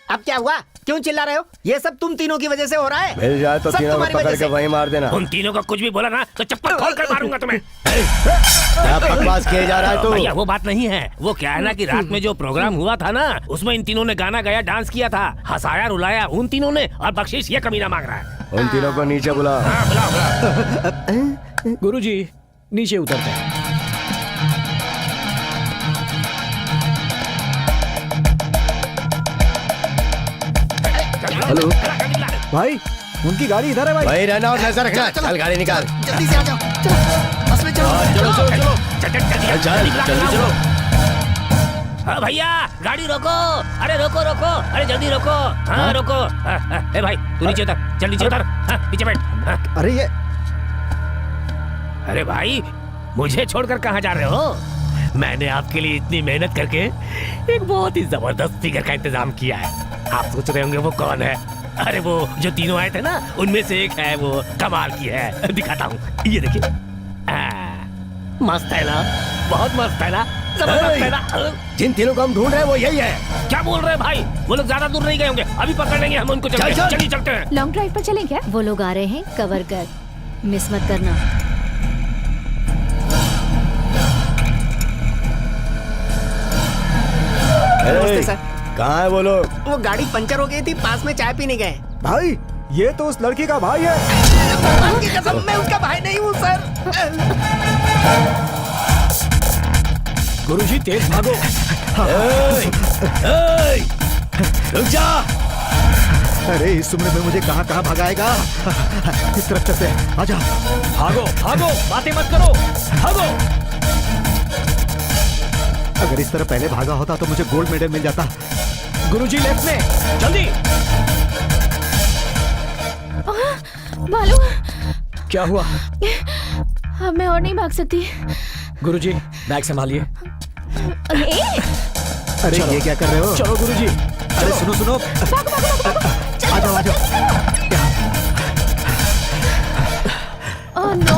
अब क्या हुआ? क्यों चिल्ला रहे हो? ये सब तुम तीनों की वजह से हो रहा है। मिल जाए तो सब तीनों को तुम्हारी पकड़ वजह के से। वहीं मार देना। उन तीनों को कुछ भी बोला ना तो चप्पल खोल कर मारूंगा तुम्हें। क्या बकवास किया जा रहा है तू? भैया वो बात नहीं है, वो क्या है ना कि रात में जो प्रोग्राम हुआ था ना, उसमें इन तीनों ने गाना गाया, डांस किया था, हंसाया रुलाया उन तीनों ने, और बख्शीश ये कमीना मांग रहा है। उन तीनों को नीचे बुला। हाँ, बुलाओ। गुरुजी नीचे उतरते हैं। हेलो भाई, उनकी गाड़ी इधर है भाई। वही रहना और नजर रखना। चल गाड़ी निकाल। जल्दी से आ जाओ, चलो बस में चलो। चलो चलो चलो चल चल जल्दी चलो। भैया गाड़ी रोको, अरे रोको रोको, अरे जल्दी रोको, हाँ रोको। ए भाई तू नीचे उतर, चल नीचे उतर, नीचे बैठ। अरे ये, अरे भाई मुझे छोड़कर कहाँ जा रहे हो? मैंने आपके लिए इतनी मेहनत करके एक बहुत ही जबरदस्त फिगर का इंतजाम किया है। आप सोच रहे होंगे वो कौन है? अरे वो जो तीनों आए थे ना, उनमें से एक है, वो कमाल की है। दिखाता हूँ, ये देखिए। मस्त है ना, बहुत मस्त है ना, जबरदस्त है ना। जिन तीनों को हम ढूंढ रहे हैं वो यही है। क्या बोल रहे हैं भाई? वो लोग ज्यादा दूर नहीं गए होंगे, अभी पकड़ लेंगे हम उनको। चलिए चलते हैं। लॉन्ग ड्राइव पर चलें क्या? वो लोग आ रहे हैं, कवर कर, मिस मत करना। नमस्ते सर। कहाँ है वो लोग? वो गाड़ी पंचर हो गई थी, पास में चाय पीने गए। भाई ये तो उस लड़की का भाई है। भगवान की कसम, मैं उसका भाई नहीं हूँ सर। गुरुजी तेज भागो। रुक जा। अरे इस उम्र में मुझे कहाँ कहाँ भगाएगा। इस तरफ चलते हैं, आजा। भागो भागो, बातें मत करो, भागो। अगर इस तरह पहले भागा होता तो मुझे गोल्ड मेडल मिल जाता। गुरुजी लेफ्ट में, जल्दी। भालू, क्या हुआ? अब मैं और नहीं भाग सकती। गुरुजी बैग संभालिए। अरे ये क्या कर रहे हो? चलो गुरुजी। अरे सुनो सुनो, आ जाओ आ जाओ। Oh no.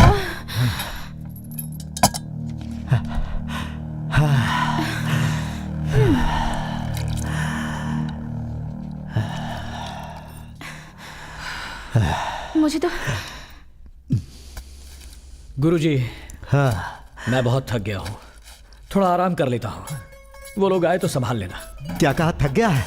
मुझे तो गुरुजी, हाँ। मैं बहुत थक गया हूँ, थोड़ा आराम कर लेता हूँ। वो लोग आए तो संभाल लेना। क्या कहा, थक गया है?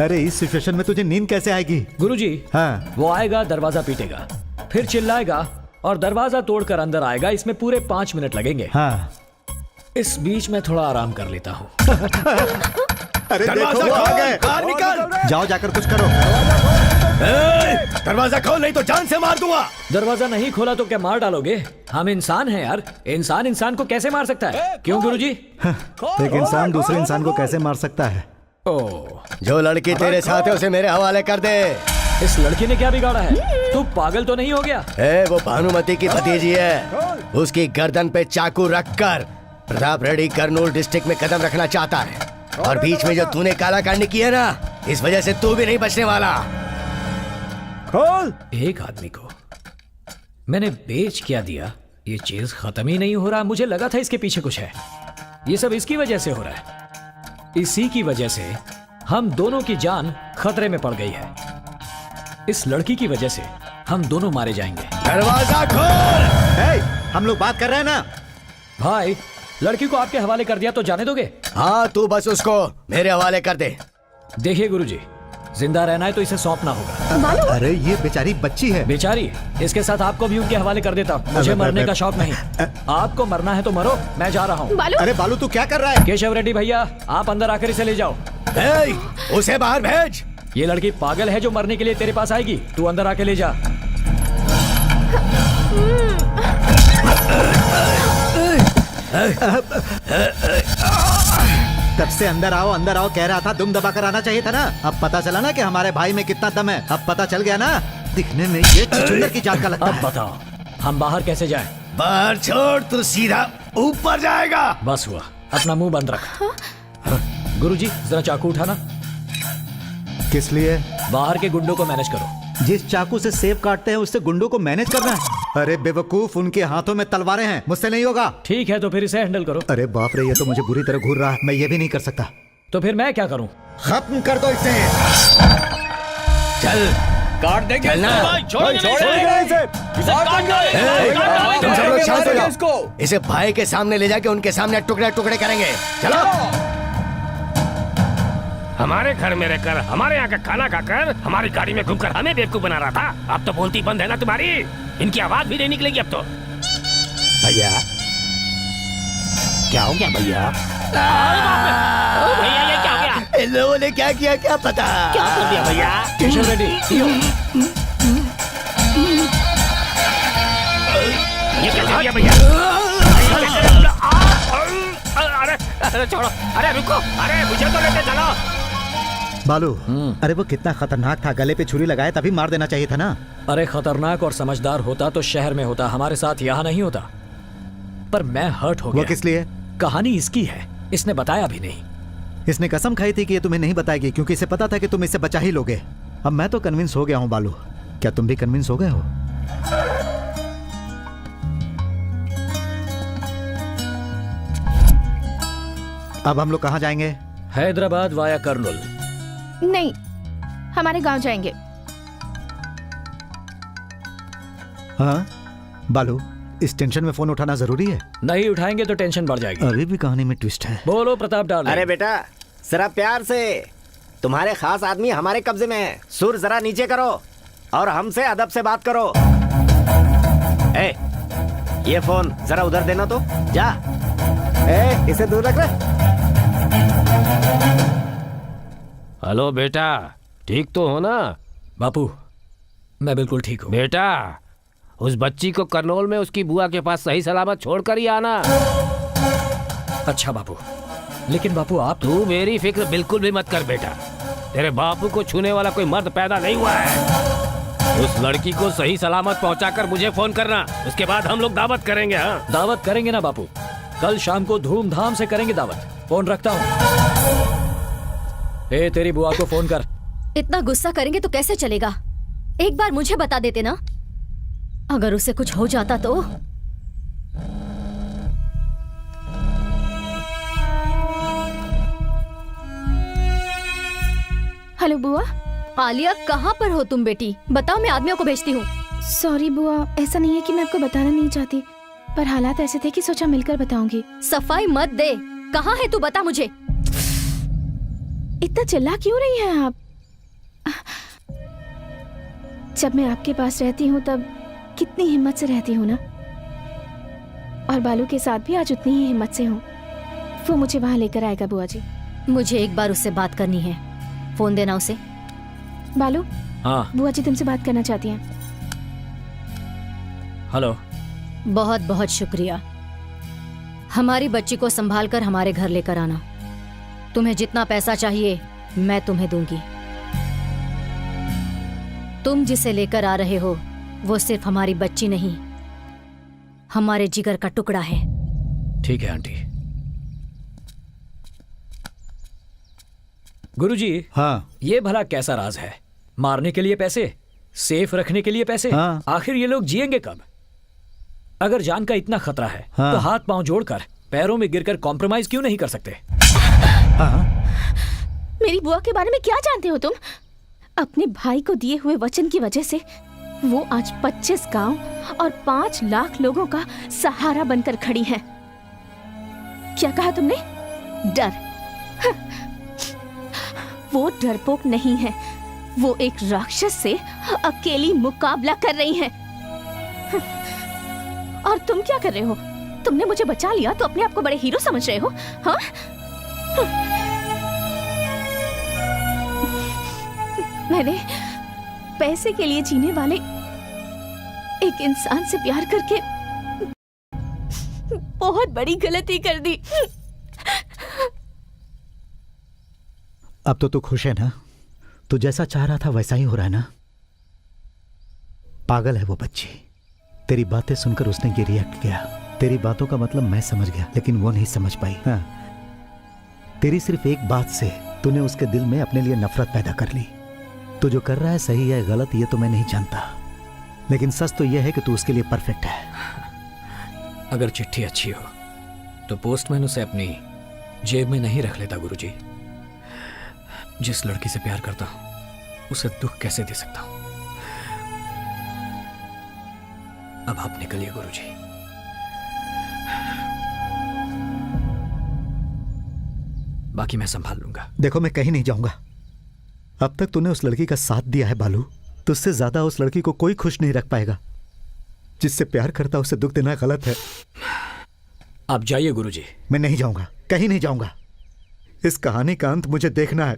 अरे इस सिचुएशन में तुझे नींद कैसे आएगी? गुरुजी, हाँ। वो आएगा, दरवाजा पीटेगा, फिर चिल्लाएगा और दरवाजा तोड़कर अंदर आएगा। इसमें पूरे 5 मिनट लगेंगे। हाँ। इस बीच में थोड़ा आराम कर लेता हूँ। अरे देखो वो आ गए। बाहर निकल। जाओ जाकर कुछ करो। दरवाजा खोल, नहीं तो जान से मार दूंगा। दरवाजा नहीं खोला तो क्या मार डालोगे? हम इंसान हैं यार, इंसान इंसान को कैसे मार सकता है? क्यों गुरुजी? एक इंसान दूसरे इंसान को कैसे मार सकता है? जो लड़की तेरे साथ है उसे मेरे हवाले कर दे। इस लड़की ने क्या बिगाड़ा है? तू पागल तो नहीं हो गया? वो भानुमति की भतीजी है। उसकी गर्दन पे चाकू रखकर प्रताप रेड्डी कर्नूल डिस्ट्रिक्ट में कदम रखना चाहता है, और बीच में जो तूने काला कांड किया ना, इस वजह से तू भी नहीं बचने वाला। खोल। एक आदमी को मैंने बेच क्या दिया, ये चीज खत्म ही नहीं हो रहा। मुझे लगा था इसके पीछे कुछ है। ये सब इसकी वजह से हो रहा है। इसी की वजह से हम दोनों की जान खतरे में पड़ गई है। इस लड़की की वजह से हम दोनों मारे जाएंगे। दरवाजा खोल। हम लोग बात कर रहे हैं ना। भाई, लड़की को आपके हवाले कर दिया तो जाने दोगे? हाँ, तू बस उसको मेरे हवाले कर दे। देखिए गुरुजी, जिंदा रहना है तो इसे सौंपना होगा। अरे ये बेचारी बच्ची है। बेचारी? इसके साथ आपको भी उनके हवाले कर देता। मुझे मरने का शौक नहीं। आपको मरना है तो मरो, मैं जा रहा हूँ। अरे बालू तू क्या कर रहा है? केशव रेड्डी भैया, आप अंदर आकर इसे ले जाओ। उसे बाहर भेज। ये लड़की पागल है जो मरने के लिए तेरे पास आएगी। तू अंदर आके ले जा। तब से अंदर आओ कह रहा था, दुम दबाकर आना चाहिए था ना। अब पता चला ना कि हमारे भाई में कितना दम है। अब पता चल गया ना, दिखने में ये चुचुंदर की जात का लगता है। अब बताओ हम बाहर कैसे जाएं? बाहर छोड़, तू सीधा ऊपर जाएगा। बस हुआ, अपना मुंह बंद रख। गुरुजी, जरा चाकू उठाना। किस लिए? बाहर के गुंडों को मैनेज करो। जिस चाकू से सेब काटते हैं उससे गुंडों को मैनेज करना है? अरे बेवकूफ, उनके हाथों में तलवारें हैं, मुझसे नहीं होगा। ठीक है तो फिर इसे हैंडल करो। अरे बाप रे, ये तो मुझे बुरी तरह घूर रहा है। मैं ये भी नहीं कर सकता। तो फिर मैं क्या करूं? खत्म कर दो इसे। चल, काट देंगे। तुम सब लोग शांत हो जाओ। इसे भाई के सामने ले जाके उनके सामने टुकड़े टुकड़े करेंगे। चलो। हमारे घर में रहकर, हमारे यहाँ का खाना खाकर, हमारी गाड़ी में घूमकर हमें बेवकूफ बना रहा था। अब तो बोलती बंद है ना तुम्हारी? इनकी आवाज भी नहीं निकलेगी अब तो। भैया, क्या हो गया भैया? भैया ये क्या हो गया? इन लोगों ने क्या किया क्या पता? क्या कर दिया भैया? केशव रेड्डी, ये क्या किया भैया? अरे अरे छोड़ो, अरे रुको, अरे मुझे तो लेते चलो। बालू, अरे वो कितना खतरनाक था, गले पे छुरी लगाए तभी मार देना चाहिए था ना। अरे खतरनाक और समझदार होता तो शहर में होता, हमारे साथ यहाँ नहीं होता। पर मैं हर्ट हो गया। वो किस लिए? कहानी इसकी है, इसने बताया भी नहीं। इसने कसम खाई थी कि ये तुम्हें नहीं बताएगी क्योंकि इसे पता था कि तुम इसे बचा ही लोगे। अब मैं तो कन्विंस हो गया हूँ बालू, क्या तुम भी कन्विंस हो गए हो? अब हम लोग कहाँ जाएंगे? हैदराबाद वाया कर्नूल। नहीं, हमारे गांव जाएंगे। हाँ बालू, इस टेंशन में फोन उठाना जरूरी है? नहीं उठाएंगे तो टेंशन बढ़ जाएगी। अभी भी कहानी में ट्विस्ट है। बोलो प्रताप डार्लिंग। अरे बेटा जरा प्यार से, तुम्हारे खास आदमी हमारे कब्जे में है। सुर जरा नीचे करो और हमसे अदब से बात करो। ए, ये फोन जरा उधर देना तो। जा। इसे दूर रख रहे। हेलो बेटा, ठीक तो हो ना? बापू मैं बिल्कुल ठीक हूँ। बेटा उस बच्ची को करनौल में उसकी बुआ के पास सही सलामत छोड़कर ही आना। अच्छा बापू, लेकिन बापू आप तू मेरी फिक्र बिल्कुल भी मत कर बेटा। तेरे बापू को छूने वाला कोई मर्द पैदा नहीं हुआ है। उस लड़की को सही सलामत पहुंचाकर मुझे फोन करना, उसके बाद हम लोग दावत करेंगे। हाँ दावत करेंगे ना बापू, कल शाम को धूमधाम से करेंगे दावत। फोन रखता हूँ। ए तेरी बुआ को फोन कर। इतना गुस्सा करेंगे तो कैसे चलेगा? एक बार मुझे बता देते ना, अगर उसे कुछ हो जाता तो। हेलो बुआ। आलिया कहाँ पर हो तुम बेटी? बताओ, मैं आदमियों को भेजती हूँ। सॉरी बुआ, ऐसा नहीं है कि मैं आपको बताना नहीं चाहती, पर हालात ऐसे थे कि सोचा मिलकर बताऊंगी। सफाई मत दे, कहाँ है तू? बता मुझे। इतना चिल्ला क्यों रही हैं आप? जब मैं आपके पास रहती हूँ तब कितनी हिम्मत से रहती हूँ ना, और बालू के साथ भी आज उतनी ही हिम्मत से हूँ। वो मुझे वहाँ लेकर आएगा बुआ जी। मुझे एक बार उससे बात करनी है, फोन देना उसे। बालू। हाँ बुआ जी तुमसे बात करना चाहती हैं। हेलो। बहुत बहुत शुक्रिया। हमारी बच्ची को संभाल कर हमारे घर लेकर आना। तुम्हें जितना पैसा चाहिए मैं तुम्हें दूंगी। तुम जिसे लेकर आ रहे हो वो सिर्फ हमारी बच्ची नहीं, हमारे जिगर का टुकड़ा है। ठीक है आंटी। गुरुजी। हाँ। ये भला कैसा राज है? मारने के लिए पैसे, सेफ रखने के लिए पैसे। हाँ। आखिर ये लोग जिएंगे कब? अगर जान का इतना खतरा है हाँ। तो हाथ पांव जोड़कर पैरों में गिरकर कॉम्प्रोमाइज क्यों नहीं कर सकते? हाँ। मेरी बुआ के बारे में क्या जानते हो तुम? अपने भाई को दिए हुए वचन की वजह से वो आज 25 गांव और 5 लाख लोगों का सहारा बनकर खड़ी है। क्या कहा तुमने? डर? वो डरपोक नहीं है, वो एक राक्षस से अकेली मुकाबला कर रही है। और तुम क्या कर रहे हो? तुमने मुझे बचा लिया तो अपने आप को बड़े हीरो समझ रहे हो? हाँ? मैंने पैसे के लिए जीने वाले एक इंसान से प्यार करके बहुत बड़ी गलती कर दी। अब तो तू खुश है ना? तू जैसा चाह रहा था वैसा ही हो रहा है ना? पागल है वो बच्ची। तेरी बातें सुनकर उसने ये रिएक्ट किया। तेरी बातों का मतलब मैं समझ गया, लेकिन वो नहीं समझ पाई। हाँ। तेरी सिर्फ एक बात से तूने उसके दिल में अपने लिए नफरत पैदा कर ली। तू जो कर रहा है सही है गलत ये तो मैं नहीं जानता, लेकिन सच तो यह है कि तू उसके लिए परफेक्ट है। अगर चिट्ठी अच्छी हो तो पोस्टमैन उसे अपनी जेब में नहीं रख लेता गुरुजी। जिस लड़की से प्यार करता हूं उसे दुख कैसे दे सकता हूं? अब आप निकलिए गुरुजी। बाकी मैं संभाल लूंगा। देखो मैं कहीं नहीं जाऊंगा। अब तक तूने उस लड़की का साथ दिया है बालू। तुझसे ज्यादा उस लड़की को कोई खुश नहीं रख पाएगा। जिससे प्यार करता उसे दुख देना गलत है। आप जाइए गुरुजी। मैं नहीं जाऊंगा, कहीं नहीं जाऊंगा। इस कहानी का अंत मुझे देखना है।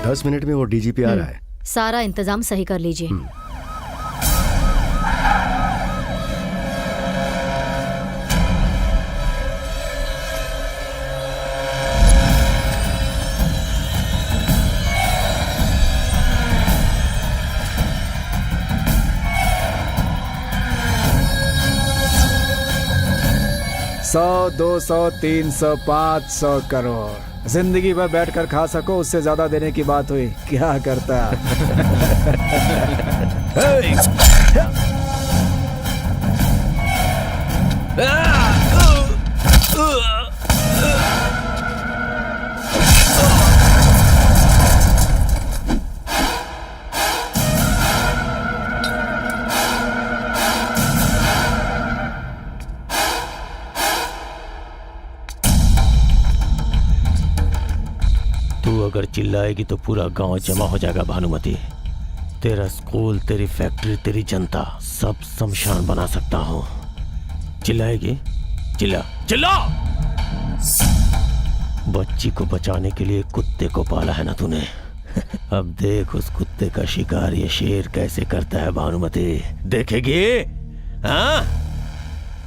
10 मिनट में वो डीजीपी आ रहा है। सारा इंतजाम सही कर लीजिए। सौ 200 300 500 करोड़ जिंदगी भर बैठ कर खा सको, उससे ज्यादा देने की बात हुई, क्या करता? तू अगर चिल्लाएगी तो पूरा गांव जमा हो जाएगा भानुमति। तेरा स्कूल, तेरी फैक्ट्री, तेरी जनता सब शमशान बना सकता हूँ। चिल्लाएगी? चिल्ला चिल्ला। बच्ची को बचाने के लिए कुत्ते को पाला है ना तूने। अब देख उस कुत्ते का शिकार ये शेर कैसे करता है भानुमति, देखेगी? हाँ?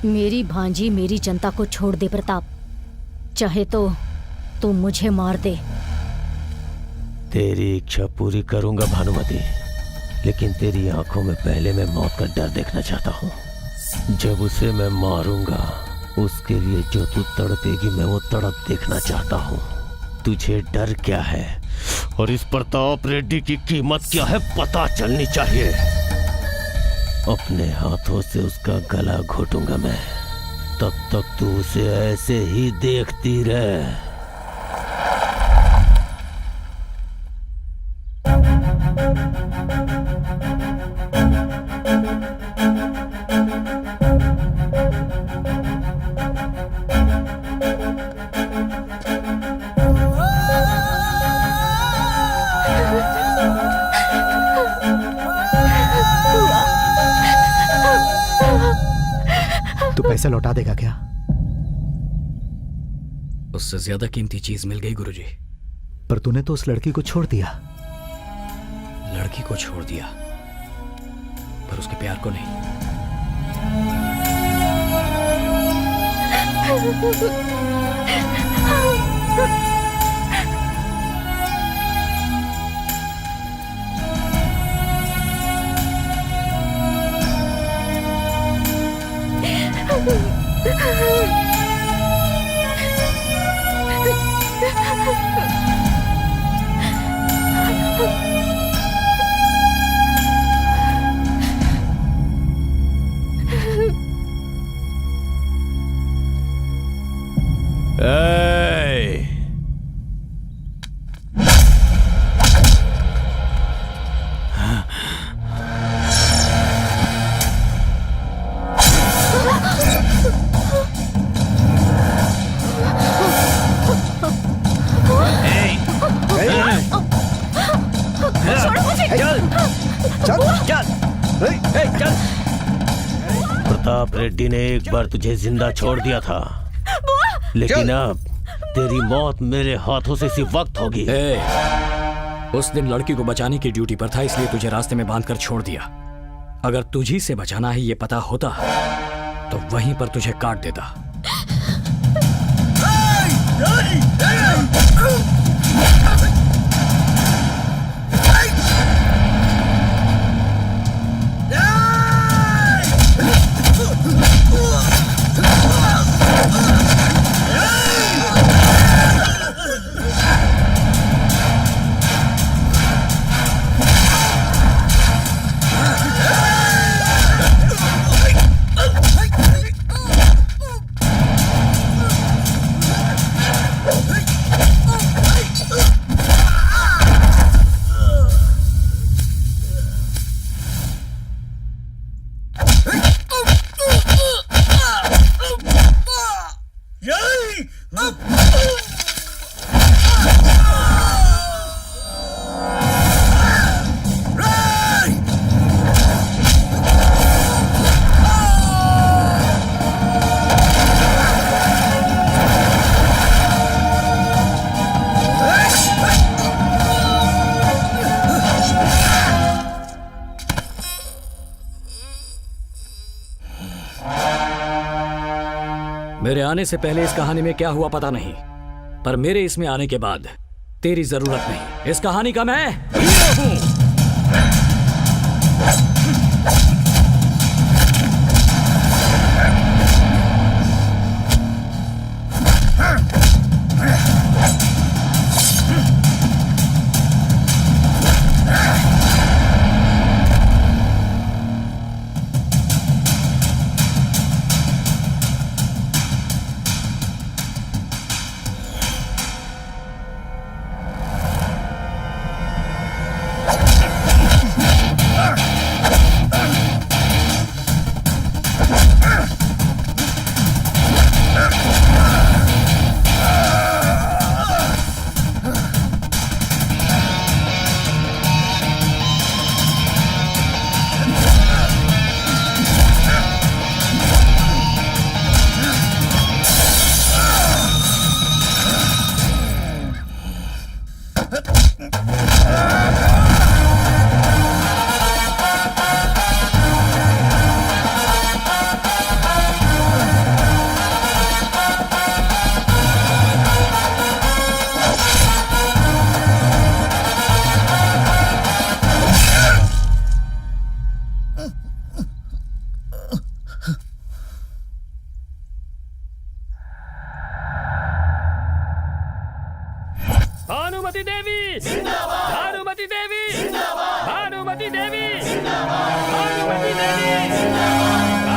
मेरी भांजी मेरी जनता को छोड़ दे प्रताप, चाहे तो तू मुझे मार दे। तेरी इच्छा पूरी करूंगा भानुमति, लेकिन तेरी आंखों में पहले मैं मौत का डर देखना चाहता हूँ। जब उसे मैं मारूंगा, उसके लिए जो तू तड़पेगी मैं वो तड़प देखना चाहता हूँ। तुझे डर क्या है और इस प्रताप रेड्डी की कीमत क्या है पता चलनी चाहिए। अपने हाथों से उसका गला घोटूंगा मैं, तब तक तू उसे ऐसे ही देखती रह। तू पैसे लौटा देगा क्या? उससे ज्यादा कीमती चीज मिल गई गुरुजी। पर तूने तो उस लड़की को छोड़ दिया। लड़की को छोड़ दिया, पर उसके प्यार को नहीं। प्रताप रेड्डी ने एक बार तुझे जिंदा छोड़ दिया था, लेकिन अब तेरी मौत मेरे हाथों से इसी वक्त होगी। उस दिन लड़की को बचाने की ड्यूटी पर था, इसलिए तुझे रास्ते में बांधकर छोड़ दिया। अगर तुझी से बचाना है ये पता होता तो वहीं पर तुझे काट देता। आने से पहले इस कहानी में क्या हुआ पता नहीं, पर मेरे इसमें आने के बाद तेरी जरूरत नहीं। इस कहानी का मैं हीरो हूं। भानुमति देवी भानुमति देवी भानुमति देवी भानुमति देवी